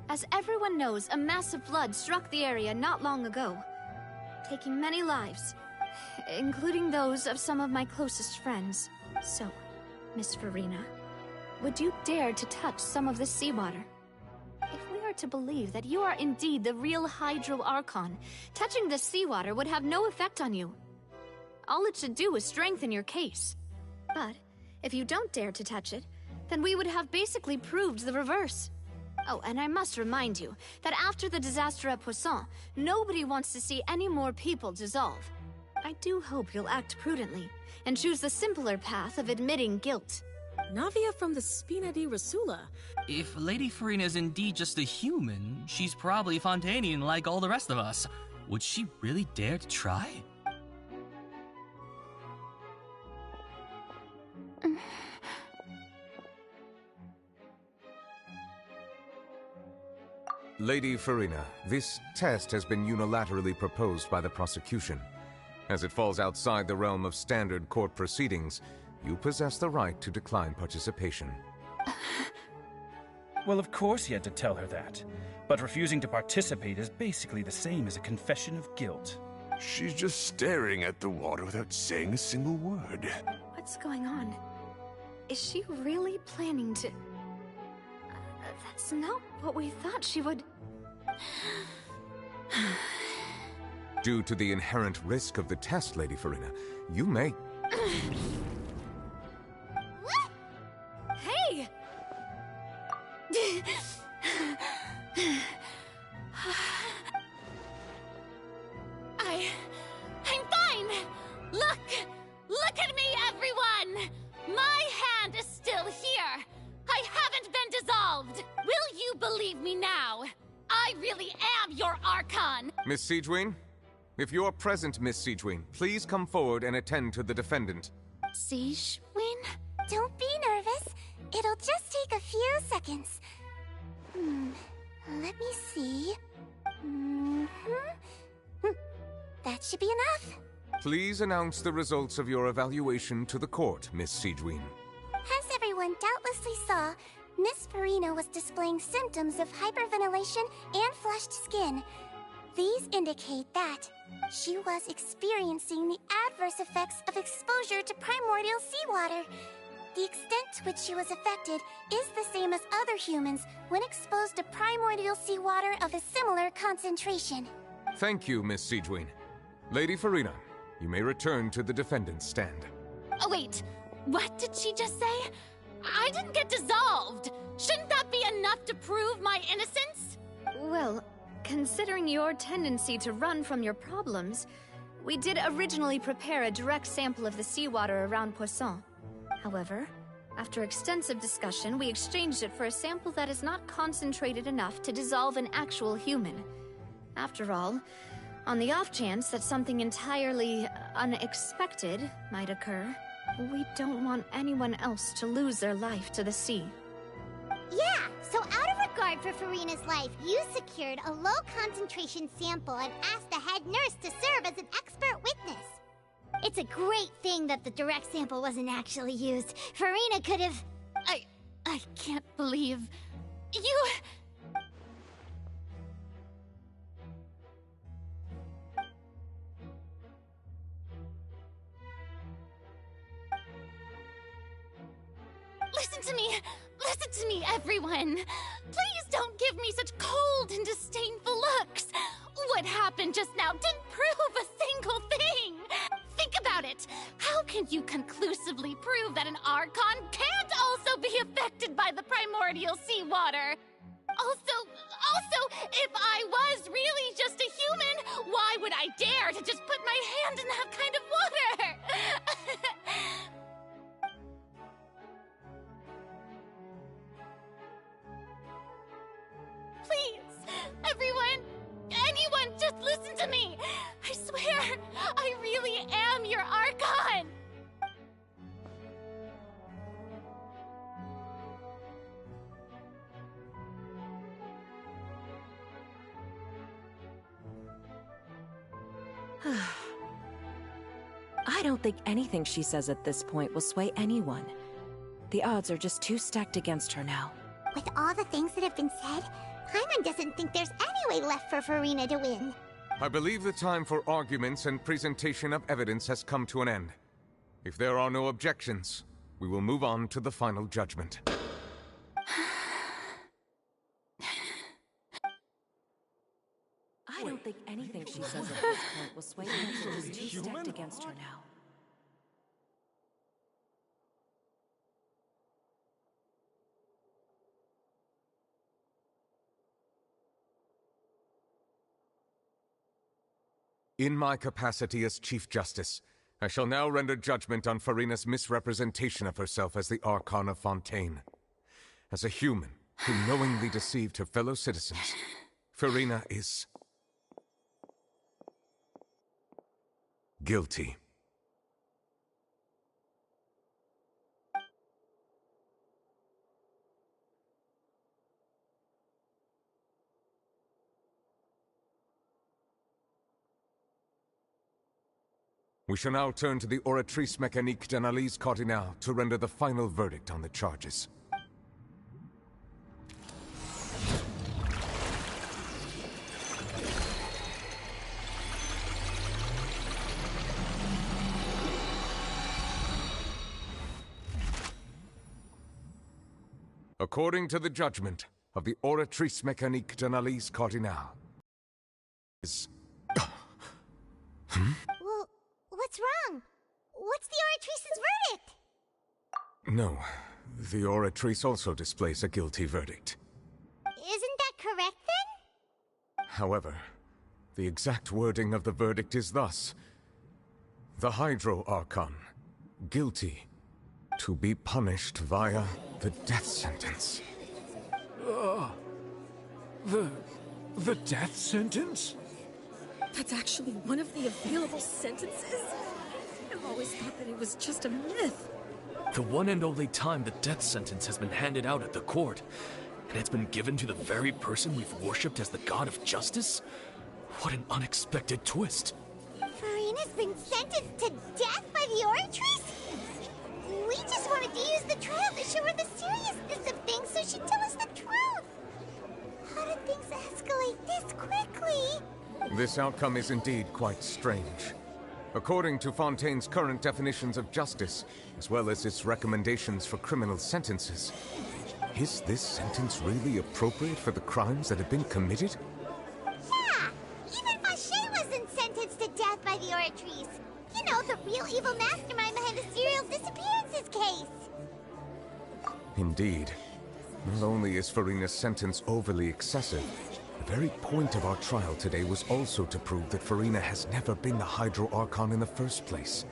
As everyone knows, a massive flood struck the area not long ago, taking many lives, including those of some of my closest friends. So, Miss Farina, would you dare to touch some of this seawater? If we are to believe that you are indeed the real Hydro Archon, touching this seawater would have no effect on you. All it should do is strengthen your case. But if you don't dare to touch it, then we would have basically proved the reverse. Oh, and I must remind you that after the disaster at Poisson, nobody wants to see any more people dissolve. I do hope you'll act prudently and choose the simpler path of admitting guilt. Navia from the Spina di Rasula. If Lady Farina is indeed just a human, she's probably Fontanian like all the rest of us. Would she really dare to try? Lady Farina, this test has been unilaterally proposed by the prosecution. As it falls outside the realm of standard court proceedings, you possess the right to decline participation. Well, of course he had to tell her that. But refusing to participate is basically the same as a confession of guilt. She's just staring at the water without saying a single word. What's going on? Is she really planning to... That's not what we thought she would... Due to the inherent risk of the test, Lady Farina, you may... Hey! I'm fine! Look! Look at me, everyone! My hand is still here! I haven't been dissolved! Will you believe me now? I really am your Archon! Miss Siegewien? If you're present, Miss Siegewien, please come forward and attend to the defendant. Siegewien? Don't be nervous. It'll just take a few seconds. Let me see. That should be enough. Please announce the results of your evaluation to the court, Miss Siegewien. As everyone doubtlessly saw, Miss Farina was displaying symptoms of hyperventilation and flushed skin. These indicate that she was experiencing the adverse effects of exposure to primordial seawater. The extent to which she was affected is the same as other humans when exposed to primordial seawater of a similar concentration. Thank you, Miss Siegewien. Lady Farina, you may return to the defendant's stand. Oh, wait. What did she just say? I didn't get dissolved. Shouldn't that be enough to prove my innocence? Well, considering your tendency to run from your problems, we did originally prepare a direct sample of the seawater around Poisson. However, after extensive discussion, we exchanged it for a sample that is not concentrated enough to dissolve an actual human. After all, on the off chance that something entirely unexpected might occur, we don't want anyone else to lose their life to the sea. Yeah, so out of regard for Farina's life, you secured a low-concentration sample and asked the head nurse to serve as an expert witness. It's a great thing that the direct sample wasn't actually used. Farina could have... I can't believe... You... Listen to me, everyone! Please don't give me such cold and disdainful looks! What happened just now didn't prove a single thing! Think about it! How can you conclusively prove that an Archon can't also be affected by the primordial seawater? Also, if I was really just a human, why would I dare to just put my hand in that kind of water? Please, everyone, anyone, just listen to me! I swear, I really am your Archon! I don't think anything she says at this point will sway anyone. The odds are just too stacked against her now. With all the things that have been said, Paimon doesn't think there's any way left for Farina to win. I believe the time for arguments and presentation of evidence has come to an end. If there are no objections, we will move on to the final judgment. I don't think anything she says at this point will sway anyone. She's too stacked against her now. In my capacity as Chief Justice, I shall now render judgment on Farina's misrepresentation of herself as the Archon of Fontaine. As a human who knowingly deceived her fellow citizens, Farina is... guilty. We shall now turn to the Oratrice Mécanique d'Analyse Cardinale to render the final verdict on the charges. According to the judgment of the Oratrice Mécanique d'Analyse Cardinale, is... Well, what's wrong? What's the Oratrice's verdict? No, the Oratrice also displays a guilty verdict. Isn't that correct, then? However, the exact wording of the verdict is thus: the Hydro Archon, guilty, to be punished via the death sentence. The death sentence? That's actually one of the available sentences? I've always thought that it was just a myth. The one and only time the death sentence has been handed out at the court, and it's been given to the very person we've worshipped as the god of justice? What an unexpected twist. Farina's been sentenced to death by the Oratrice? We just wanted to use the trial to show her the seriousness of things so she'd tell us the truth. How did things escalate this quickly? This outcome is indeed quite strange. According to Fontaine's current definitions of justice, as well as its recommendations for criminal sentences, is this sentence really appropriate for the crimes that have been committed? Yeah! Even Vacher wasn't sentenced to death by the Oratrice. You know, the real evil mastermind behind the serial disappearances case. Indeed. Not only is Farina's sentence overly excessive, the very point of our trial today was also to prove that Farina has never been the Hydro Archon in the first place.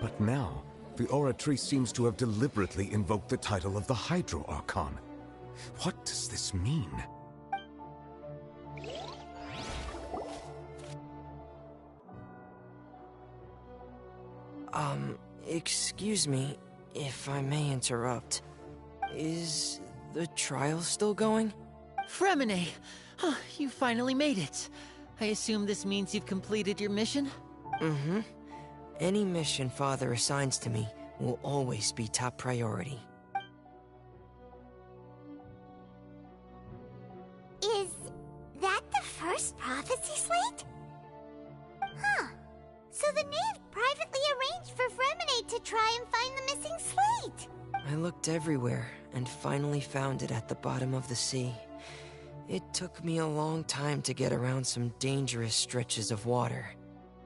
But now, the Oratrice seems to have deliberately invoked the title of the Hydro Archon. What does this mean? Excuse me, if I may interrupt. Is the trial still going? Fremine! You finally made it. I assume this means you've completed your mission? Mm-hmm. Any mission Father assigns to me will always be top priority. Is that the first prophecy slate? Huh. So the knave privately arranged for Fremine to try and find the missing slate. I looked everywhere and finally found it at the bottom of the sea. It took me a long time to get around some dangerous stretches of water.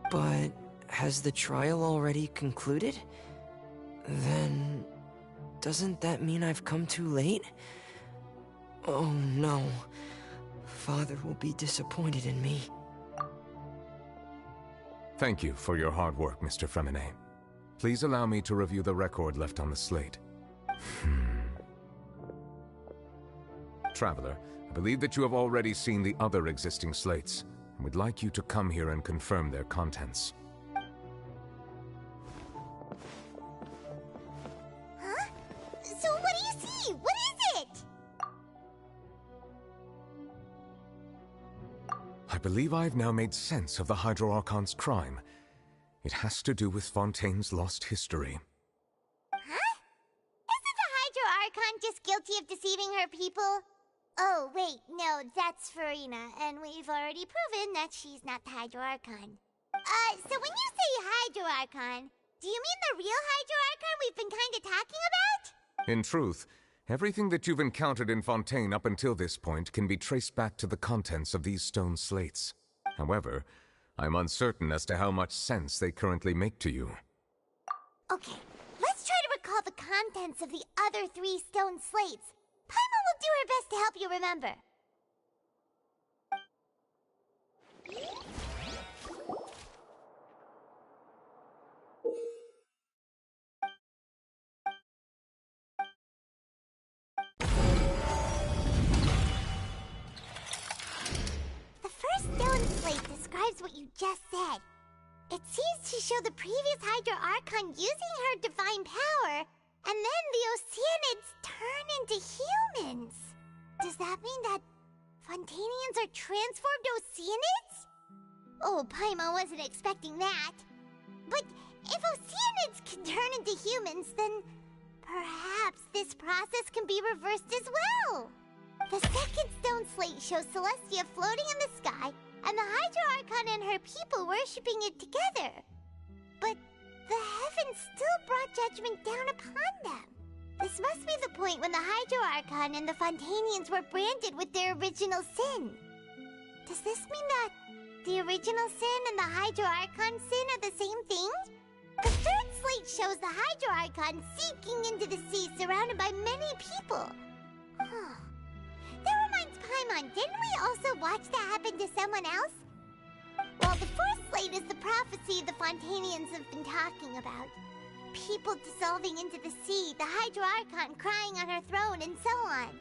But has the trial already concluded? Then doesn't that mean I've come too late? Oh no. Father will be disappointed in me. Thank you for your hard work, Mr. Fremine. Please allow me to review the record left on the slate. Traveler, I believe that you have already seen the other existing slates, and would like you to come here and confirm their contents. Huh? So what do you see? What is it? I believe I've now made sense of the Hydro Archon's crime. It has to do with Fontaine's lost history. Huh? Isn't the Hydro Archon just guilty of deceiving her people? Oh, wait, no, that's Farina, and we've already proven that she's not the Hydro Archon. So when you say Hydro Archon, do you mean the real Hydro Archon we've been kinda talking about? In truth, everything that you've encountered in Fontaine up until this point can be traced back to the contents of these stone slates. However, I'm uncertain as to how much sense they currently make to you. Okay, let's try to recall the contents of the other 3 stone slates. Paimon will do her best to help you remember. The first stone slate describes what you just said. It seems to show the previous Hydro Archon using her divine power, and then the Oceanids turn into humans. Does that mean that Fontainians are transformed Oceanids? Oh, Paimon wasn't expecting that. But if Oceanids can turn into humans, then perhaps this process can be reversed as well. The second stone slate shows Celestia floating in the sky, and the Hydro Archon and her people worshipping it together. But the heavens still brought judgment down upon them. This must be the point when the Hydro Archon and the Fontainians were branded with their original sin. Does this mean that the original sin and the Hydro Archon sin are the same thing? The third slate shows the Hydro Archon sinking into the sea surrounded by many people. That reminds Paimon, didn't we also watch that happen to someone else? Well, the fourth slate is the prophecy the Fontainians have been talking about. People dissolving into the sea, the Hydro Archon crying on her throne, and so on.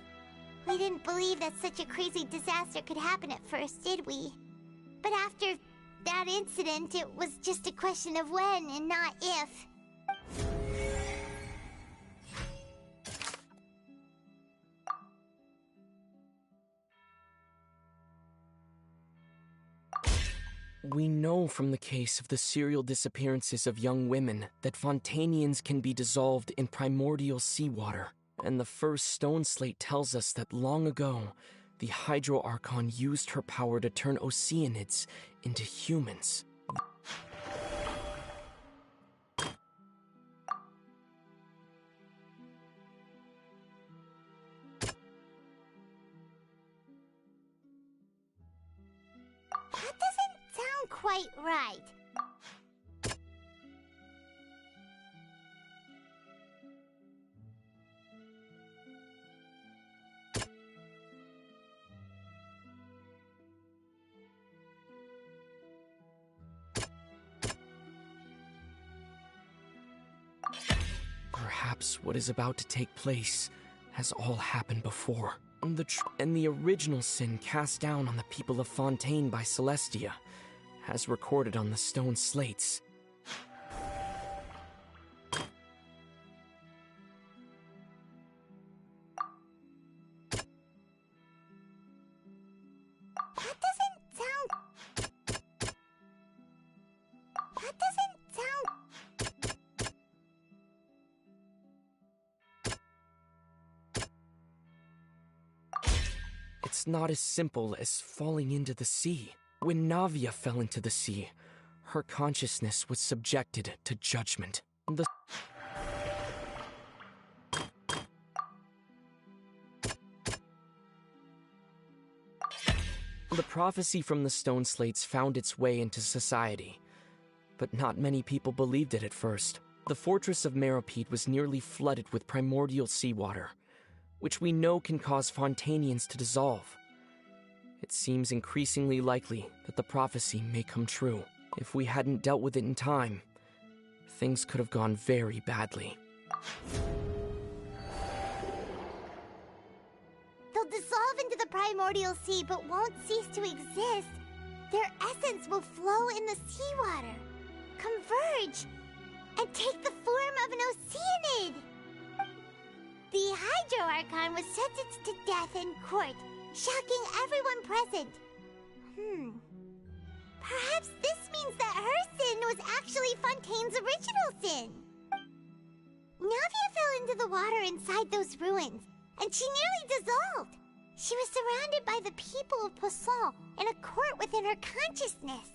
We didn't believe that such a crazy disaster could happen at first, did we? But after that incident, it was just a question of when and not if. We know from the case of the serial disappearances of young women that Fontanians can be dissolved in primordial seawater. And the first stone slate tells us that long ago, the Hydro Archon used her power to turn Oceanids into humans. That doesn't sound quite right. Perhaps what is about to take place has all happened before. And the original sin cast down on the people of Fontaine by Celestia, as recorded on the stone slates. It's not as simple as falling into the sea. When Navia fell into the sea, her consciousness was subjected to judgment. The prophecy from the stone slates found its way into society, but not many people believed it at first. The fortress of Meropide was nearly flooded with primordial seawater, which we know can cause Fontanians to dissolve. It seems increasingly likely that the prophecy may come true. If we hadn't dealt with it in time, things could have gone very badly. They'll dissolve into the primordial sea but won't cease to exist. Their essence will flow in the seawater, converge, and take the form of an Oceanid. The Hydro Archon was sentenced to death in court, shocking everyone present. Perhaps this means that her sin was actually Fontaine's original sin. Navia fell into the water inside those ruins, and she nearly dissolved. She was surrounded by the people of Poisson in a court within her consciousness,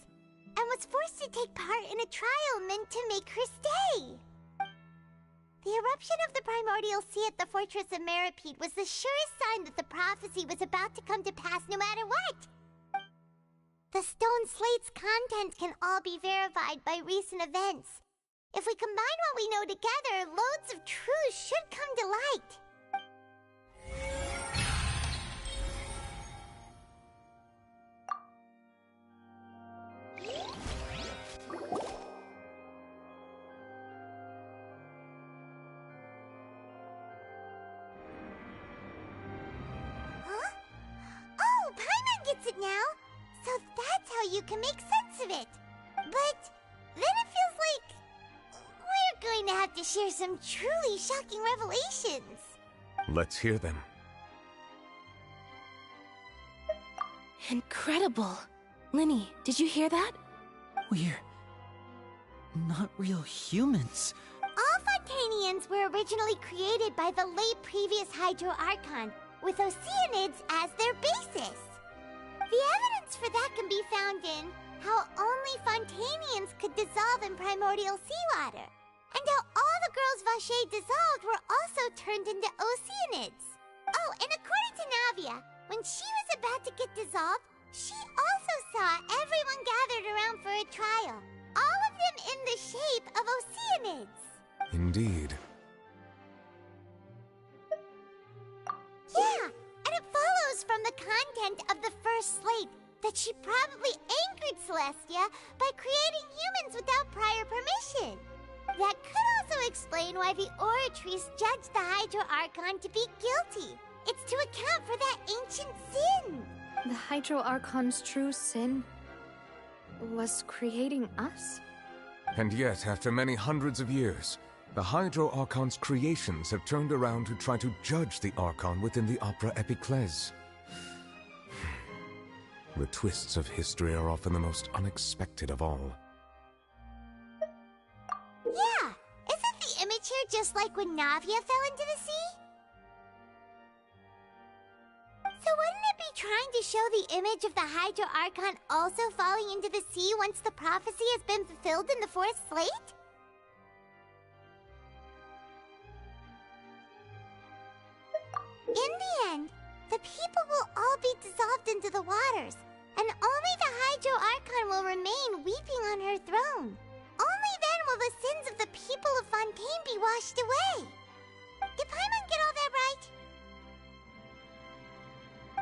and was forced to take part in a trial meant to make her stay. The eruption of the primordial sea at the fortress of Meropide was the surest sign that the prophecy was about to come to pass no matter what. The stone slate's content can all be verified by recent events. If we combine what we know together, loads of truths should come to light. It now, so that's how you can make sense of it. But then it feels like we're going to have to share some truly shocking revelations. Let's hear them. Incredible. Linny, did you hear that? We're not real humans. All Fontanians were originally created by the late previous Hydro Archon, with Oceanids as their basis. The evidence for that can be found in how only Fontanians could dissolve in primordial seawater, and how all the girls Vacher dissolved were also turned into Oceanids. Oh, and according to Navia, when she was about to get dissolved, she also saw everyone gathered around for a trial, all of them in the shape of Oceanids. Indeed. Yeah, and it follows from the content of the first slate that she probably angered Celestia by creating humans without prior permission. That could also explain why the Oratrice judged the Hydro Archon to be guilty. It's to account for that ancient sin. The Hydro Archon's true sin was creating us? And yet, after many hundreds of years, the Hydro Archon's creations have turned around to try to judge the Archon within the Opera Epiclese. The twists of history are often the most unexpected of all. Yeah! Isn't the image here just like when Navia fell into the sea? So wouldn't it be trying to show the image of the Hydro Archon also falling into the sea once the prophecy has been fulfilled in the fourth slate? In the end, the people will all be dissolved into the waters, and only the Hydro Archon will remain weeping on her throne. Only then will the sins of the people of Fontaine be washed away. Did Paimon get all that right?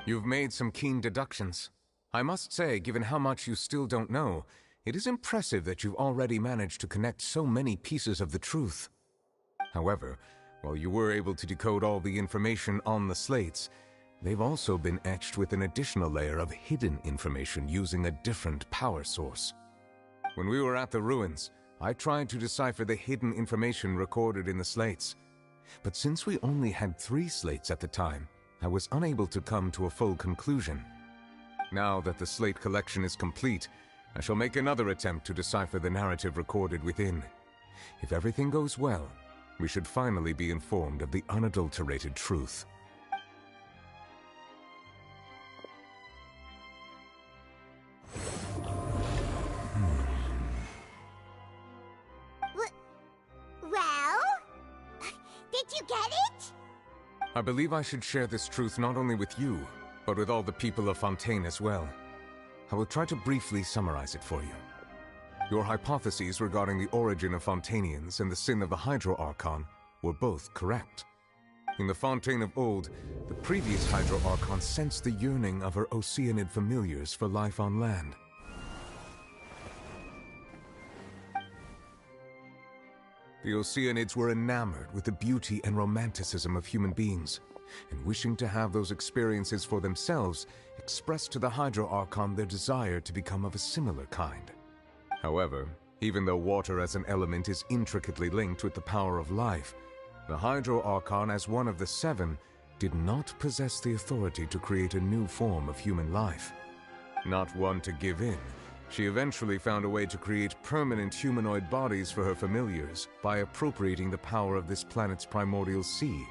You've made some keen deductions. I must say, given how much you still don't know, it is impressive that you've already managed to connect so many pieces of the truth. However, while you were able to decode all the information on the slates, they've also been etched with an additional layer of hidden information using a different power source. When we were at the ruins, I tried to decipher the hidden information recorded in the slates. But since we only had 3 slates at the time, I was unable to come to a full conclusion. Now that the slate collection is complete, I shall make another attempt to decipher the narrative recorded within. If everything goes well, we should finally be informed of the unadulterated truth. Well? Did you get it? I believe I should share this truth not only with you, but with all the people of Fontaine as well. I will try to briefly summarize it for you. Your hypotheses regarding the origin of Fontainians and the sin of the Hydro Archon were both correct. In the Fontaine of old, the previous Hydro Archon sensed the yearning of her Oceanid familiars for life on land. The Oceanids were enamored with the beauty and romanticism of human beings, and wishing to have those experiences for themselves, expressed to the Hydro Archon their desire to become of a similar kind. However, even though water as an element is intricately linked with the power of life, the Hydro Archon, as one of the 7, did not possess the authority to create a new form of human life. Not one to give in, she eventually found a way to create permanent humanoid bodies for her familiars by appropriating the power of this planet's primordial sea.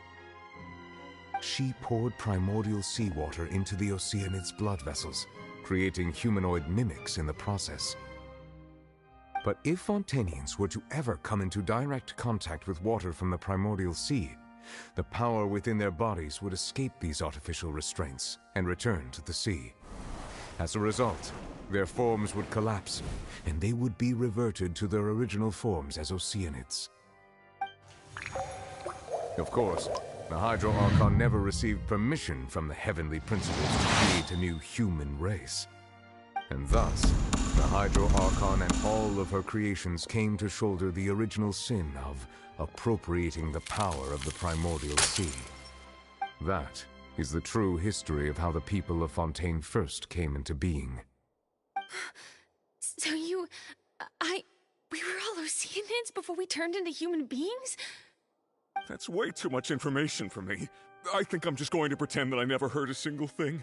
She poured primordial seawater into the Oceanid's blood vessels, creating humanoid mimics in the process. But if Fontainians were to ever come into direct contact with water from the primordial sea, the power within their bodies would escape these artificial restraints and return to the sea. As a result, their forms would collapse, and they would be reverted to their original forms as Oceanids. Of course, the Hydro Archon never received permission from the heavenly principles to create a new human race. And thus, the Hydro Archon and all of her creations came to shoulder the original sin of appropriating the power of the primordial sea. That is the true history of how the people of Fontaine first came into being. So we were all Oceanids before we turned into human beings? That's way too much information for me. I think I'm just going to pretend that I never heard a single thing.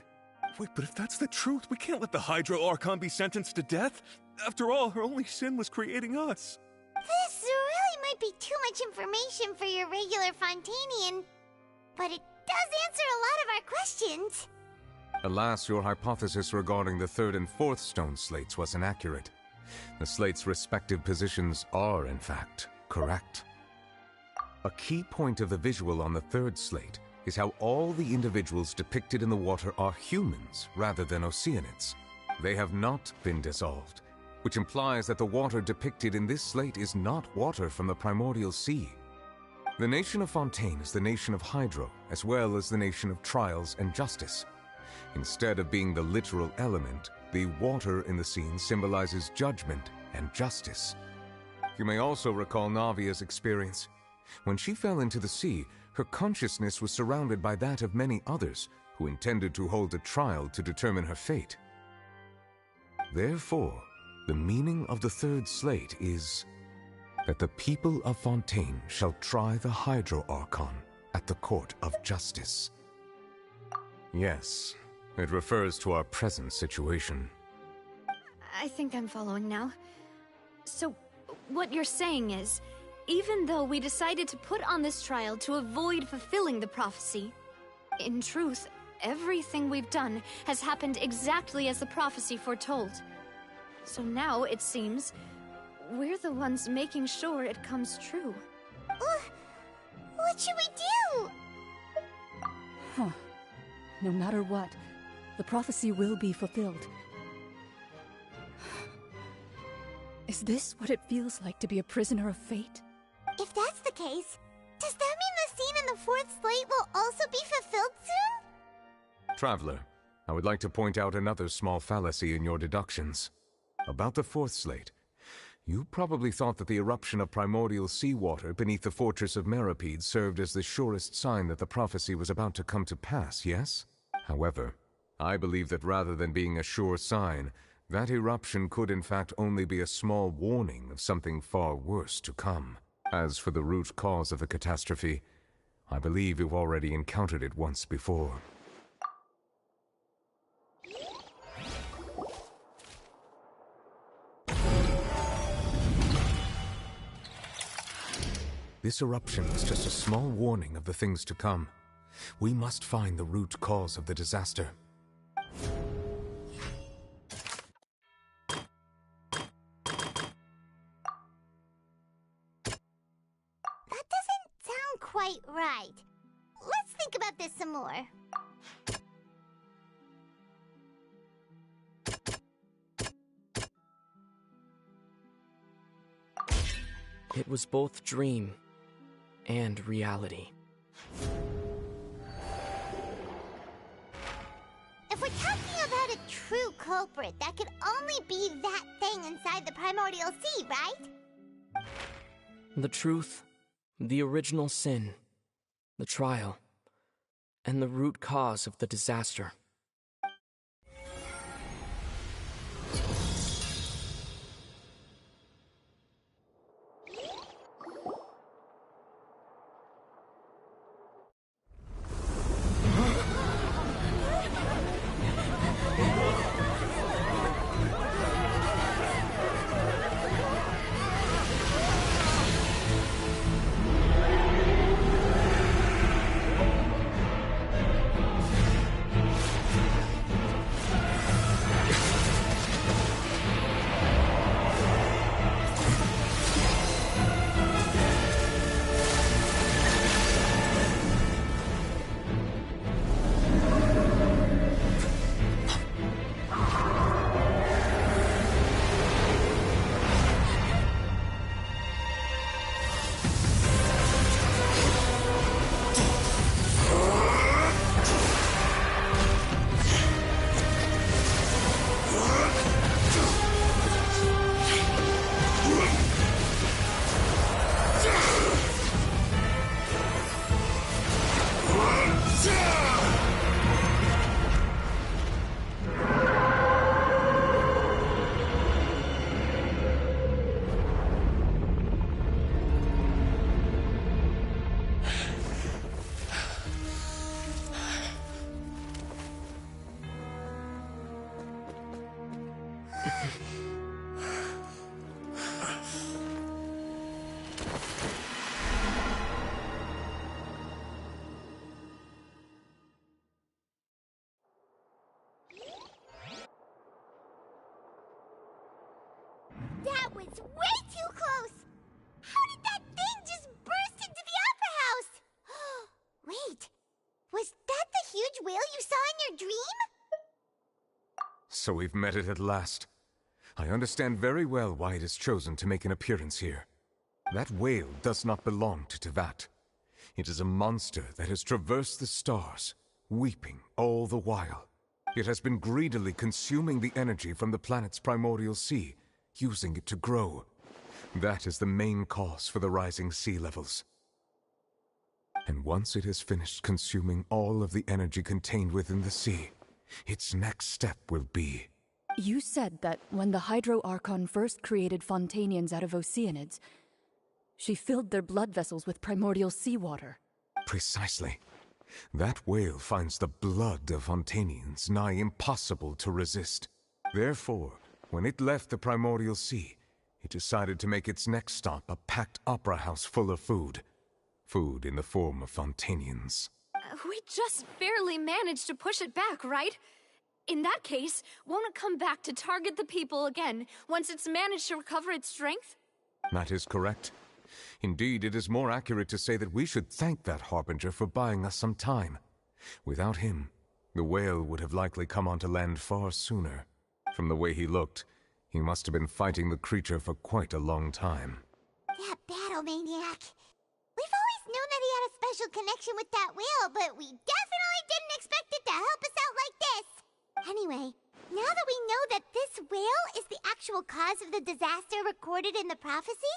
Wait, but if that's the truth, we can't let the Hydro Archon be sentenced to death. After all, her only sin was creating us. This really might be too much information for your regular Fontainian, but it does answer a lot of our questions. Alas, your hypothesis regarding the 3rd and 4th stone slates was inaccurate. The slates' respective positions are, in fact, correct. A key point of the visual on the 3rd slate is how all the individuals depicted in the water are humans rather than Oceanids. They have not been dissolved, which implies that the water depicted in this slate is not water from the primordial sea. The nation of Fontaine is the nation of Hydro, as well as the nation of trials and justice. Instead of being the literal element, the water in the scene symbolizes judgment and justice. You may also recall Navia's experience. When she fell into the sea, her consciousness was surrounded by that of many others who intended to hold a trial to determine her fate. Therefore, the meaning of the 3rd slate is that the people of Fontaine shall try the Hydro Archon at the court of justice. Yes, It refers to our present situation. I think I'm following now. So, what you're saying is, even though we decided to put on this trial to avoid fulfilling the prophecy, in truth, everything we've done has happened exactly as the prophecy foretold. So now, it seems, we're the ones making sure it comes true. What should we do? Huh. No matter what, the prophecy will be fulfilled. Is this what it feels like to be a prisoner of fate? If that's the case, does that mean the scene in the fourth slate will also be fulfilled soon? Traveler, I would like to point out another small fallacy in your deductions. About the fourth slate. You probably thought that the eruption of primordial seawater beneath the fortress of Meripede served as the surest sign that the prophecy was about to come to pass, yes? However, I believe that rather than being a sure sign, that eruption could in fact only be a small warning of something far worse to come. As for the root cause of the catastrophe, I believe you've already encountered it once before. This eruption was just a small warning of the things to come. We must find the root cause of the disaster. That doesn't sound quite right. Let's think about this some more. It was both dream and reality. If we're talking about a true culprit, that could only be that thing inside the primordial sea, right? The truth, the original sin, the trial, and the root cause of the disaster. That was way too close! How did that thing just burst into the Opera House? Wait, was that the huge whale you saw in your dream? So we've met it at last. I understand very well why it has chosen to make an appearance here. That whale does not belong to Tevat. It is a monster that has traversed the stars, weeping all the while. It has been greedily consuming the energy from the planet's primordial sea, using it to grow. That is the main cause for the rising sea levels. And once it has finished consuming all of the energy contained within the sea, its next step will be... You said that when the Hydro Archon first created Fontanians out of Oceanids, she filled their blood vessels with primordial seawater. Precisely. That whale finds the blood of Fontanians nigh impossible to resist. Therefore, when it left the Primordial Sea, it decided to make its next stop a packed opera house full of food. Food in the form of Fontanians. We just barely managed to push it back, right? In that case, won't it come back to target the people again once it's managed to recover its strength? That is correct. Indeed, it is more accurate to say that we should thank that Harbinger for buying us some time. Without him, the whale would have likely come onto land far sooner. From the way he looked, he must have been fighting the creature for quite a long time. That battle maniac. We've always known that he had a special connection with that whale, but we definitely didn't expect it to help us out like this. Anyway, now that we know that this whale is the actual cause of the disaster recorded in the prophecy,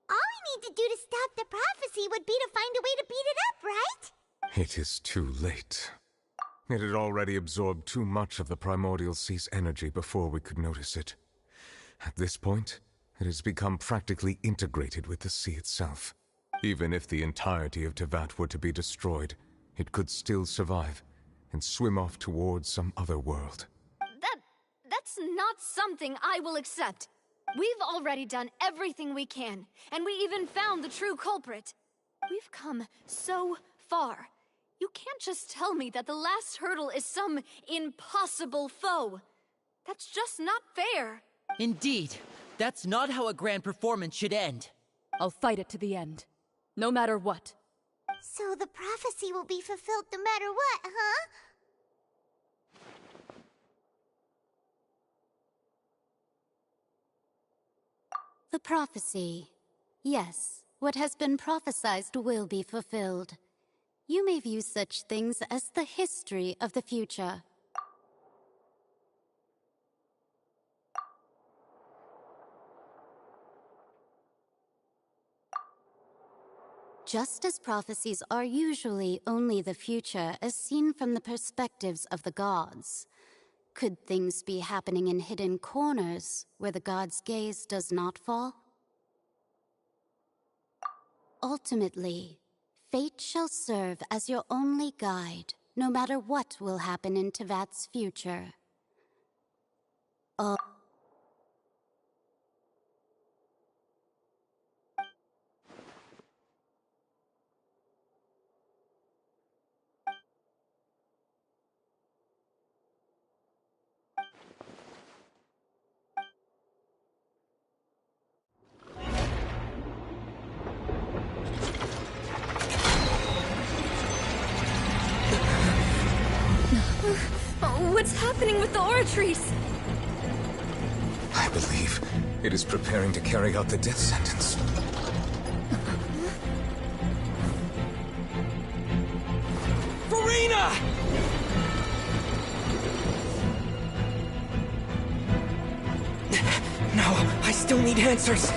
all we need to do to stop the prophecy would be to find a way to beat it up, right? It is too late. It had already absorbed too much of the Primordial Sea's energy before we could notice it. At this point, it has become practically integrated with the sea itself. Even if the entirety of Tevat were to be destroyed, it could still survive and swim off towards some other world. That's not something I will accept. We've already done everything we can, and we even found the true culprit. We've come so far. You can't just tell me that the last hurdle is some impossible foe. That's just not fair. Indeed. That's not how a grand performance should end. I'll fight it to the end. No matter what. So the prophecy will be fulfilled no matter what, huh? The prophecy. Yes, what has been prophesied will be fulfilled. You may view such things as the history of the future. Just as prophecies are usually only the future as seen from the perspectives of the gods, could things be happening in hidden corners where the gods' gaze does not fall? Ultimately, fate shall serve as your only guide, no matter what will happen in Tevat's future. What's happening with the Oratrice? I believe it is preparing to carry out the death sentence. Farina! No, I still need answers.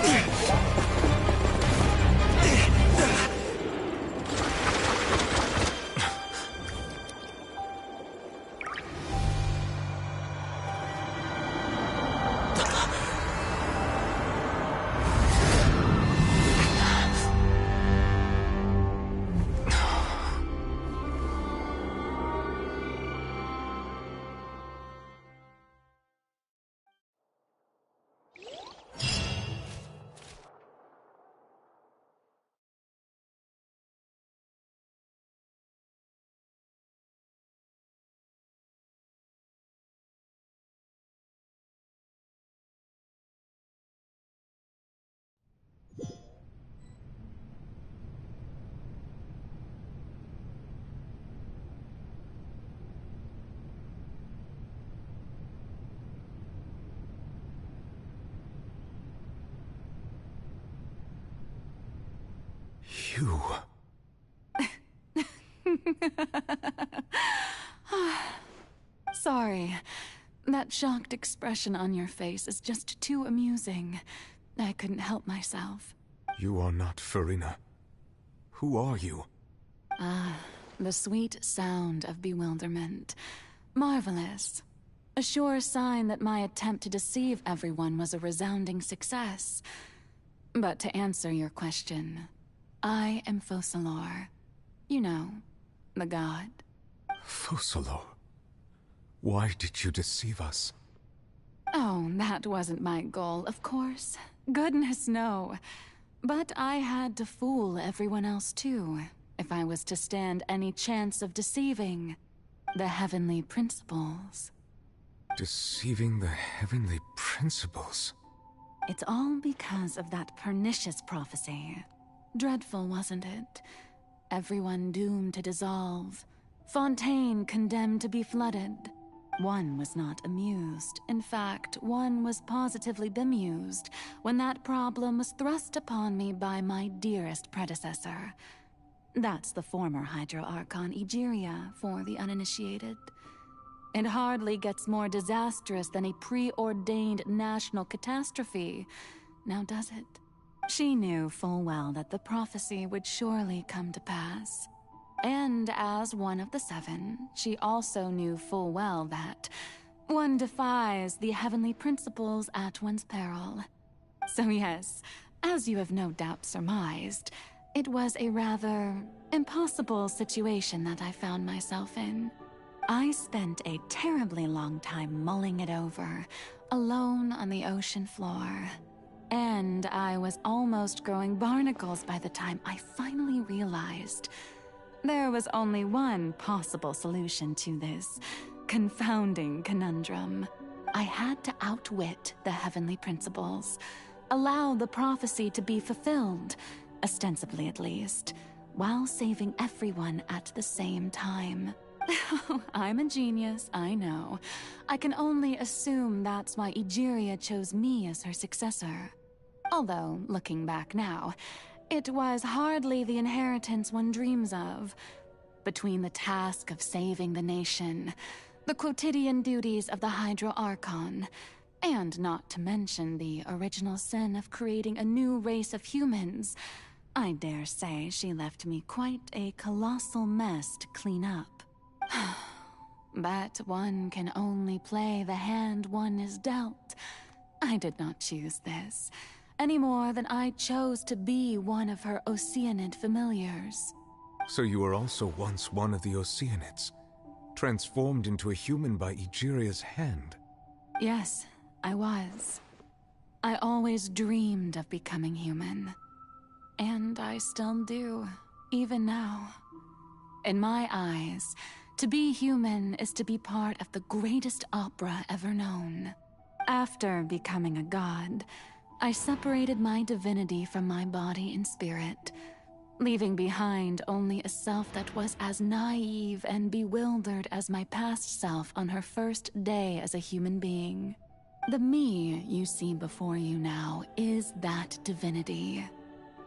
You... Sorry. That shocked expression on your face is just too amusing. I couldn't help myself. You are not Farina. Who are you? The sweet sound of bewilderment. Marvelous. A sure sign that my attempt to deceive everyone was a resounding success. But to answer your question, I am Focalor. You know, the god. Focalor, why did you deceive us? Oh, that wasn't my goal, of course. Goodness, no. But I had to fool everyone else too, if I was to stand any chance of deceiving the heavenly principles. Deceiving the heavenly principles? It's all because of that pernicious prophecy. Dreadful, wasn't it? Everyone doomed to dissolve. Fontaine condemned to be flooded. One was not amused. In fact, one was positively bemused when that problem was thrust upon me by my dearest predecessor. That's the former Hydro Archon Egeria, for the uninitiated. It hardly gets more disastrous than a preordained national catastrophe, now does it? She knew full well that the prophecy would surely come to pass. And as one of the seven, she also knew full well that one defies the heavenly principles at one's peril. So yes, as you have no doubt surmised, it was a rather impossible situation that I found myself in. I spent a terribly long time mulling it over, alone on the ocean floor. And I was almost growing barnacles by the time I finally realized there was only one possible solution to this confounding conundrum. I had to outwit the heavenly principles, allow the prophecy to be fulfilled, ostensibly at least, while saving everyone at the same time. I'm a genius, I know. I can only assume that's why Egeria chose me as her successor. Although, looking back now, it was hardly the inheritance one dreams of. Between the task of saving the nation, the quotidian duties of the Hydro Archon, and not to mention the original sin of creating a new race of humans, I dare say she left me quite a colossal mess to clean up. But one can only play the hand one is dealt. I did not choose this, any more than I chose to be one of her Oceanid familiars. So you were also once one of the Oceanids, transformed into a human by Egeria's hand? Yes, I was. I always dreamed of becoming human. And I still do, even now. In my eyes, to be human is to be part of the greatest opera ever known. After becoming a god, I separated my divinity from my body and spirit, leaving behind only a self that was as naive and bewildered as my past self on her first day as a human being. The me you see before you now is that divinity.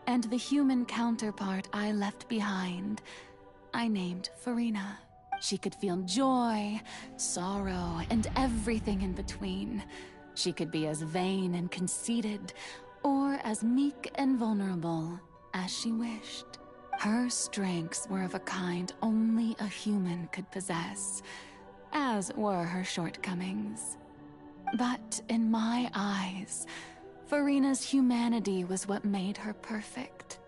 And the human counterpart I left behind, I named Farina. She could feel joy, sorrow, and everything in between. She could be as vain and conceited, or as meek and vulnerable as she wished. Her strengths were of a kind only a human could possess, as were her shortcomings. But in my eyes, Farina's humanity was what made her perfect.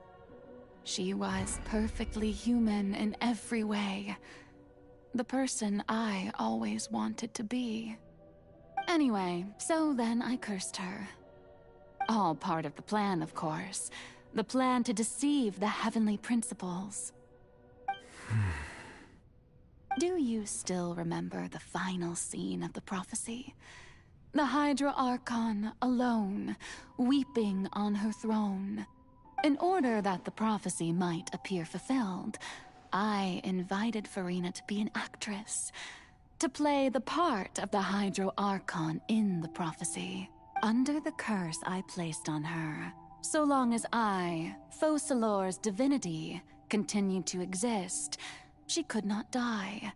She was perfectly human in every way. The person I always wanted to be. Anyway, so then I cursed her. All part of the plan, of course. The plan to deceive the heavenly principles. Do you still remember the final scene of the prophecy? The Hydra Archon, alone, weeping on her throne. In order that the prophecy might appear fulfilled, I invited Farina to be an actress, to play the part of the Hydro Archon in the prophecy. Under the curse I placed on her, so long as I, Focalor's divinity, continued to exist, she could not die.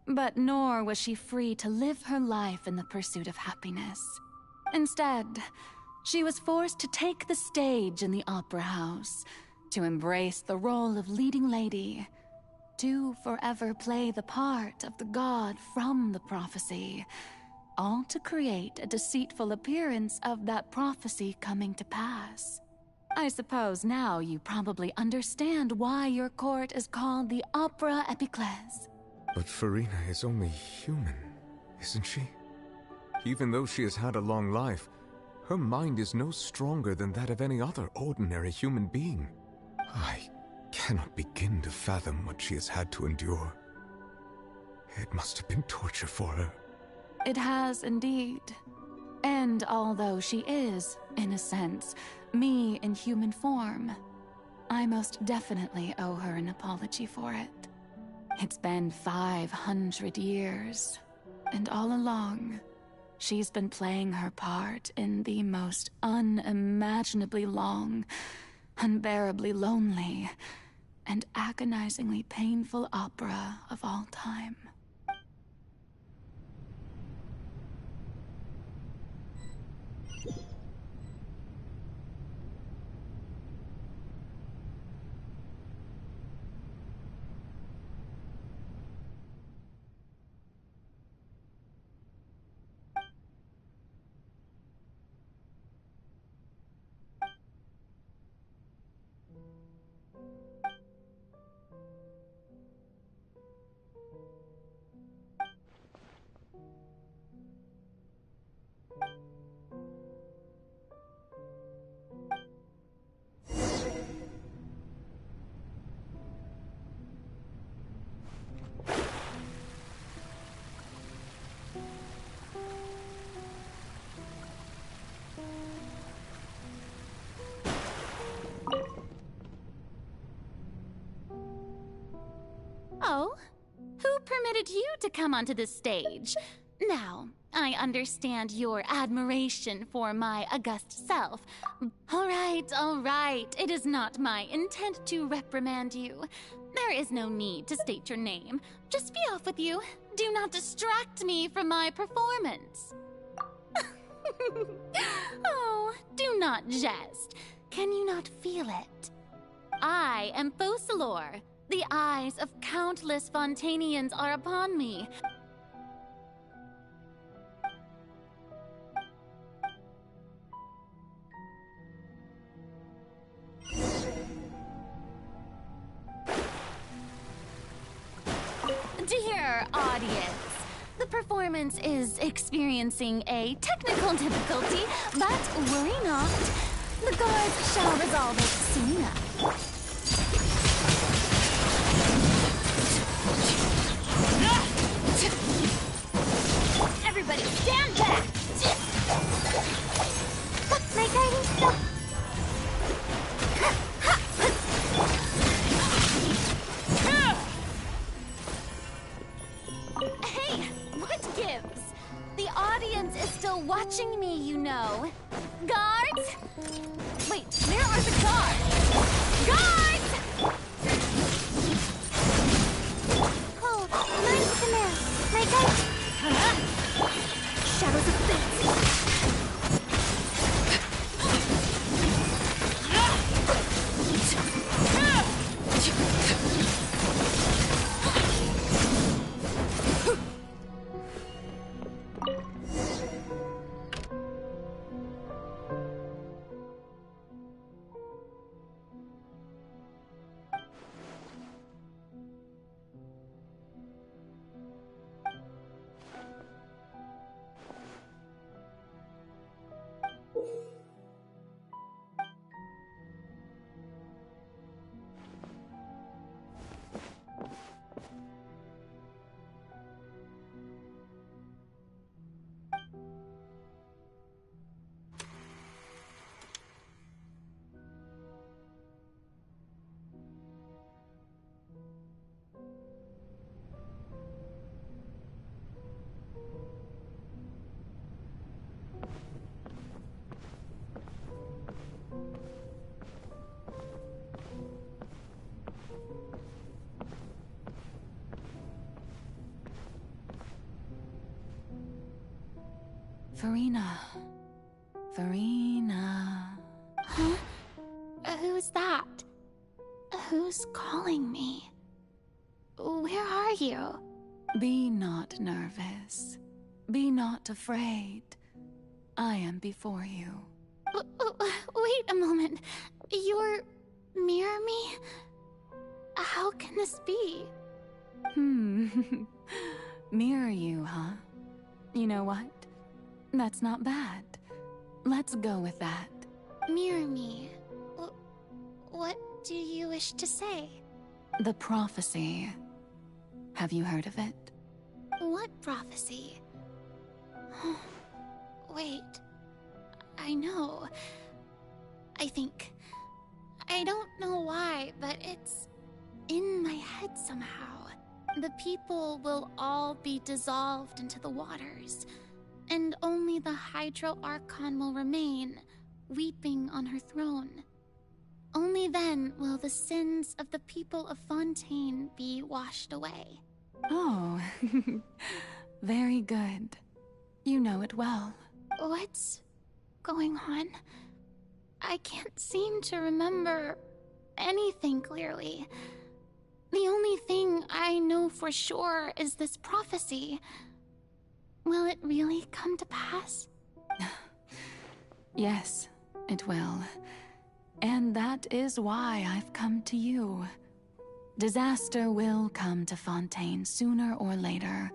But nor was she free to live her life in the pursuit of happiness. Instead, she was forced to take the stage in the opera house, to embrace the role of leading lady, to forever play the part of the god from the prophecy, all to create a deceitful appearance of that prophecy coming to pass. I suppose now you probably understand why your court is called the Opera Epiclese. But Farina is only human, isn't she? Even though she has had a long life, her mind is no stronger than that of any other ordinary human being. I cannot begin to fathom what she has had to endure. It must have been torture for her. It has indeed. And although she is, in a sense, me in human form, I most definitely owe her an apology for it. It's been 500 years, and all along, she's been playing her part in the most unimaginably long, unbearably lonely, and agonizingly painful opera of all time. Oh, who permitted you to come onto the stage? Now, I understand your admiration for my august self. All right. It is not my intent to reprimand you. There is no need to state your name. Just be off with you. Do not distract me from my performance. Oh, do not jest. Can you not feel it? I am Focalor. The eyes of countless Fontanians are upon me. Dear audience, the performance is experiencing a technical difficulty, but worry not. The guards shall resolve it soon enough. Everybody stand back! My guiding step! Hey, what gives? The audience is still watching me, you know. Guards? Wait, where are the guards? Guards! Oh, nice to know. My guide... Shadows of fate. Farina. Huh? Who's that? Who's calling me? Where are you? Be not nervous. Be not afraid. I am before you. Wait a moment. You're... mirror me? How can this be? Mirror you, huh? You know what? That's not bad. Let's go with that. Mirror me. What do you wish to say? The prophecy. Have you heard of it? What prophecy? Wait. I know. I think... I don't know why, but it's in my head somehow. The people will all be dissolved into the waters, and only the Hydro Archon will remain, weeping on her throne. Only then will the sins of the people of Fontaine be washed away. Oh, very good. You know it well. What's going on? I can't seem to remember anything clearly. The only thing I know for sure is this prophecy. Will it really come to pass? Yes, it will. And that is why I've come to you. Disaster will come to Fontaine sooner or later.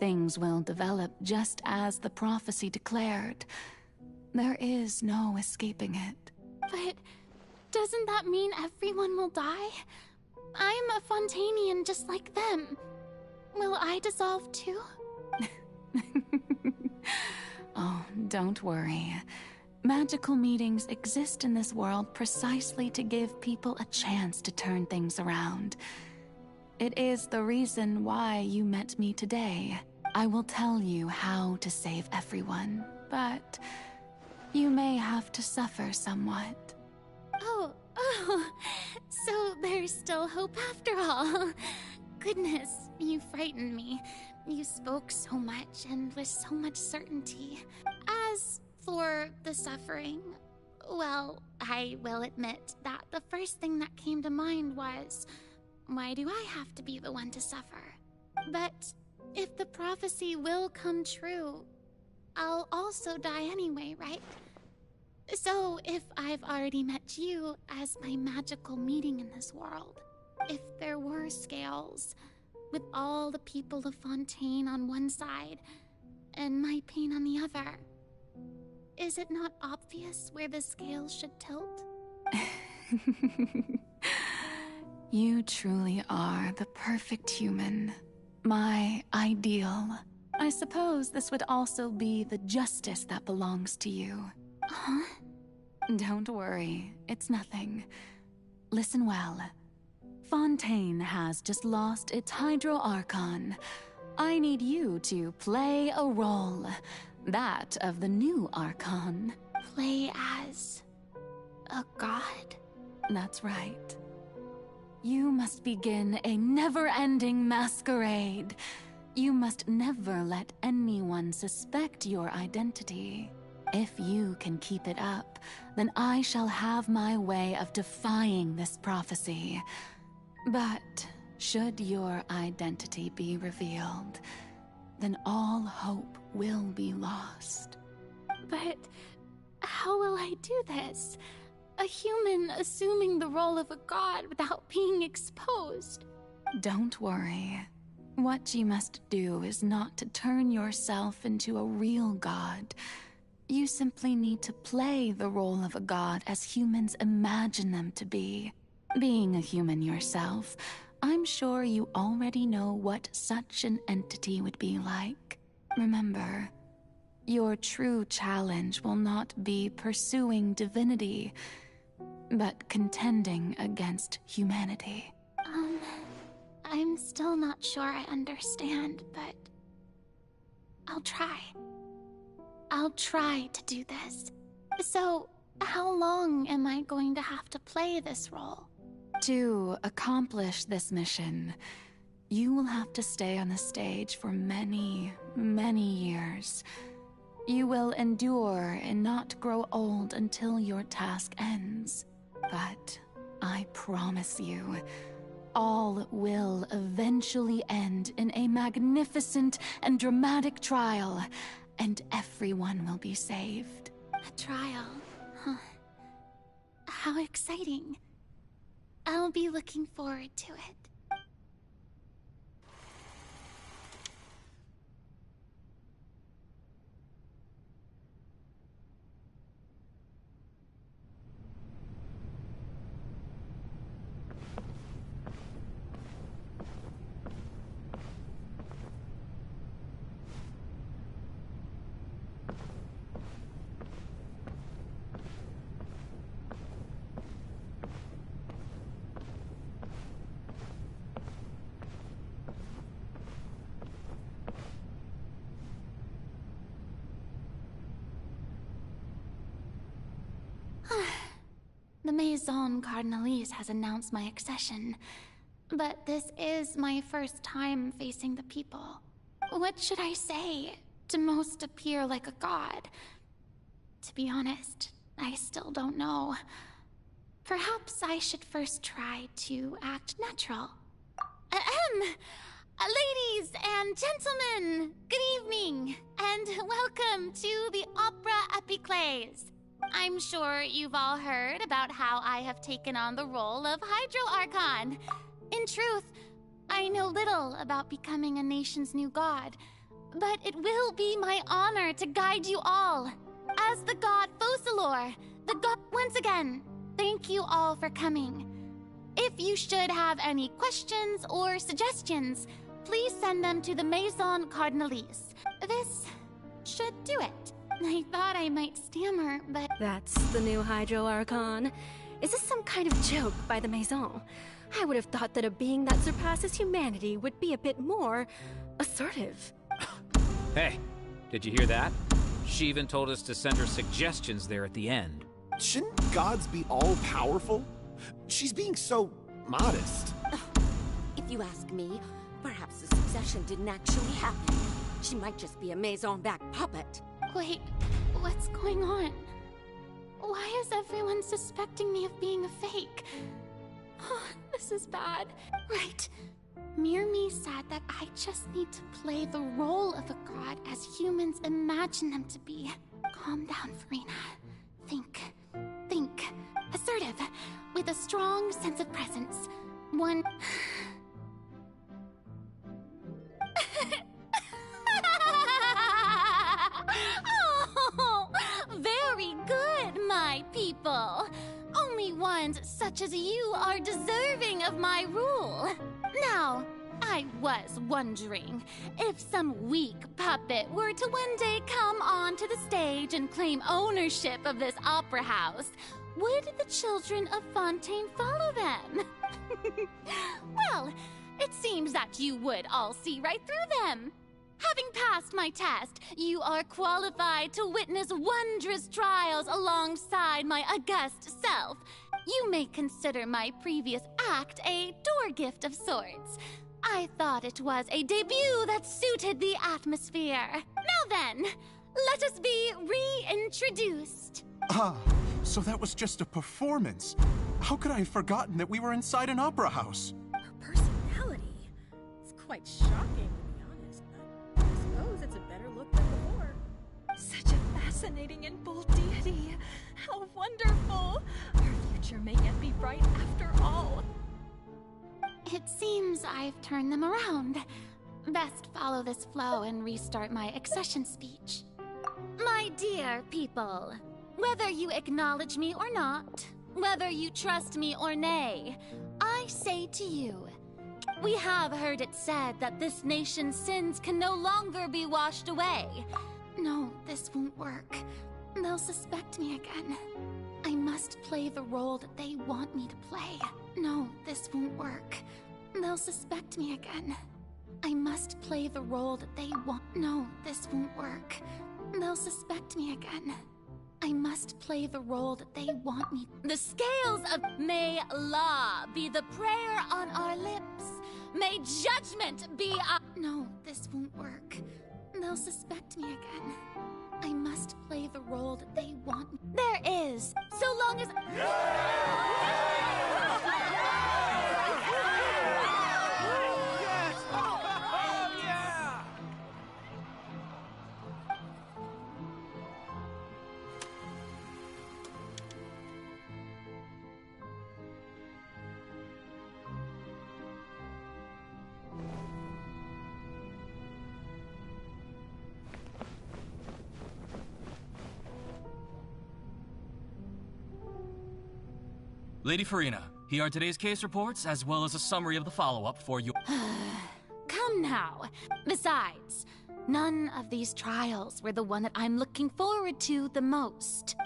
Things will develop just as the prophecy declared. There is no escaping it. But doesn't that mean everyone will die? I'm a Fontainian just like them. Will I dissolve too? Oh, don't worry. Magical meetings exist in this world precisely to give people a chance to turn things around. It is the reason why you met me today. I will tell you how to save everyone, but you may have to suffer somewhat. Oh, so there's still hope after all. Goodness, you frightened me. You spoke so much and with so much certainty. As for the suffering, well, I will admit that the first thing that came to mind was, why do I have to be the one to suffer? But if the prophecy will come true, I'll also die anyway, right? So if I've already met you as my magical meeting in this world, if there were scales, with all the people of Fontaine on one side and my pain on the other, is it not obvious where the scales should tilt? You truly are the perfect human. My ideal. I suppose this would also be the justice that belongs to you. Huh? Don't worry, it's nothing. Listen well. Fontaine has just lost its Hydro Archon. I need you to play a role. That of the new Archon. Play as a god? That's right. You must begin a never-ending masquerade. You must never let anyone suspect your identity. If you can keep it up, then I shall have my way of defying this prophecy. But should your identity be revealed, then all hope will be lost. But how will I do this? A human assuming the role of a god without being exposed. Don't worry. What you must do is not to turn yourself into a real god. You simply need to play the role of a god as humans imagine them to be. Being a human yourself, I'm sure you already know what such an entity would be like. Remember, your true challenge will not be pursuing divinity, but contending against humanity. I'm still not sure I understand, but I'll try. I'll try to do this. So, how long am I going to have to play this role? To accomplish this mission, you will have to stay on the stage for many, many years. You will endure and not grow old until your task ends. But I promise you, all will eventually end in a magnificent and dramatic trial, and everyone will be saved. A trial? Huh. how exciting. I'll be looking forward to it. The Maison Cardinalise has announced my accession, but this is my first time facing the people. What should I say to most appear like a god? To be honest, I still don't know. Perhaps I should first try to act natural. Ladies and gentlemen, good evening, and welcome to the Opera Epiclese. I'm sure you've all heard about how I have taken on the role of Hydro Archon. In truth, I know little about becoming a nation's new god, but it will be my honor to guide you all. As the god Focalor, the god... Once again, thank you all for coming. If you should have any questions or suggestions, please send them to the Maison Cardinalise. This should do it. I thought I might stammer, but... That's the new Hydro Archon. Is this some kind of joke by the Maison? I would have thought that a being that surpasses humanity would be a bit more assertive. Hey, did you hear that? She even told us to send her suggestions there at the end. Shouldn't gods be all-powerful? She's being so modest. If you ask me, perhaps the succession didn't actually happen. She might just be a Maison-backed puppet. Wait, what's going on? Why is everyone suspecting me of being a fake? Oh, this is bad. Right. Mirmi said that I just need to play the role of a god as humans imagine them to be. Calm down, Farina. Think. Assertive, with a strong sense of presence. One... Oh, very good, my people. Only ones such as you are deserving of my rule. Now, I was wondering, if some weak puppet were to one day come onto the stage and claim ownership of this opera house, would the children of Fontaine follow them? Well, it seems that you would all see right through them. Having passed my test, you are qualified to witness wondrous trials alongside my august self. You may consider my previous act a door gift of sorts. I thought it was a debut that suited the atmosphere. Now then, let us be reintroduced. Ah, so that was just a performance. How could I have forgotten that we were inside an opera house? Her personality. It's quite shocking, to be honest, but I suppose it's a better look than before. Such a fascinating and bold deity. How wonderful! Our future may yet be bright after all. It seems I've turned them around. Best follow this flow and restart my accession speech. My dear people, whether you acknowledge me or not, whether you trust me or nay, I say to you, we have heard it said that this nation's sins can no longer be washed away. No, this won't work. They'll suspect me again. I must play the role that they want me to play. No, this won't work. They'll suspect me again. I must play the role that they want. No, this won't work. They'll suspect me again. I must play the role that they want me. The scales of may law be the prayer on our lips. May judgment be our... No, this won't work. They'll suspect me again. I must play the role that they want me. There is, so long as... Lady Farina, here are today's case reports, as well as a summary of the follow-up for your... Come now. Besides, none of these trials were the one that I'm looking forward to the most.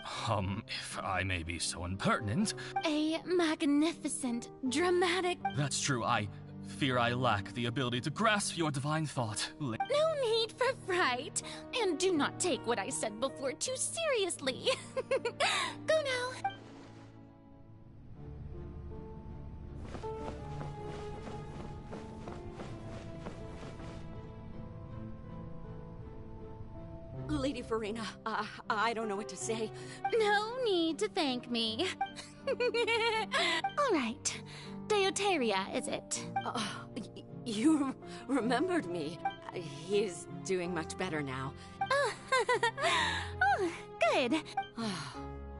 If I may be so impertinent... A magnificent, dramatic... That's true, I fear I lack the ability to grasp your divine thought. No need for fright, and do not take what I said before too seriously. Go now. Lady Farina, I don't know what to say. No need to thank me. All right. Deuteria, is it? You remembered me. He's doing much better now. Oh, good.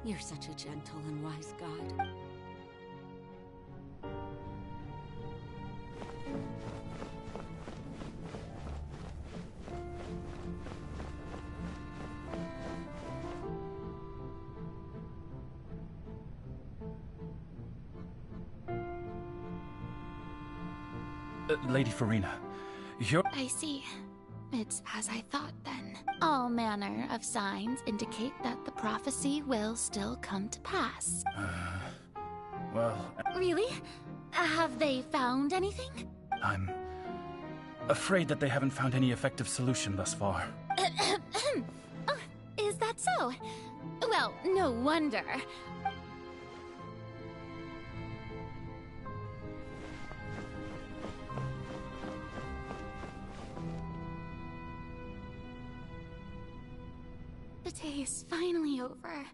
You're such a gentle and wise god. Lady Farina, you're... I see. It's as I thought, then. All manner of signs indicate that the prophecy will still come to pass. Well... Really? Have they found anything? I'm afraid that they haven't found any effective solution thus far. Oh, is that so? Well, no wonder. The day is finally over.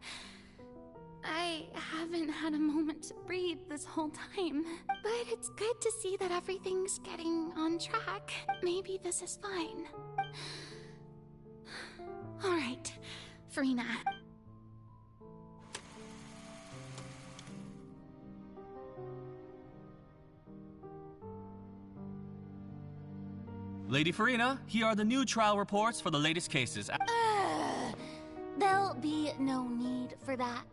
I haven't had a moment to breathe this whole time, but it's good to see that everything's getting on track. Maybe this is fine. All right, Farina. Lady Farina, here are the new trial reports for the latest cases. There'll be no need for that.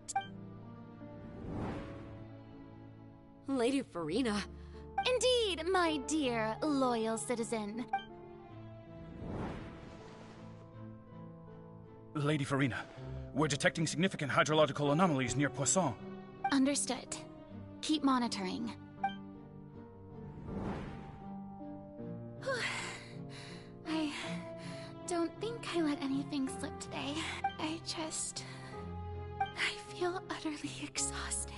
Lady Farina. Indeed, my dear, loyal citizen. Lady Farina, we're detecting significant hydrological anomalies near Poisson. Understood. Keep monitoring. I don't think I let anything slip today. I feel utterly exhausted.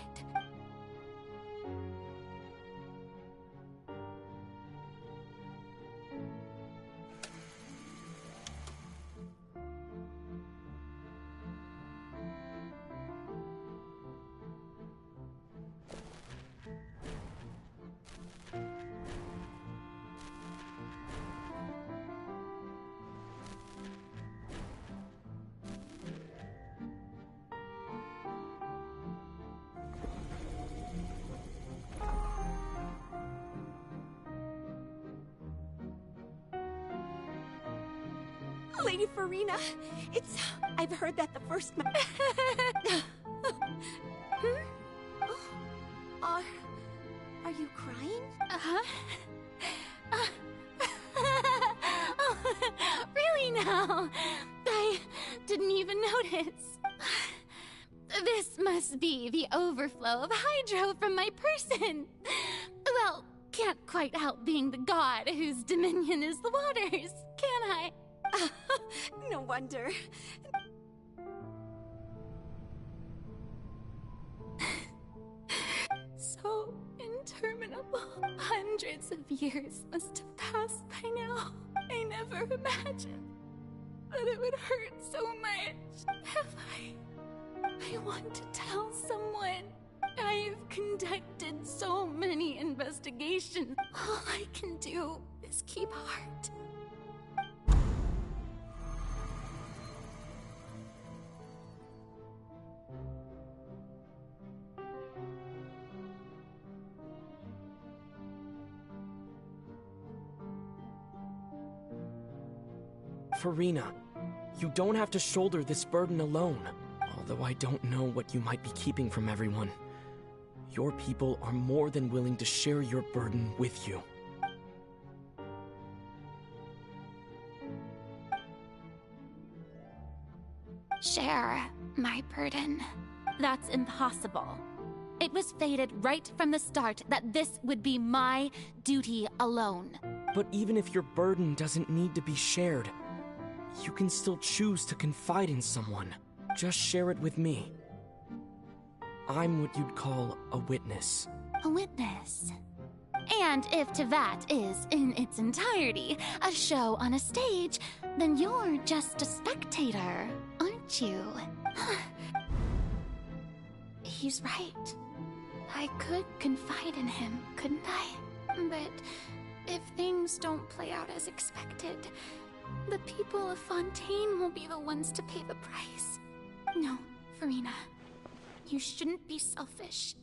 Lady Farina, I've heard that the first Are you crying? Oh, really now? I didn't even notice. This must be the overflow of hydro from my person. Well, can't quite help being the god whose dominion is the waters, can I? No wonder. So interminable. Hundreds of years must have passed by now. I never imagined that it would hurt so much. I want to tell someone. I've conducted so many investigations. All I can do is keep heart. Farina, you don't have to shoulder this burden alone. Although I don't know what you might be keeping from everyone. Your people are more than willing to share your burden with you. Share my burden. That's impossible. It was fated right from the start that this would be my duty alone. But even if your burden doesn't need to be shared, you can still choose to confide in someone. Just share it with me. I'm what you'd call a witness. A witness. And if Tevat is, in its entirety, a show on a stage, then you're just a spectator, aren't you? He's right. I could confide in him, couldn't I? But if things don't play out as expected, the people of Fontaine will be the ones to pay the price. No, Farina. You shouldn't be selfish.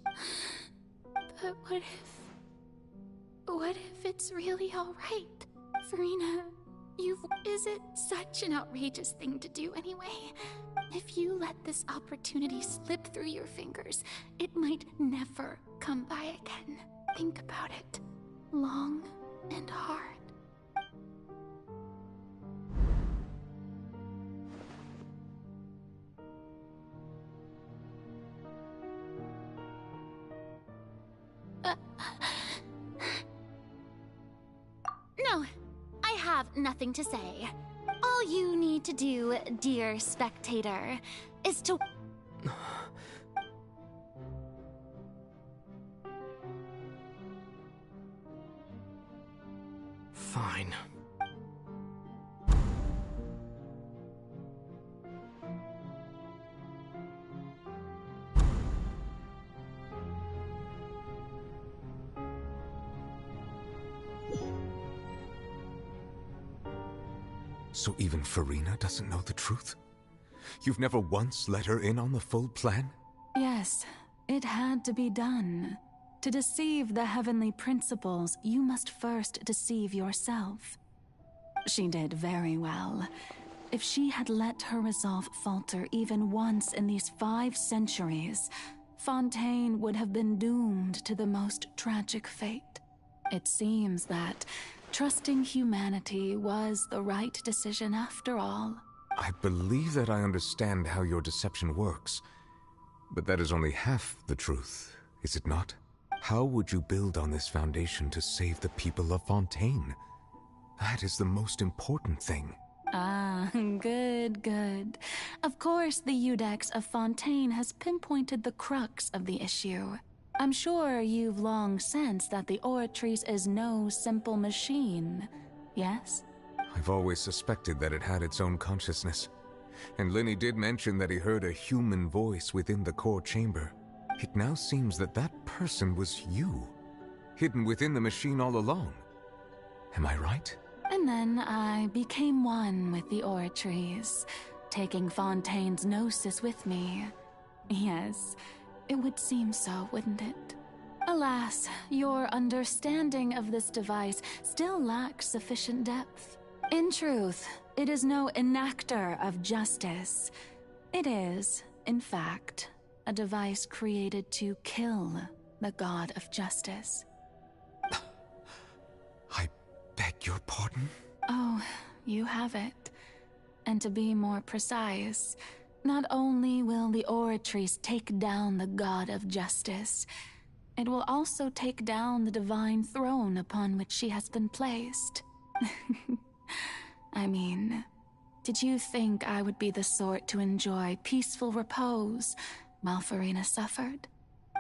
But what if it's really alright? Farina, is it such an outrageous thing to do anyway? If you let this opportunity slip through your fingers, it might never come by again. Think about it. Long and hard. No, I have nothing to say. All you need to do, dear spectator, is to... Fine. So even Farina doesn't know the truth? You've never once let her in on the full plan? Yes, it had to be done. To deceive the heavenly principles, you must first deceive yourself. She did very well. If she had let her resolve falter even once in these 5 centuries, Fontaine would have been doomed to the most tragic fate. It seems that trusting humanity was the right decision after all. I believe that I understand how your deception works, but that is only half the truth, is it not? How would you build on this foundation to save the people of Fontaine? That is the most important thing. Ah, good. Of course, the Iudex of Fontaine has pinpointed the crux of the issue. I'm sure you've long sensed that the Oratrice is no simple machine, yes? I've always suspected that it had its own consciousness. And Lenny did mention that he heard a human voice within the core chamber. It now seems that that person was you, hidden within the machine all along. Am I right? And then I became one with the Oratrice, taking Fontaine's gnosis with me. Yes, it would seem so, wouldn't it? Alas, your understanding of this device still lacks sufficient depth. In truth, it is no enactor of justice. It is, in fact, a device created to kill the god of justice. I beg your pardon? Oh, you have it. And to be more precise, not only will the Oratrice take down the god of justice, it will also take down the divine throne upon which she has been placed. I mean, did you think I would be the sort to enjoy peaceful repose while Farina suffered?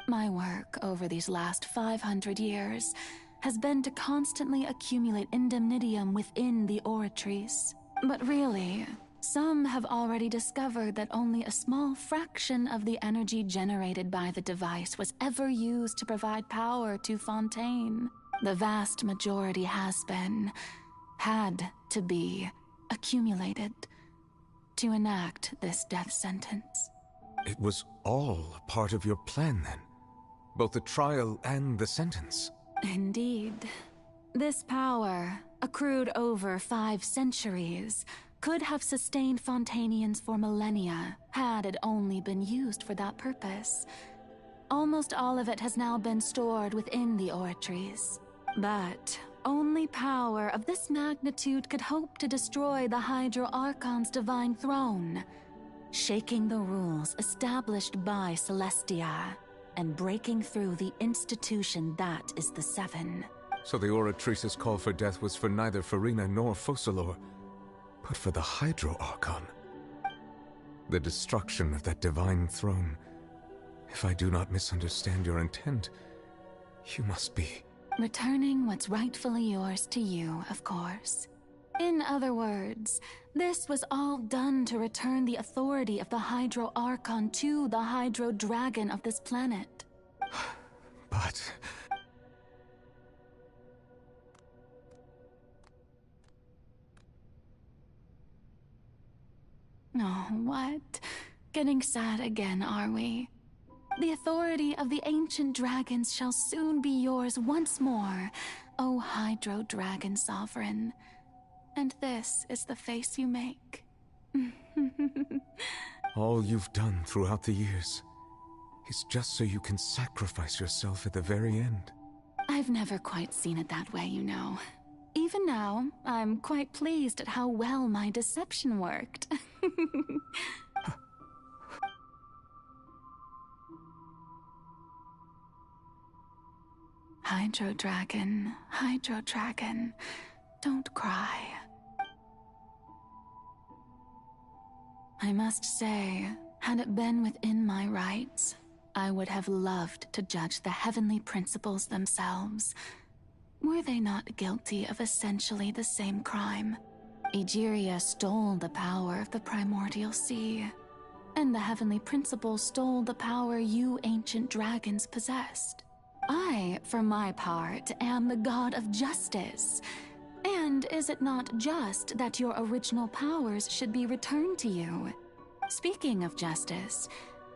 My work over these last 500 years has been to constantly accumulate indemnitium within the Oratrice. But really, some have already discovered that only a small fraction of the energy generated by the device was ever used to provide power to Fontaine. The vast majority had to be accumulated to enact this death sentence. It was all part of your plan then? Both the trial and the sentence? Indeed. This power, accrued over 5 centuries, could have sustained Fontainians for millennia had it only been used for that purpose. almost all of it has now been stored within the oratories. But only power of this magnitude could hope to destroy the Hydro Archon's divine throne, shaking the rules established by Celestia and breaking through the institution that is the Seven. So the Oratrice's call for death was for neither Farina nor Focalor, but for the Hydro Archon. The destruction of that divine throne. If I do not misunderstand your intent, you must be... Returning what's rightfully yours to you, of course. In other words, this was all done to return the authority of the Hydro Archon to the Hydro Dragon of this planet. But... Oh, what? Getting sad again, are we? The authority of the ancient dragons shall soon be yours once more, O Hydro Dragon Sovereign. And this is the face you make. All you've done throughout the years is just so you can sacrifice yourself at the very end. I've never quite seen it that way, you know. Even now, I'm quite pleased at how well my deception worked. Hydro Dragon, don't cry. I must say, had it been within my rights, I would have loved to judge the heavenly principles themselves. Were they not guilty of essentially the same crime? Egeria stole the power of the primordial sea, and the heavenly principles stole the power you ancient dragons possessed. I, for my part, am the god of justice. And is it not just that your original powers should be returned to you? Speaking of justice,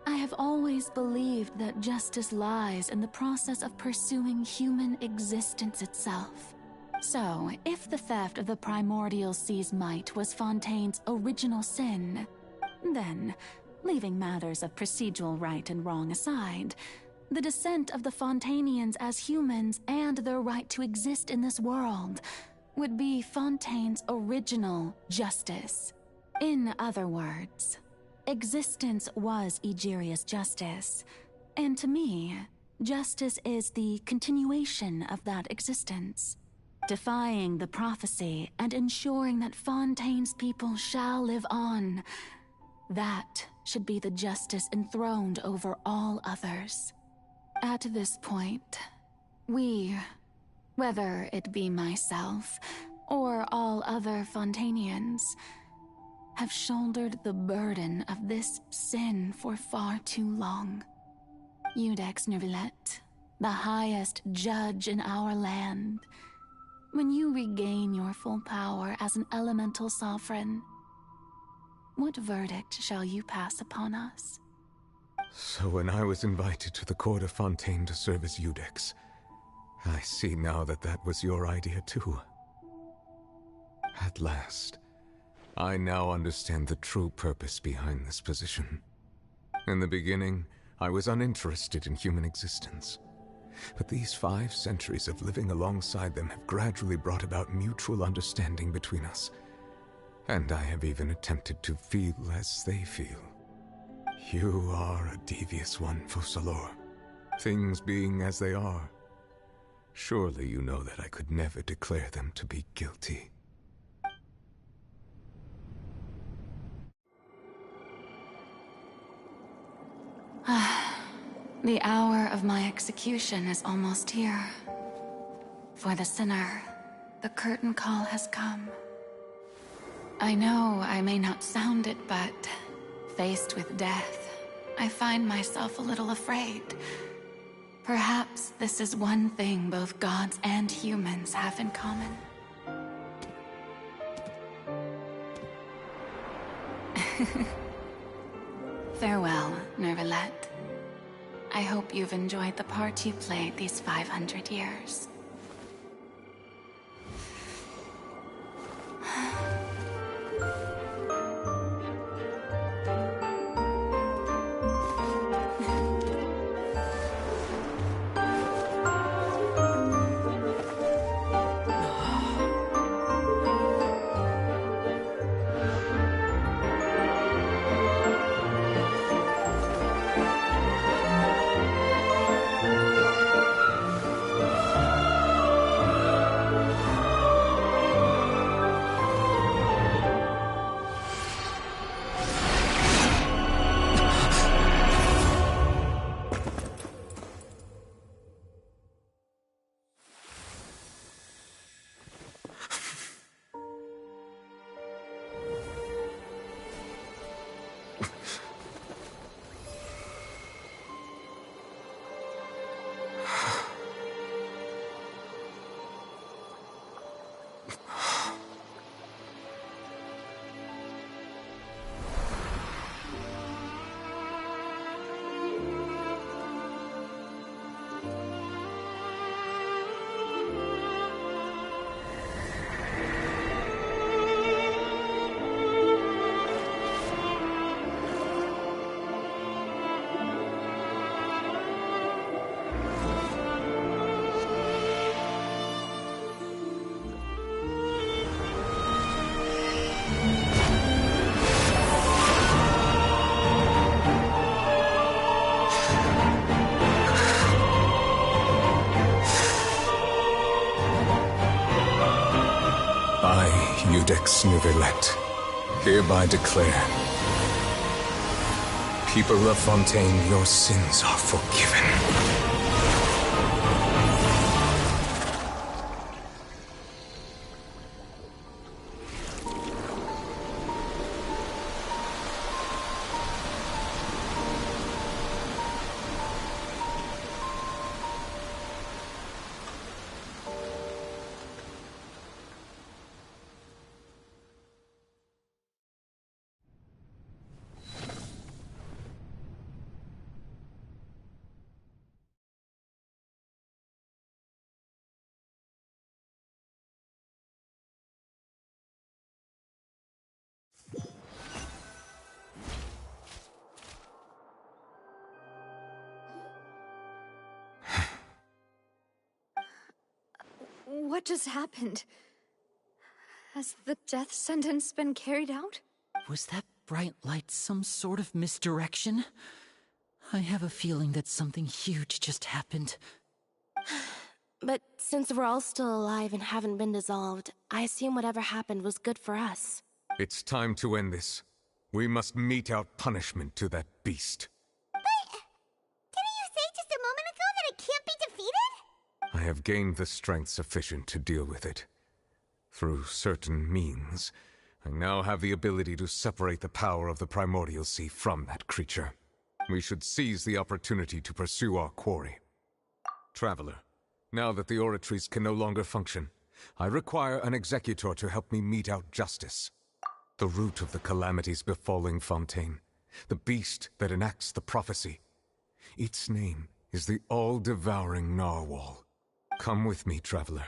I have always believed that justice lies in the process of pursuing human existence itself. So, if the theft of the primordial sea's might was Fontaine's original sin, then, leaving matters of procedural right and wrong aside, the descent of the Fontanians as humans and their right to exist in this world would be Fontaine's original justice. In other words, existence was Egeria's justice, and to me, justice is the continuation of that existence, defying the prophecy and ensuring that Fontaine's people shall live on. That should be the justice enthroned over all others. At this point, we, whether it be myself or all other Fontanians, have shouldered the burden of this sin for far too long. Iudex Neuvillette, the highest judge in our land, when you regain your full power as an elemental sovereign, what verdict shall you pass upon us? So when I was invited to the court of Fontaine to serve as Iudex, I see now that that was your idea too. At last, I now understand the true purpose behind this position. In the beginning, I was uninterested in human existence. But these 5 centuries of living alongside them have gradually brought about mutual understanding between us. And I have even attempted to feel as they feel. You are a devious one, Focalor. Things being as they are, surely you know that I could never declare them to be guilty. The hour of my execution is almost here. For the sinner, the curtain call has come. I know I may not sound it, but faced with death, I find myself a little afraid. Perhaps this is one thing both gods and humans have in common. Farewell, Neuvillette. I hope you've enjoyed the part you played these 500 years. Iudex Nuvelet, hereby declare, people of Fontaine, your sins are forgiven. What just happened? Has the death sentence been carried out? Was that bright light some sort of misdirection? I have a feeling that something huge just happened. But since we're all still alive and haven't been dissolved, I assume whatever happened was good for us. It's time to end this. We must mete out punishment to that beast. Didn't you say just a moment ago that it can't be defeated? I have gained the strength sufficient to deal with it. Through certain means, I now have the ability to separate the power of the Primordial Sea from that creature. We should seize the opportunity to pursue our quarry. Traveler, now that the oratories can no longer function, I require an executor to help me mete out justice. The root of the calamities befalling Fontaine, the beast that enacts the prophecy. Its name is the all-devouring Narwhal. Come with me, traveler.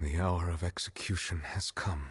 The hour of execution has come.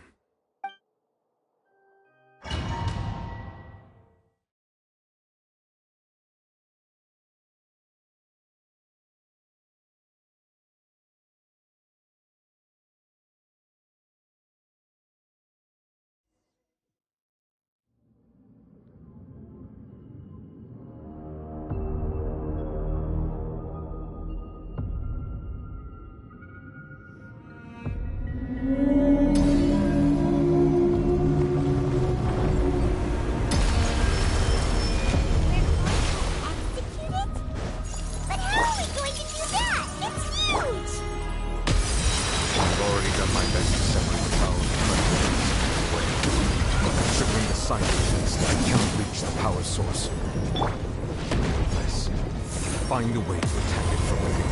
Find a way to attack it from within.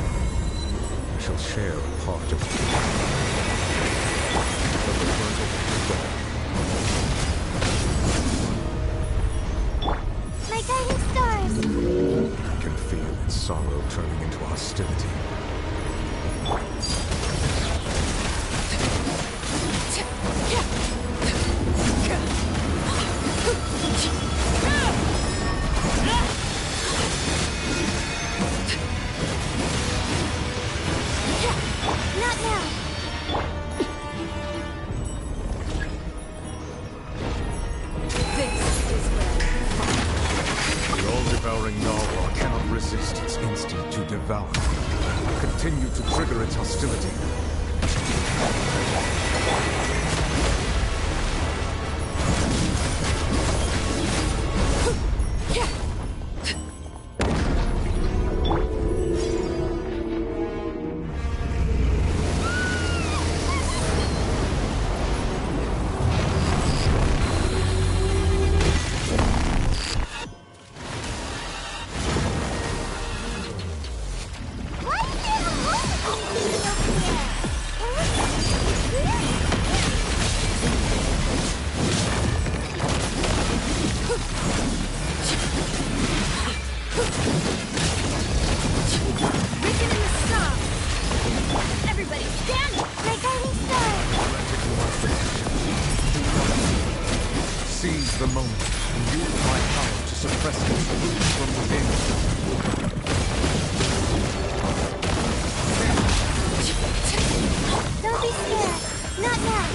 I shall share a part of it. My guiding stars! I can feel its sorrow turning into hostility. Not now! The all-devouring Narwhal cannot resist its instinct to devour. Continue to trigger its hostility. Why do you have a is the moment and use my power to suppress its roots from within. Don't be scared. Not now.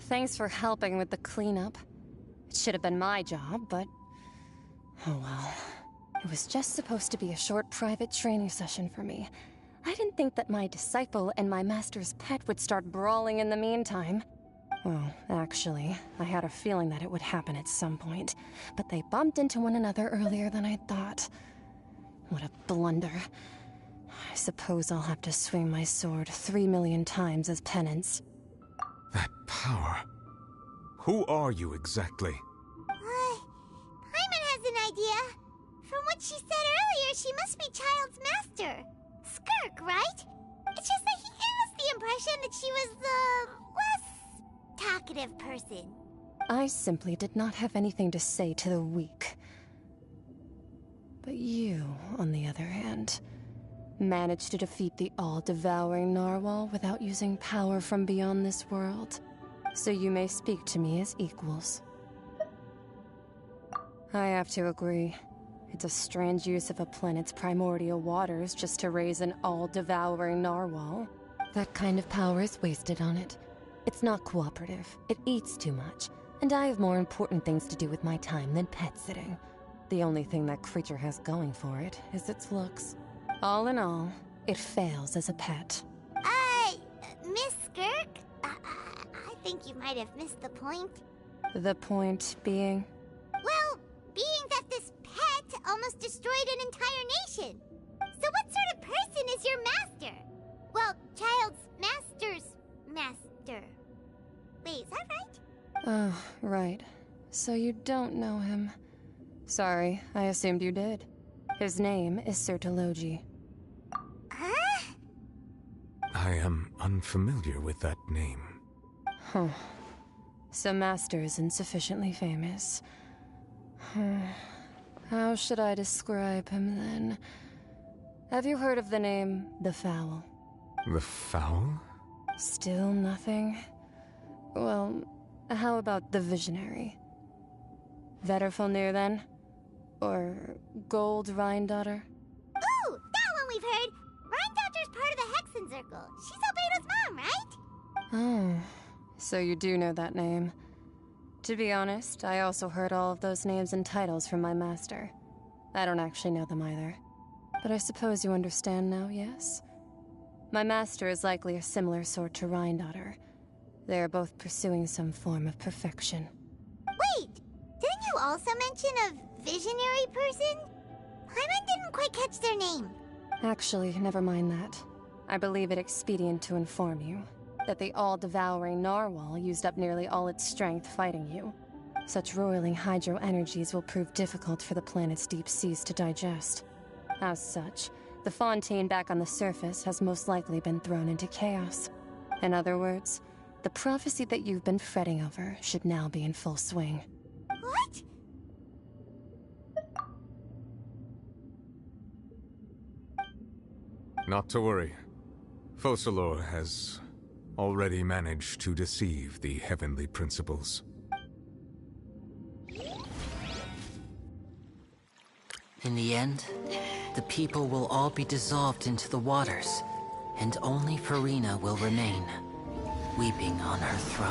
Thanks for helping with the cleanup. It should have been my job, but... oh well. It was just supposed to be a short private training session for me. I didn't think that my disciple and my master's pet would start brawling in the meantime. Well, actually, I had a feeling that it would happen at some point, but they bumped into one another earlier than I thought. What a blunder. I suppose I'll have to swing my sword 3 million times as penance. That power. Who are you exactly? Paimon has an idea. From what she said earlier, she must be Child's master. Skirk, right? It's just that he gave us the impression that she was the less talkative person. I simply did not have anything to say to the weak. But you, on the other hand, managed to defeat the all-devouring narwhal without using power from beyond this world. So you may speak to me as equals. I have to agree. It's a strange use of a planet's primordial waters just to raise an all-devouring narwhal. That kind of power is wasted on it. It's not cooperative. It eats too much. And I have more important things to do with my time than pet sitting. The only thing that creature has going for it is its looks. All in all, it fails as a pet. Miss Skirk? I think you might have missed the point. The point being? Well, being that this pet almost destroyed an entire nation. So what sort of person is your master? Well, Child's master's master. Wait, is that right? Oh, right. So you don't know him. Sorry, I assumed you did. His name is Sir Taloji. Huh? I am unfamiliar with that name. Huh. So Master isn't sufficiently famous. How should I describe him then? Have you heard of the name The Fowl? The Fowl? Still nothing? Well, how about the Visionary? Vetterfulnir then? Or Gold Rhindaughter? Ooh, that one we've heard! Rhindaughter's part of the Hexen Circle. She's Albedo's mom, right? Oh, so you do know that name. To be honest, I also heard all of those names and titles from my master. I don't actually know them either. But I suppose you understand now, yes? My master is likely a similar sort to Rhindaughter. They are both pursuing some form of perfection. Wait! Didn't you also mention a visionary person? Paimon didn't quite catch their name. Actually, never mind that. I believe it expedient to inform you that the all-devouring narwhal used up nearly all its strength fighting you. Such roiling hydro energies will prove difficult for the planet's deep seas to digest. As such, the fontaine back on the surface has most likely been thrown into chaos. In other words, the prophecy that you've been fretting over should now be in full swing. What? Not to worry. Focalor has already managed to deceive the heavenly principles. In the end, the people will all be dissolved into the waters, and only Farina will remain. weeping on her throne.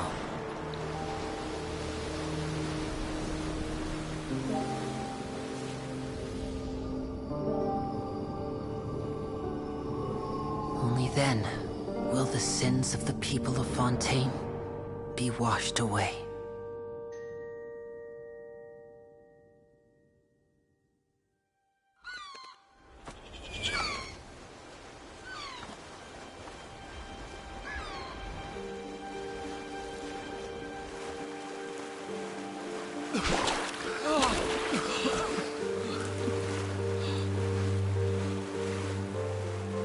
Only then will the sins of the people of Fontaine be washed away.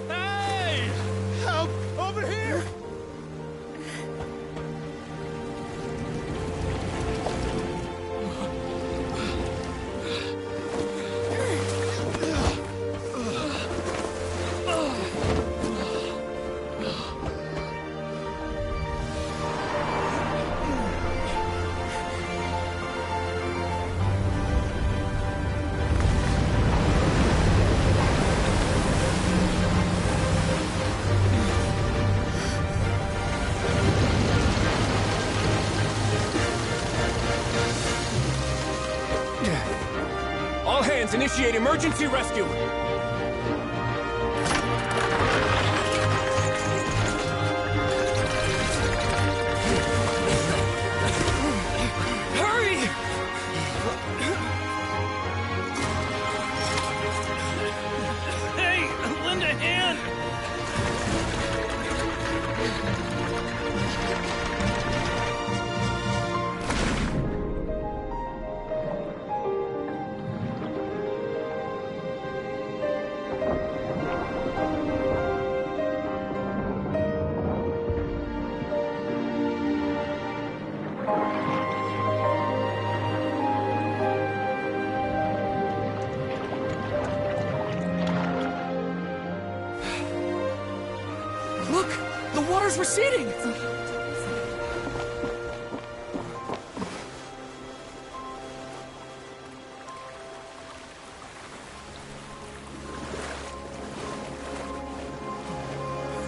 Hey! Help! Over here! All hands, initiate emergency rescue! Hurry! Hey! Lend a hand! Look! The water's receding!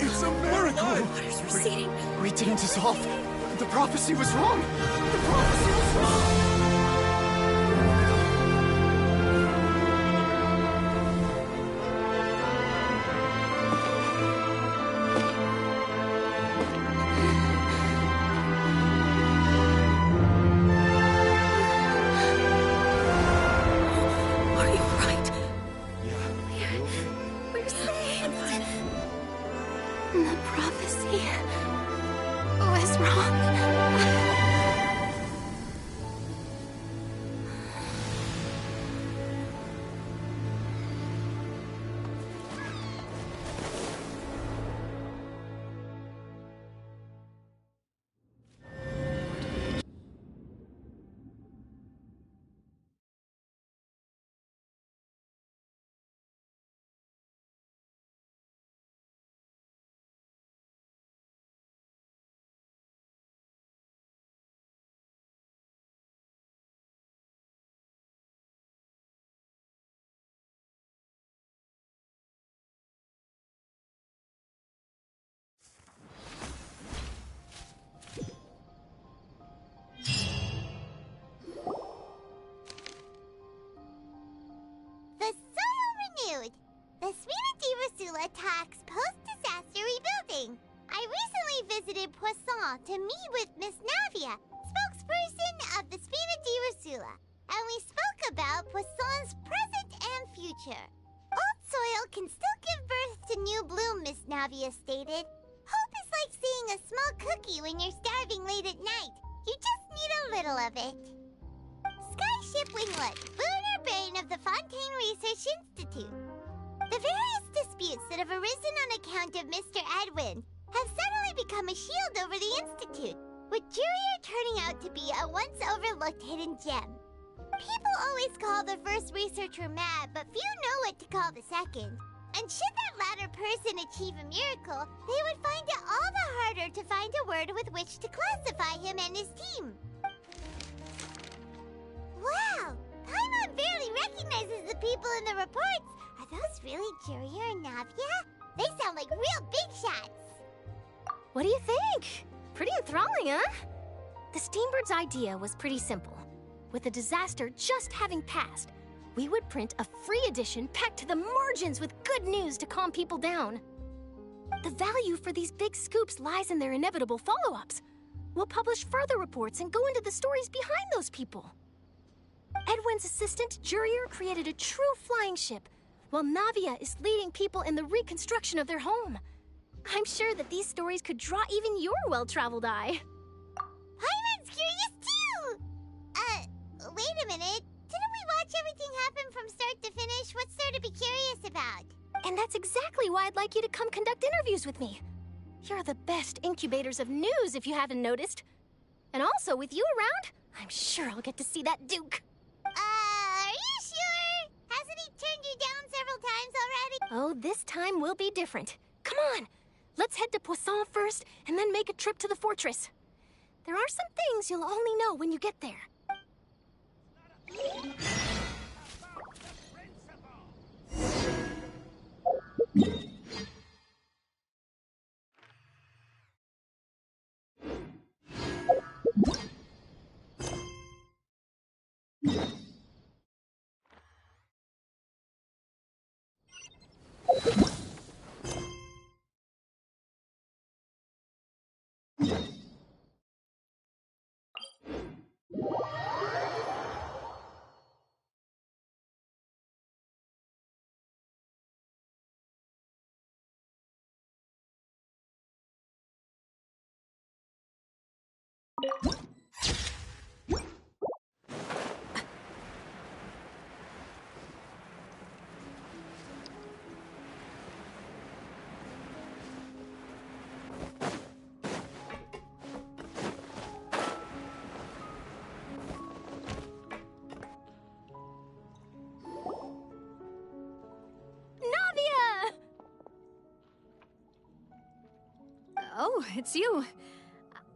It's a miracle! Water's receding. We didn't dissolve. The prophecy was wrong. The prophecy was wrong. Are you right? We're saved. The prophecy was wrong. The soil renewed. The Spina di Rosula talks post-disaster rebuilding. I recently visited Poisson to meet with Miss Navia, spokesperson of the Spina di Rosula, and we spoke about Poisson's present and future. Old soil can still give birth to new bloom, Miss Navia stated. Hope is like seeing a small cookie when you're starving late at night. You just need a little of it. Skyship Winglet, lunar brain of the Fontaine Research Institute. The various disputes that have arisen on account of Mr. Edwin have suddenly become a shield over the Institute, with Jurier turning out to be a once overlooked hidden gem. People always call the first researcher mad, but few know what to call the second. And should that latter person achieve a miracle, they would find it all the harder to find a word with which to classify him and his team. Wow! Paimon barely recognizes the people in the reports. Are those really Jurier and Navia? They sound like real big shots. What do you think? Pretty enthralling, huh? The Steambird's idea was pretty simple. With a disaster just having passed, we would print a free edition packed to the margins with good news to calm people down. The value for these big scoops lies in their inevitable follow-ups. We'll publish further reports and go into the stories behind those people. Edwin's assistant, Jurier, created a true flying ship, while Navia is leading people in the reconstruction of their home. I'm sure that these stories could draw even your well-traveled eye. Paimon's curious too! Wait a minute. Didn't we watch everything happen from start to finish? What's there to be curious about? And that's exactly why I'd like you to come conduct interviews with me. You're the best incubators of news, if you haven't noticed. And also, with you around, I'm sure I'll get to see that Duke. Are you sure? Hasn't he turned you down several times already? Oh, this time will be different. Come on! Let's head to Poisson first, and then make a trip to the fortress. There are some things you'll only know when you get there. Oh, it's you.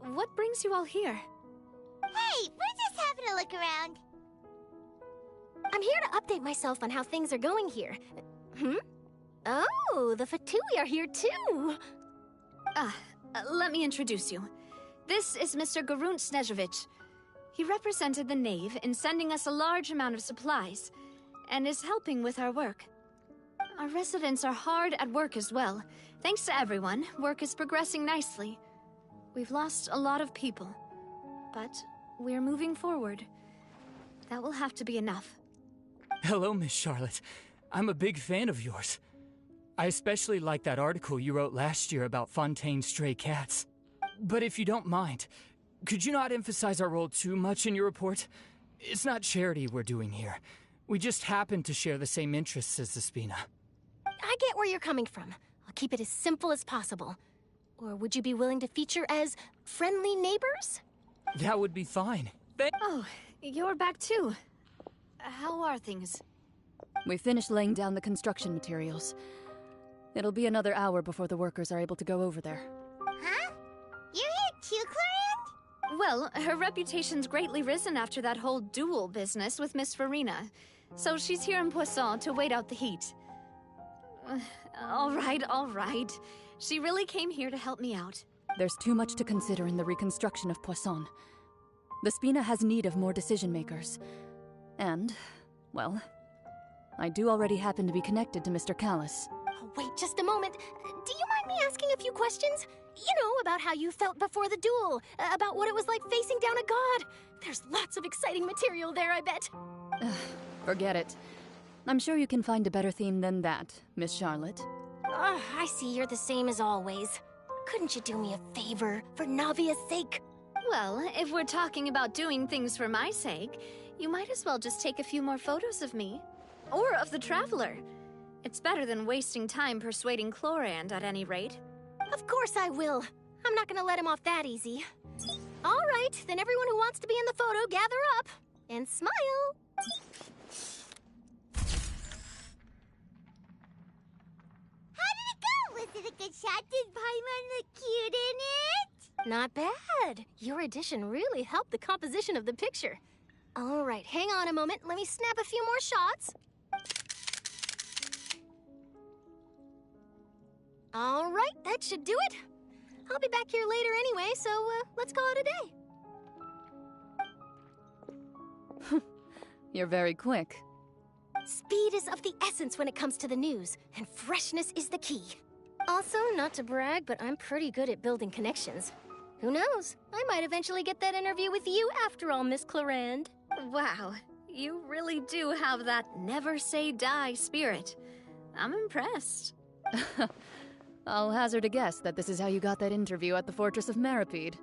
What brings you all here? Hey, we're just having a look around. I'm here to update myself on how things are going here. Oh, the Fatui are here too! Let me introduce you. This is Mr. Garunt Snežević. He represented the Knave in sending us a large amount of supplies, and is helping with our work. Our residents are hard at work as well. Thanks to everyone, work is progressing nicely. We've lost a lot of people, but we're moving forward. That will have to be enough. Hello, Miss Charlotte. I'm a big fan of yours. I especially like that article you wrote last year about Fontaine's stray cats. But if you don't mind, could you not emphasize our role too much in your report? It's not charity we're doing here. We just happen to share the same interests as the Spina. I get where you're coming from. I'll keep it as simple as possible. Or would you be willing to feature as friendly neighbors? That would be fine. Oh, you're back too. How are things? We finished laying down the construction materials. It'll be another hour before the workers are able to go over there. Huh? You're here too, Clorinde? Well, her reputation's greatly risen after that whole duel business with Miss Farina. So she's here in Poisson to wait out the heat. All right. She really came here to help me out. There's too much to consider in the reconstruction of Poisson. The Spina has need of more decision-makers. And, well, I do already happen to be connected to Mr. Callis. Oh, wait just a moment. Do you mind me asking a few questions? You know, about how you felt before the duel, about what it was like facing down a god. There's lots of exciting material there, I bet. Forget it. I'm sure you can find a better theme than that, Miss Charlotte. I see you're the same as always. Couldn't you do me a favor, for Navia's sake? Well, if we're talking about doing things for my sake, you might as well just take a few more photos of me. Or of the Traveler. It's better than wasting time persuading Clorinde, at any rate. Of course I will. I'm not gonna let him off that easy. All right, then everyone who wants to be in the photo, gather up. And smile. How did it go? Was it a good shot? Did Paimon look cute in it? Not bad. Your addition really helped the composition of the picture. All right, hang on a moment. Let me snap a few more shots. All right, that should do it. I'll be back here later anyway, so let's call it a day. You're very quick. Speed is of the essence when it comes to the news, and freshness is the key. Also, not to brag, but I'm pretty good at building connections. Who knows? I might eventually get that interview with you after all, Miss Clarand. Wow, you really do have that never say die spirit. I'm impressed. I'll hazard a guess that this is how you got that interview at the Fortress of Maripede.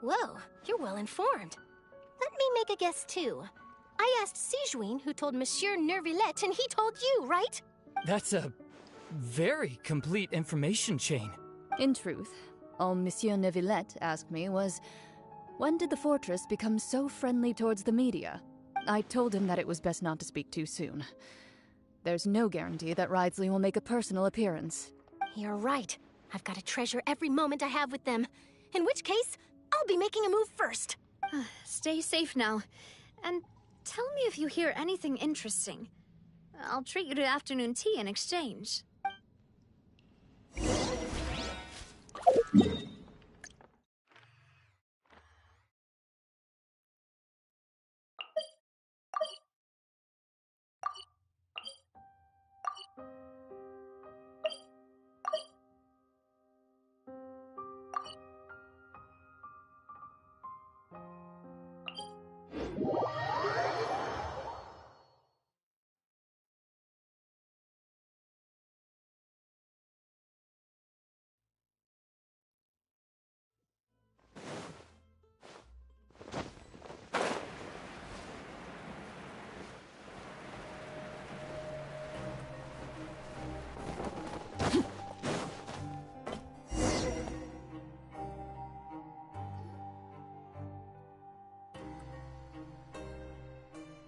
Whoa, you're well informed. Let me make a guess too. I asked Sigewinne, who told Monsieur Neuvillette, and he told you, right? That's a very complete information chain. In truth, all Monsieur Neuvillette asked me was, when did the Fortress become so friendly towards the media? I told him that it was best not to speak too soon. There's no guarantee that Ridsley will make a personal appearance. You're right. I've got to treasure every moment I have with them. In which case, I'll be making a move first. Stay safe now. And tell me if you hear anything interesting. I'll treat you to afternoon tea in exchange.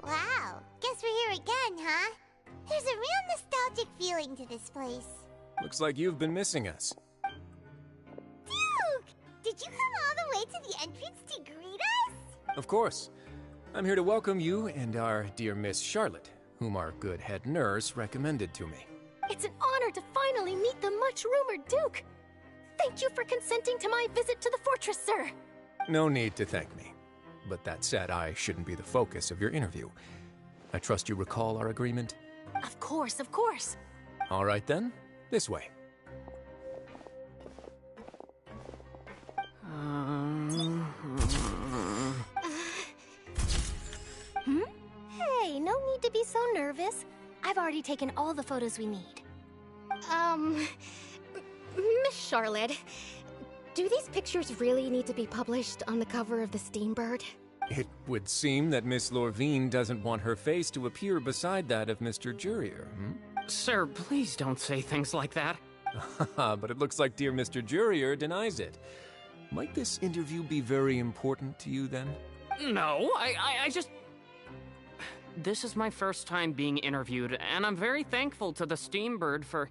Wow, guess we're here again, huh? There's a real nostalgic feeling to this place. Looks like you've been missing us. Duke! Did you come all the way to the entrance to greet us? Of course. I'm here to welcome you and our dear Miss Charlotte, whom our good head nurse recommended to me. It's an honor to finally meet the much-rumored Duke. Thank you for consenting to my visit to the fortress, sir. No need to thank me. But that said, I shouldn't be the focus of your interview. I trust you recall our agreement? Of course, of course. All right then, this way. Hey, no need to be so nervous. I've already taken all the photos we need. Miss Charlotte, do these pictures really need to be published on the cover of the Steambird? It would seem that Miss Lorvine doesn't want her face to appear beside that of Mr. Jurier, Sir, please don't say things like that. But it looks like dear Mr. Jurier denies it. Might this interview be very important to you, then? No, I just... This is my first time being interviewed, and I'm very thankful to the Steambird for...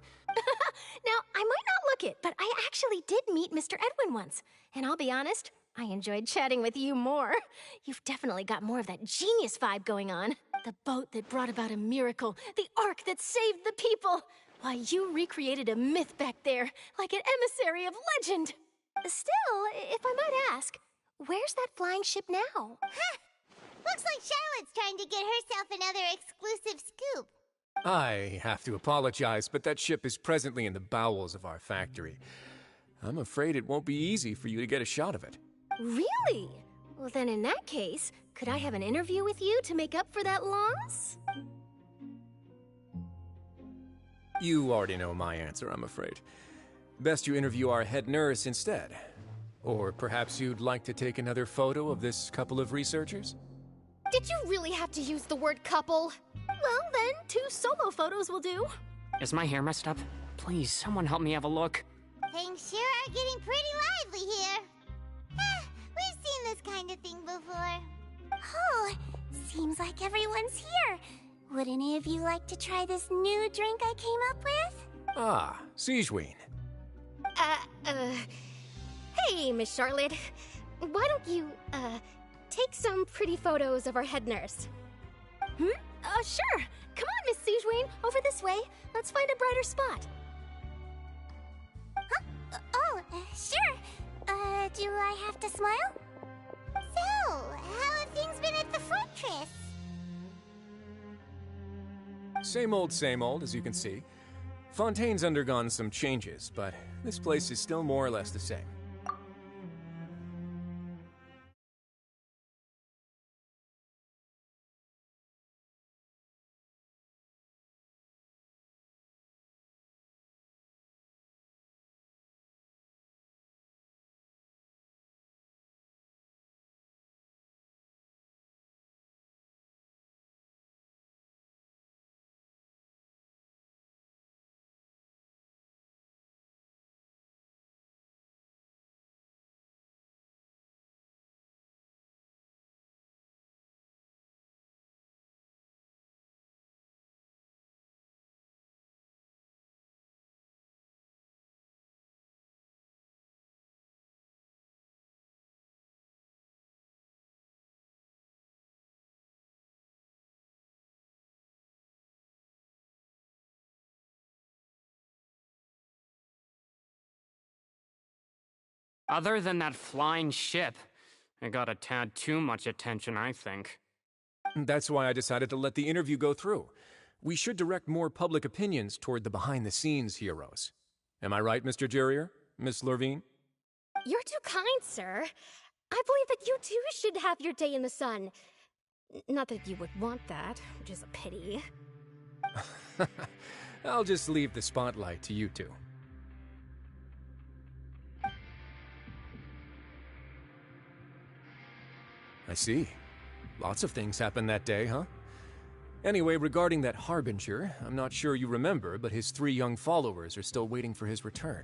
Now, I might not look it, but I actually did meet Mr. Edwin once. And I'll be honest, I enjoyed chatting with you more. You've definitely got more of that genius vibe going on. The boat that brought about a miracle, the ark that saved the people. Why, you recreated a myth back there, like an emissary of legend. Still, if I might ask, where's that flying ship now? Ha! Looks like Charlotte's trying to get herself another exclusive scoop. I have to apologize, but that ship is presently in the bowels of our factory. I'm afraid it won't be easy for you to get a shot of it. Really? Well, then in that case, could I have an interview with you to make up for that loss? You already know my answer, I'm afraid. Best you interview our head nurse instead. Or perhaps you'd like to take another photo of this couple of researchers? Did you really have to use the word couple? Well, then, 2 solo photos will do. Is my hair messed up? Please, someone help me have a look. Things sure are getting pretty lively here. We've seen this kind of thing before. Oh, seems like everyone's here. Would any of you like to try this new drink I came up with? Ah, Sigewinne. Hey, Miss Charlotte. Why don't you, take some pretty photos of our head nurse? Sure. Come on, Miss Sigewinne. Over this way. Let's find a brighter spot. Huh? Sure. Do I have to smile? So, how have things been at the fortress? Same old, as you can see. Fontaine's undergone some changes, but this place is still more or less the same. Other than that flying ship, it got a tad too much attention, I think. That's why I decided to let the interview go through. We should direct more public opinions toward the behind-the-scenes heroes. Am I right, Mr. Jurrier? Miss Lurvine? You're too kind, sir. I believe that you too should have your day in the sun. Not that you would want that, which is a pity. I'll just leave the spotlight to you two. I see. Lots of things happened that day, huh? Anyway, regarding that Harbinger, I'm not sure you remember, but his 3 young followers are still waiting for his return.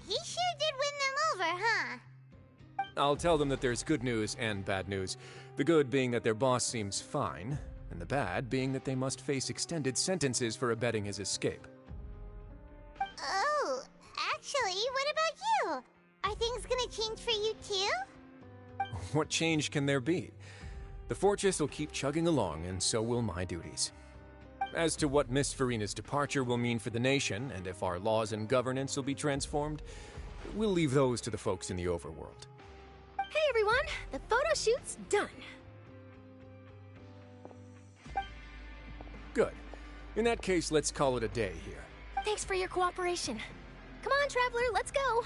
He sure did win them over, huh? I'll tell them that there's good news and bad news. The good being that their boss seems fine, and the bad being that they must face extended sentences for abetting his escape. Oh, actually, what about you? Are things gonna change for you too? What change can there be? The fortress will keep chugging along, and so will my duties. As to what Miss Farina's departure will mean for the nation, and if our laws and governance will be transformed, we'll leave those to the folks in the overworld. Hey everyone, the photo shoot's done. Good. In that case, let's call it a day here. Thanks for your cooperation. Come on, Traveler, let's go.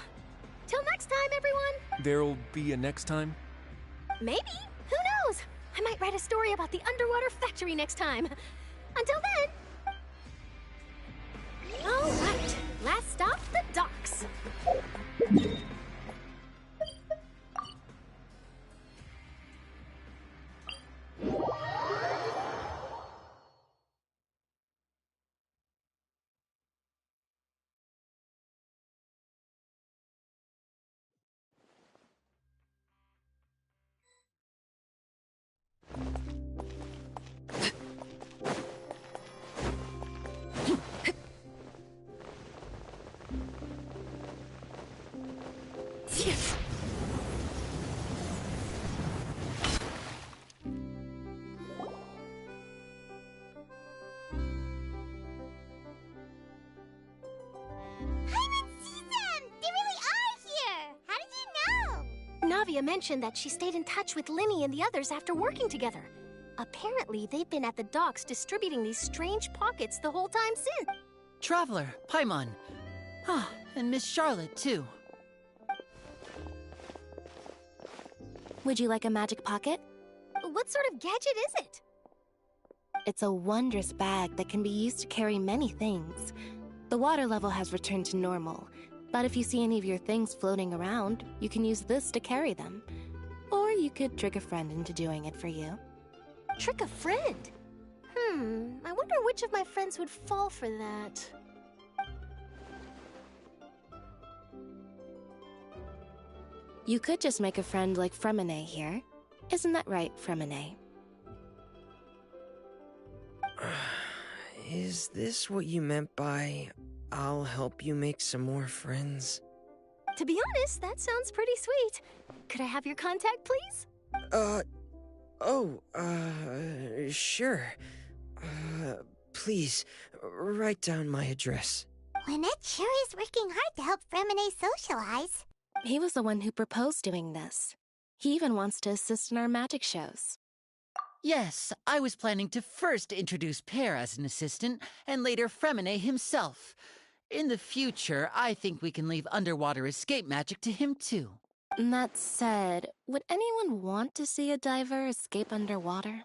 Till next time, everyone. There'll be a next time? Maybe. Who knows? I might write a story about the underwater factory next time. Until then. All right. Last stop, the docks. Navia mentioned that she stayed in touch with Linny and the others after working together. Apparently, they've been at the docks distributing these strange pockets the whole time since. Traveler, Paimon. Ah, and Miss Charlotte, too. Would you like a magic pocket? What sort of gadget is it? It's a wondrous bag that can be used to carry many things. The water level has returned to normal, but if you see any of your things floating around, you can use this to carry them. Or you could trick a friend into doing it for you. Trick a friend? I wonder which of my friends would fall for that. You could just make a friend like Fremine here. Isn't that right, Fremine? Is this what you meant by, I'll help you make some more friends? To be honest, that sounds pretty sweet. Could I have your contact, please? Sure. Please, write down my address. Lynette sure is working hard to help Fremine socialize. He was the one who proposed doing this. He even wants to assist in our magic shows. Yes, I was planning to first introduce Pear as an assistant, and later Fremine himself. In the future, I think we can leave underwater escape magic to him too. That said, would anyone want to see a diver escape underwater?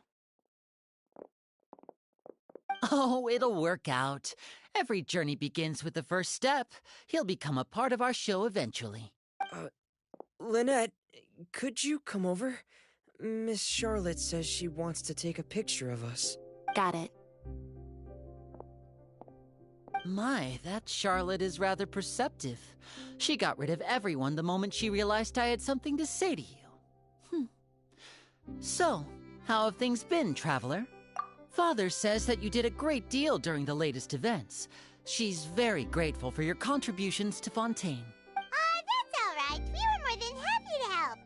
Oh, it'll work out. Every journey begins with the first step. He'll become a part of our show eventually. Lynette, could you come over? Miss Charlotte says she wants to take a picture of us. Got it. My, that Charlotte is rather perceptive. She got rid of everyone the moment she realized I had something to say to you. So, how have things been, Traveler? Father says that you did a great deal during the latest events. She's very grateful for your contributions to Fontaine. That's all right. We were more than happy to help.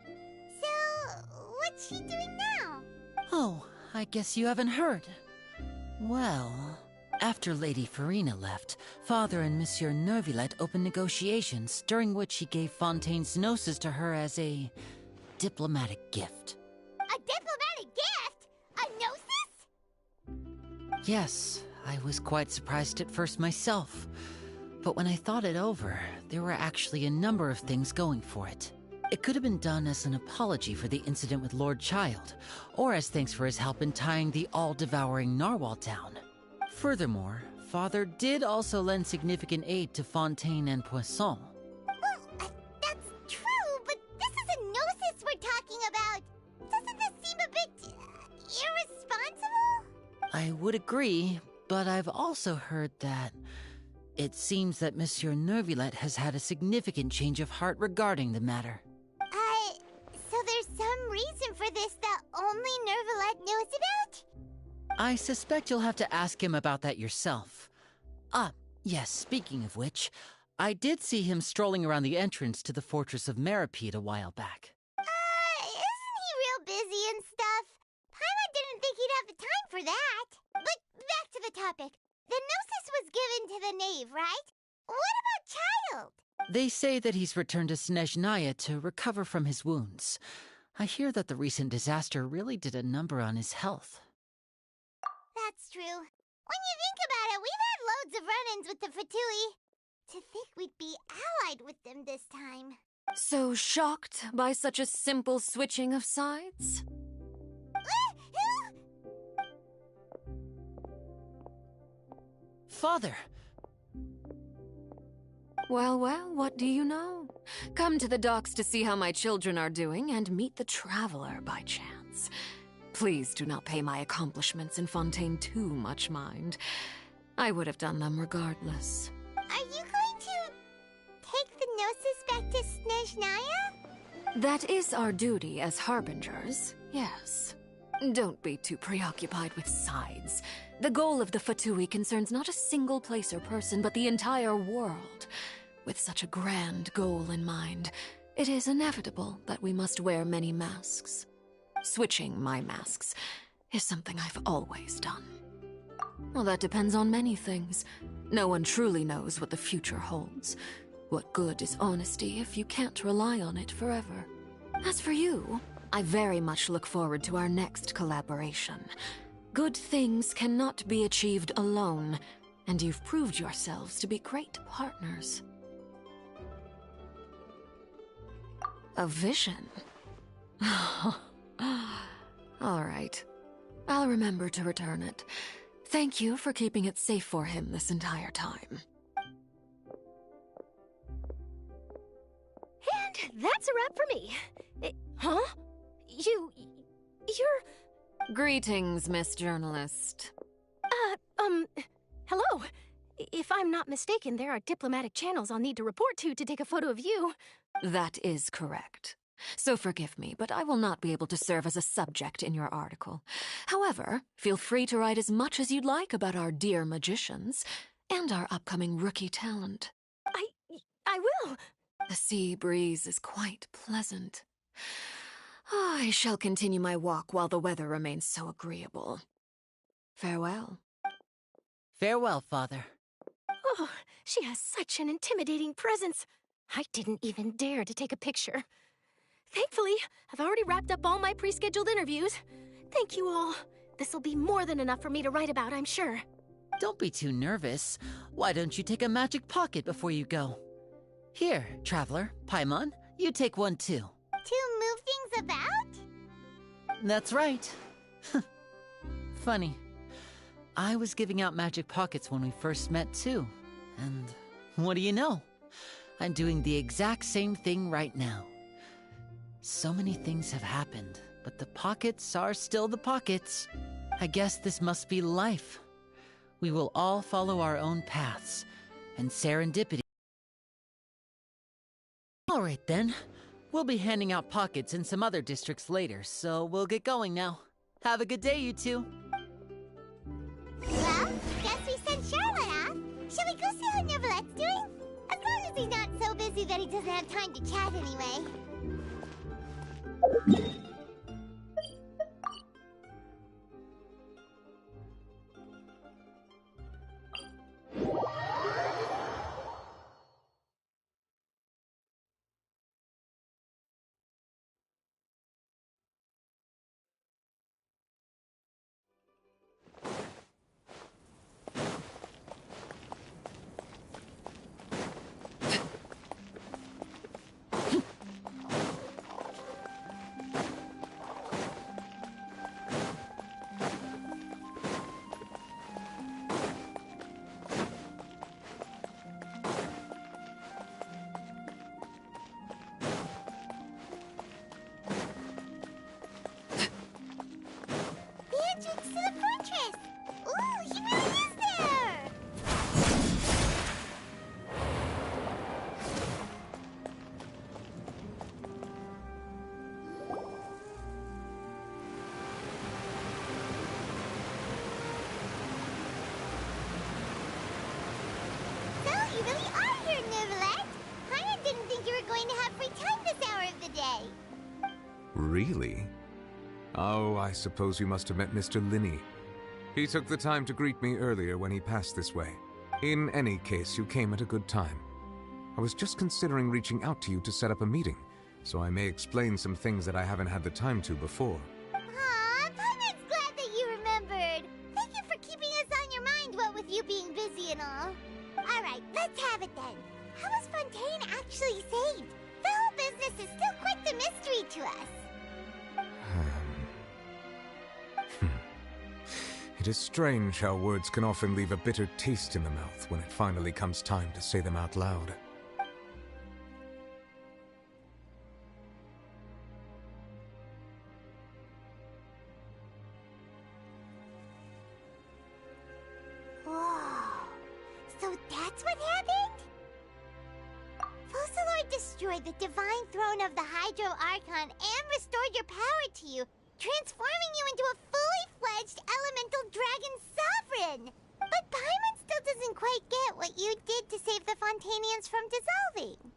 So, what's she doing now? Oh, I guess you haven't heard. Well, after Lady Farina left, Father and Monsieur Neuvillette opened negotiations, during which he gave Fontaine's gnosis to her as a diplomatic gift. A diplomatic gift? A gnosis? Yes, I was quite surprised at first myself. But when I thought it over, there were actually a number of things going for it. It could have been done as an apology for the incident with Lord Child, or as thanks for his help in tying the all-devouring narwhal down. Furthermore, Father did also lend significant aid to Fontaine and Poisson. Well, that's true, but this is a gnosis we're talking about. Doesn't this seem a bit irresponsible? I would agree, but I've also heard that it seems that Monsieur Neuvillette has had a significant change of heart regarding the matter. So there's some reason for this that only Neuvillette knows about? I suspect you'll have to ask him about that yourself. Yes, speaking of which, I did see him strolling around the entrance to the Fortress of Meripede a while back. Isn't he real busy and stuff? Paimon didn't think he'd have the time for that. But back to the topic. The gnosis was given to the knave, right? What about Child? They say that he's returned to Snezhnaya to recover from his wounds. I hear that the recent disaster really did a number on his health. That's true. When you think about it, we've had loads of run-ins with the Fatui. To think we'd be allied with them this time. So shocked by such a simple switching of sides? Father! Well, what do you know? Come to the docks to see how my children are doing and meet the Traveler by chance. Please do not pay my accomplishments in Fontaine too much mind. I would have done them regardless. Are you going to take the gnosis back to Snezhnaya? That is our duty as harbingers, yes. Don't be too preoccupied with sides. The goal of the Fatui concerns not a single place or person, but the entire world. With such a grand goal in mind, it is inevitable that we must wear many masks. Switching my masks is something I've always done. Well, that depends on many things. No one truly knows what the future holds. What good is honesty if you can't rely on it forever? As for you, I very much look forward to our next collaboration. Good things cannot be achieved alone, and you've proved yourselves to be great partners. A vision? All right. I'll remember to return it. Thank you for keeping it safe for him this entire time. And that's a wrap for me. Huh? You're... Greetings, Miss Journalist. Hello. If I'm not mistaken, there are diplomatic channels I'll need to report to take a photo of you. That is correct. So forgive me, but I will not be able to serve as a subject in your article. However, feel free to write as much as you'd like about our dear magicians and our upcoming rookie talent. I will. The sea breeze is quite pleasant. I shall continue my walk while the weather remains so agreeable. Farewell. Farewell, Father. Oh, she has such an intimidating presence. I didn't even dare to take a picture. Thankfully, I've already wrapped up all my pre-scheduled interviews. Thank you all. This'll be more than enough for me to write about, I'm sure. Don't be too nervous. Why don't you take a magic pocket before you go? Here, Traveler, Paimon, you take one too. To move things about? That's right. Funny. I was giving out magic pockets when we first met too. And what do you know? I'm doing the exact same thing right now. So many things have happened, but the pockets are still the pockets. I guess this must be life. We will all follow our own paths, and serendipity. All right then. We'll be handing out pockets in some other districts later, so we'll get going now. Have a good day, you two. Well, guess we send Charlotte off. Shall we go see how Neverlette's doing? As long as he's not so busy that he doesn't have time to chat anyway. Entrance to the fortress! Ooh, he really is there! So, you really are here, Neverlette! Paimon didn't think you were going to have free time this hour of the day. Really? Oh, I suppose you must have met Mr. Linney. He took the time to greet me earlier when he passed this way. In any case, you came at a good time. I was just considering reaching out to you to set up a meeting, so I may explain some things that I haven't had the time to before. Aw, Paimon's glad that you remembered. Thank you for keeping us on your mind, what with you being busy and all. Alright, let's have it then. How was Fontaine actually saved? The whole business is still quite the mystery to us. It is strange how words can often leave a bitter taste in the mouth when it finally comes time to say them out loud. Whoa. So that's what happened? Focalord destroyed the divine throne of the Hydro Archon and restored your power to you, transforming you into a fully fledged elemental dragon sovereign. But Paimon still doesn't quite get what you did to save the Fontanians from dissolving.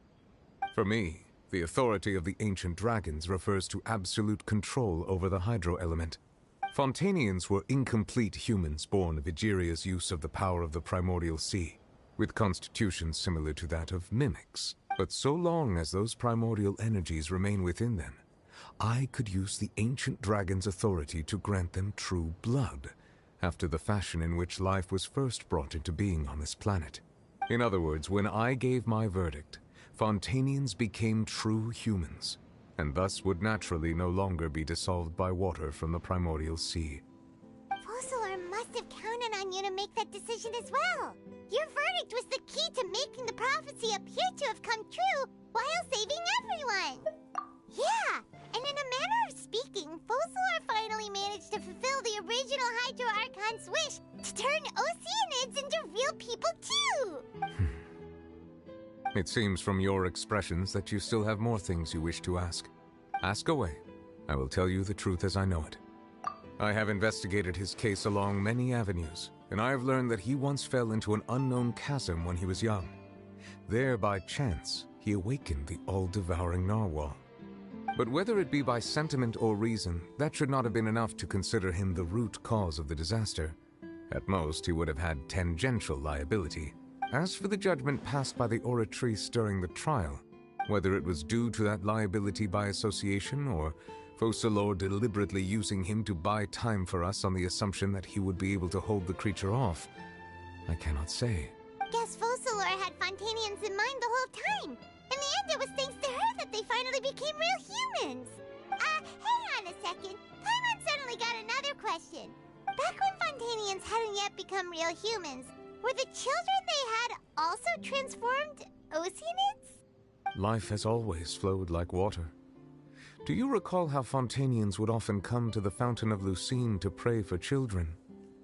For me, the authority of the ancient dragons refers to absolute control over the hydro element. Fontanians were incomplete humans born of Egeria's use of the power of the primordial sea, with constitutions similar to that of mimics. But so long as those primordial energies remain within them, I could use the ancient dragon's authority to grant them true blood, after the fashion in which life was first brought into being on this planet. In other words, when I gave my verdict, Fontanians became true humans, and thus would naturally no longer be dissolved by water from the primordial sea. Focalord must have counted on you to make that decision as well. Your verdict was the key to making the prophecy appear to have come true while saving everyone. Yeah, and in a manner of speaking, Focalord finally managed to fulfill the original Hydro Archon's wish to turn Oceanids into real people too! It seems from your expressions that you still have more things you wish to ask. Ask away. I will tell you the truth as I know it. I have investigated his case along many avenues, and I have learned that he once fell into an unknown chasm when he was young. There, by chance, he awakened the all-devouring narwhal. But whether it be by sentiment or reason, that should not have been enough to consider him the root cause of the disaster. At most, he would have had tangential liability. As for the judgment passed by the Oratrice during the trial, whether it was due to that liability by association or Focalors deliberately using him to buy time for us on the assumption that he would be able to hold the creature off, I cannot say. Guess Focalors had Fontanians in mind the whole time. In the end, it was thanks to her that they finally became real humans. Hang on a second. Paimon suddenly got another question. Back when Fontanians hadn't yet become real humans, were the children they had also transformed Oceanids? Life has always flowed like water. Do you recall how Fontanians would often come to the Fountain of Lucine to pray for children?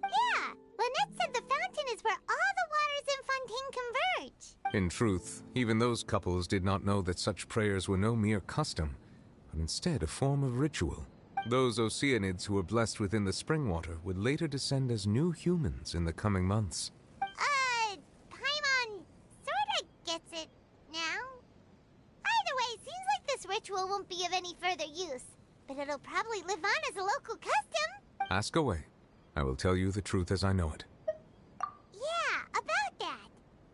Yeah, Lynette said the fountain is where all the waters in Fontaine converge. In truth, even those couples did not know that such prayers were no mere custom, but instead a form of ritual. Those Oceanids who were blessed within the spring water would later descend as new humans in the coming months. Paimon sorta gets it now. Either way, seems like this ritual won't be of any further use, but it'll probably live on as a local custom. Ask away. I will tell you the truth as I know it. Yeah, about that.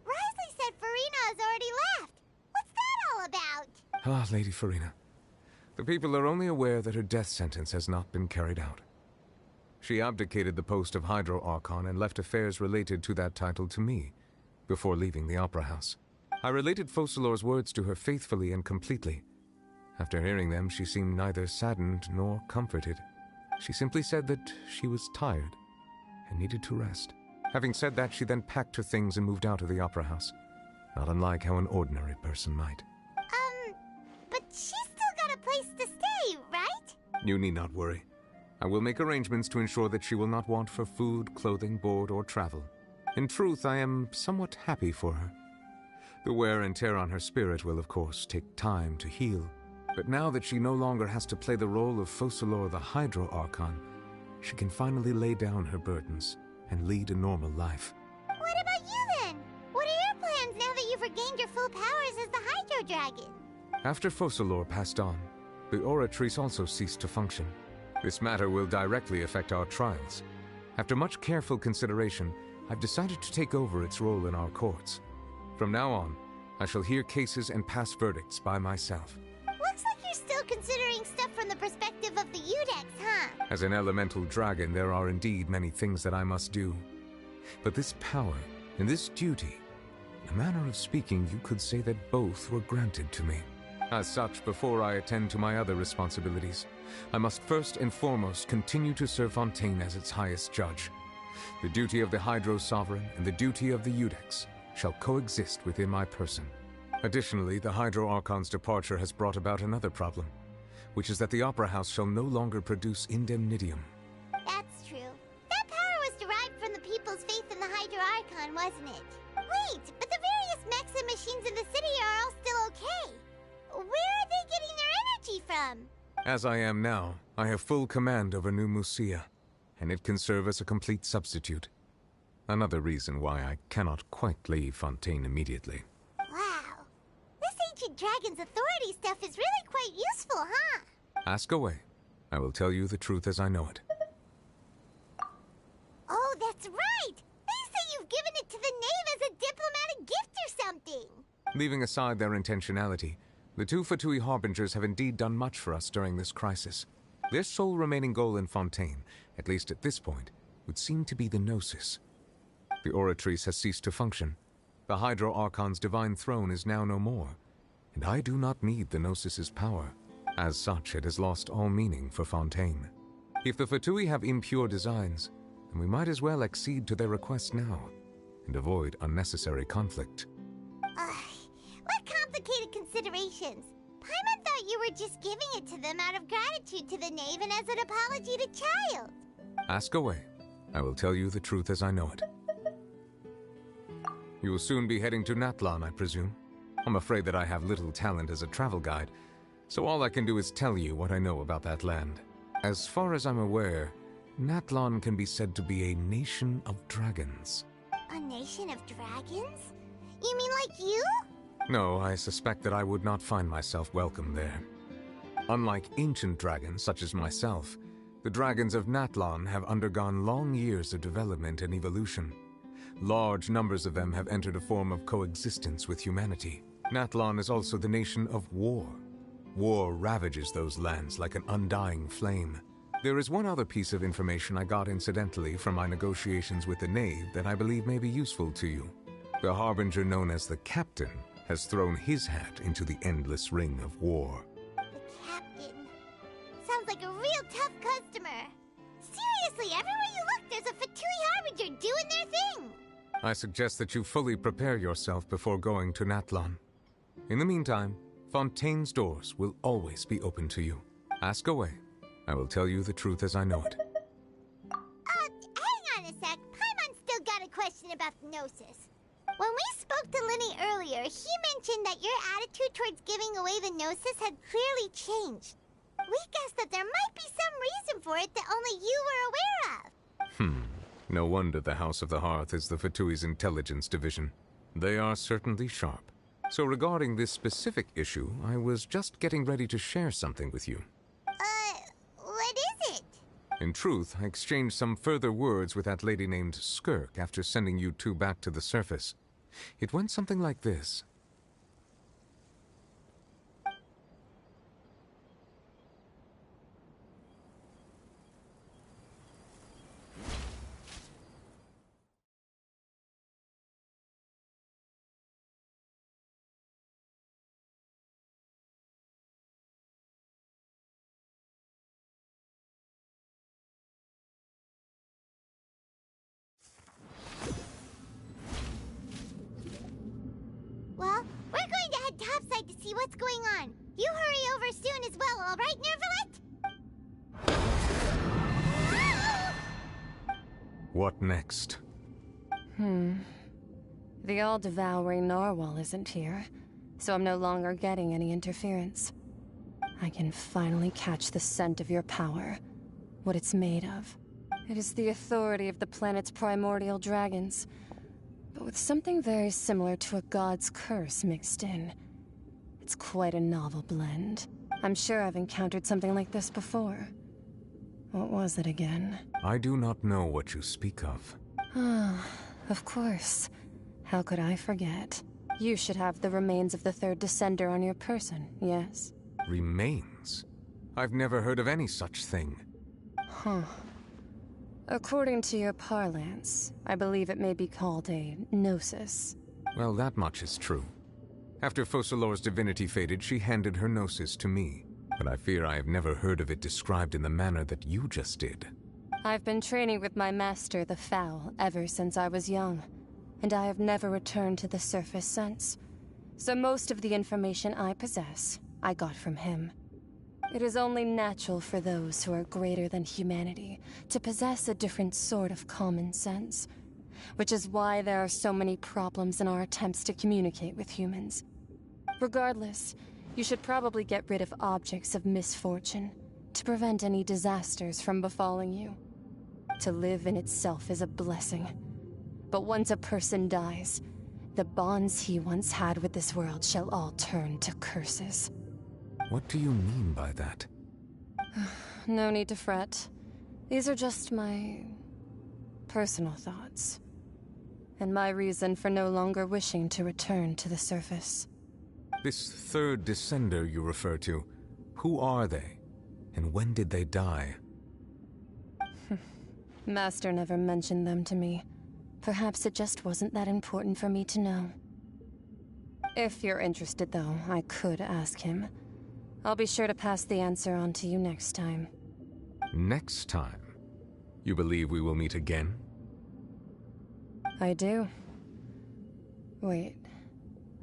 Risley said Farina has already left. What's that all about? Ah, Lady Farina. The people are only aware that her death sentence has not been carried out. She abdicated the post of Hydro Archon and left affairs related to that title to me, before leaving the Opera House. I related Focalors' words to her faithfully and completely. After hearing them, she seemed neither saddened nor comforted. She simply said that she was tired and needed to rest. Having said that, she then packed her things and moved out of the Opera House, not unlike how an ordinary person might. But she's still got a place to stay, right? You need not worry. I will make arrangements to ensure that she will not want for food, clothing, board, or travel. In truth, I am somewhat happy for her. The wear and tear on her spirit will, of course, take time to heal. But now that she no longer has to play the role of Focalors the Hydro Archon, she can finally lay down her burdens and lead a normal life. What about you then? What are your plans now that you've regained your full powers as the Hydro Dragon? After Focalors passed on, the Oratrice also ceased to function. This matter will directly affect our trials. After much careful consideration, I've decided to take over its role in our courts. From now on, I shall hear cases and pass verdicts by myself. Looks like you're still considering stuff from the perspective of the Udex, huh? As an elemental dragon, there are indeed many things that I must do. But this power and this duty, in a manner of speaking, you could say that both were granted to me. As such, before I attend to my other responsibilities, I must first and foremost continue to serve Fontaine as its highest judge. The duty of the Hydro Sovereign and the duty of the Udex shall coexist within my person. Additionally, the Hydro Archon's departure has brought about another problem, which is that the Opera House shall no longer produce indemnitium. That's true. That power was derived from the people's faith in the Hydro Archon, wasn't it? Wait, but the various mechs and machines in the city are all still okay. Where are they getting their energy from? As I am now, I have full command over New Musia, and it can serve as a complete substitute. Another reason why I cannot quite leave Fontaine immediately. Wow. This ancient dragon's authority stuff is really quite useful, huh? Ask away. I will tell you the truth as I know it. Oh, that's right! They say you've given it to the knave as a diplomatic gift or something! Leaving aside their intentionality, the two Fatui Harbingers have indeed done much for us during this crisis. Their sole remaining goal in Fontaine, at least at this point, would seem to be the Gnosis. The Oratrice has ceased to function. The Hydro Archon's divine throne is now no more, and I do not need the Gnosis's power. As such, it has lost all meaning for Fontaine. If the Fatui have impure designs, then we might as well accede to their request now, and avoid unnecessary conflict. What complicated considerations. Paimon thought you were just giving it to them out of gratitude to the knave and as an apology to Child. Ask away. I will tell you the truth as I know it. You will soon be heading to Natlan, I presume. I'm afraid that I have little talent as a travel guide, so all I can do is tell you what I know about that land. As far as I'm aware, Natlan can be said to be a nation of dragons. A nation of dragons? You mean like you? No, I suspect that I would not find myself welcome there. Unlike ancient dragons such as myself, the dragons of Natlan have undergone long years of development and evolution. Large numbers of them have entered a form of coexistence with humanity. Natlan is also the nation of war. War ravages those lands like an undying flame. There is one other piece of information I got incidentally from my negotiations with the Knave that I believe may be useful to you. The Harbinger known as the Captain has thrown his hat into the endless ring of war. The Captain. Sounds like a real tough customer. Seriously, everywhere you look, there's a Fatui Harbinger doing their thing. I suggest that you fully prepare yourself before going to Natlan. In the meantime, Fontaine's doors will always be open to you. Ask away. I will tell you the truth as I know it. Hang on a sec. Paimon still got a question about the Gnosis. When we spoke to Linny earlier, he mentioned that your attitude towards giving away the Gnosis had clearly changed. We guessed that there might be some reason for it that only you were aware of. No wonder the House of the Hearth is the Fatui's intelligence division. They are certainly sharp. So regarding this specific issue, I was just getting ready to share something with you. What is it? In truth, I exchanged some further words with that lady named Skirk after sending you two back to the surface. It went something like this. Well, we're going to head topside to see what's going on. You hurry over soon as well, all right, Nervalet? What next? The all-devouring narwhal isn't here, so I'm no longer getting any interference. I can finally catch the scent of your power, what it's made of. It is the authority of the planet's primordial dragons, but with something very similar to a god's curse mixed in. It's quite a novel blend. I'm sure I've encountered something like this before. What was it again? I do not know what you speak of. Ah, of course. How could I forget? You should have the remains of the third descender on your person, yes? Remains? I've never heard of any such thing. Huh. According to your parlance, I believe it may be called a gnosis. Well, that much is true. After Focalor's divinity faded, she handed her gnosis to me. But I fear I have never heard of it described in the manner that you just did. I've been training with my master, the Foul, ever since I was young, and I have never returned to the surface since. So most of the information I possess, I got from him. It is only natural for those who are greater than humanity to possess a different sort of common sense, which is why there are so many problems in our attempts to communicate with humans. Regardless, you should probably get rid of objects of misfortune to prevent any disasters from befalling you. To live in itself is a blessing, but once a person dies, the bonds he once had with this world shall all turn to curses. What do you mean by that? No need to fret. These are just my personal thoughts, and my reason for no longer wishing to return to the surface. This third descender you refer to, who are they? And when did they die? Master never mentioned them to me. Perhaps it just wasn't that important for me to know. If you're interested, though, I could ask him. I'll be sure to pass the answer on to you next time. Next time? You believe we will meet again? I do. Wait.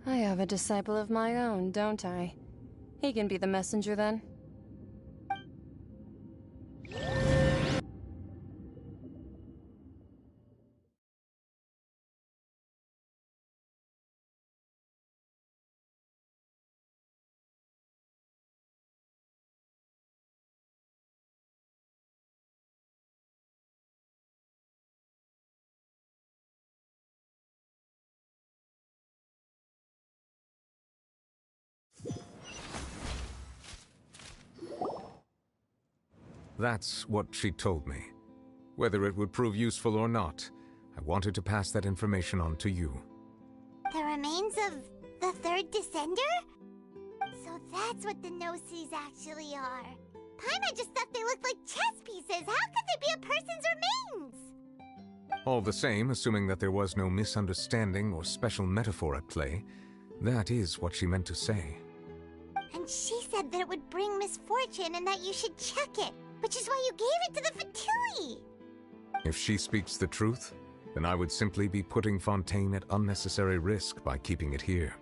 I have a disciple of my own, don't I? He can be the messenger then. That's what she told me. Whether it would prove useful or not, I wanted to pass that information on to you. The remains of the third descender? So that's what the no-seas actually are. Paimon just thought they looked like chess pieces. How could they be a person's remains? All the same, assuming that there was no misunderstanding or special metaphor at play, that is what she meant to say. And she said that it would bring misfortune and that you should check it, which is why you gave it to the Fatui. If she speaks the truth, then I would simply be putting Fontaine at unnecessary risk by keeping it here.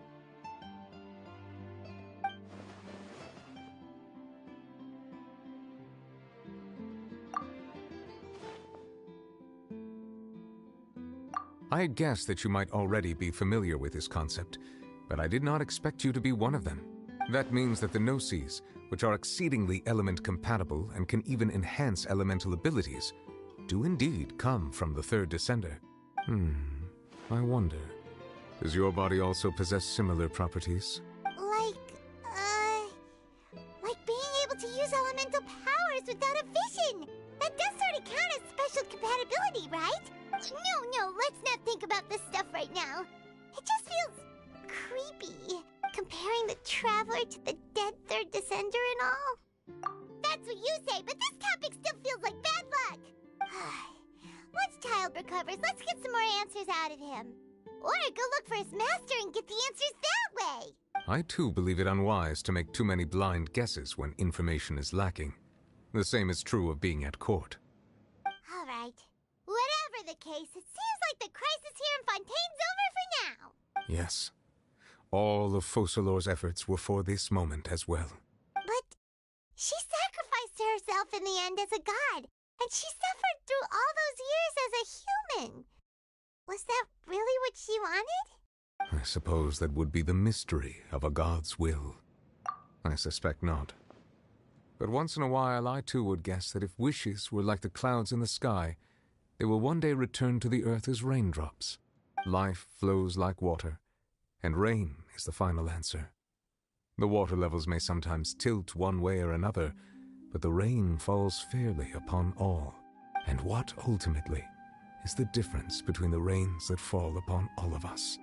I had guessed that you might already be familiar with this concept, but I did not expect you to be one of them. That means that the Gnosis, which are exceedingly element-compatible and can even enhance elemental abilities, do indeed come from the third descender. I wonder, does your body also possess similar properties? Like being able to use elemental powers without a vision. That does sort of count as special compatibility, right? No, let's not think about this stuff right now. It just feels creepy, comparing the Traveler to the dead third descender and all. That's what you say, but this topic still feels like bad luck. Once Child recovers, let's get some more answers out of him. Or go look for his master and get the answers that way. I too believe it unwise to make too many blind guesses when information is lacking. The same is true of being at court. All right. Whatever the case, it seems like the crisis here in Fontaine's over for now. Yes. All of Focalor's efforts were for this moment as well. But she sacrificed herself in the end as a god, and she suffered through all those years as a human. Was that really what she wanted? I suppose that would be the mystery of a god's will. I suspect not. But once in a while I too would guess that if wishes were like the clouds in the sky, they will one day return to the earth as raindrops. Life flows like water, and rain is the final answer. The water levels may sometimes tilt one way or another, but the rain falls fairly upon all. And what, ultimately, is the difference between the rains that fall upon all of us?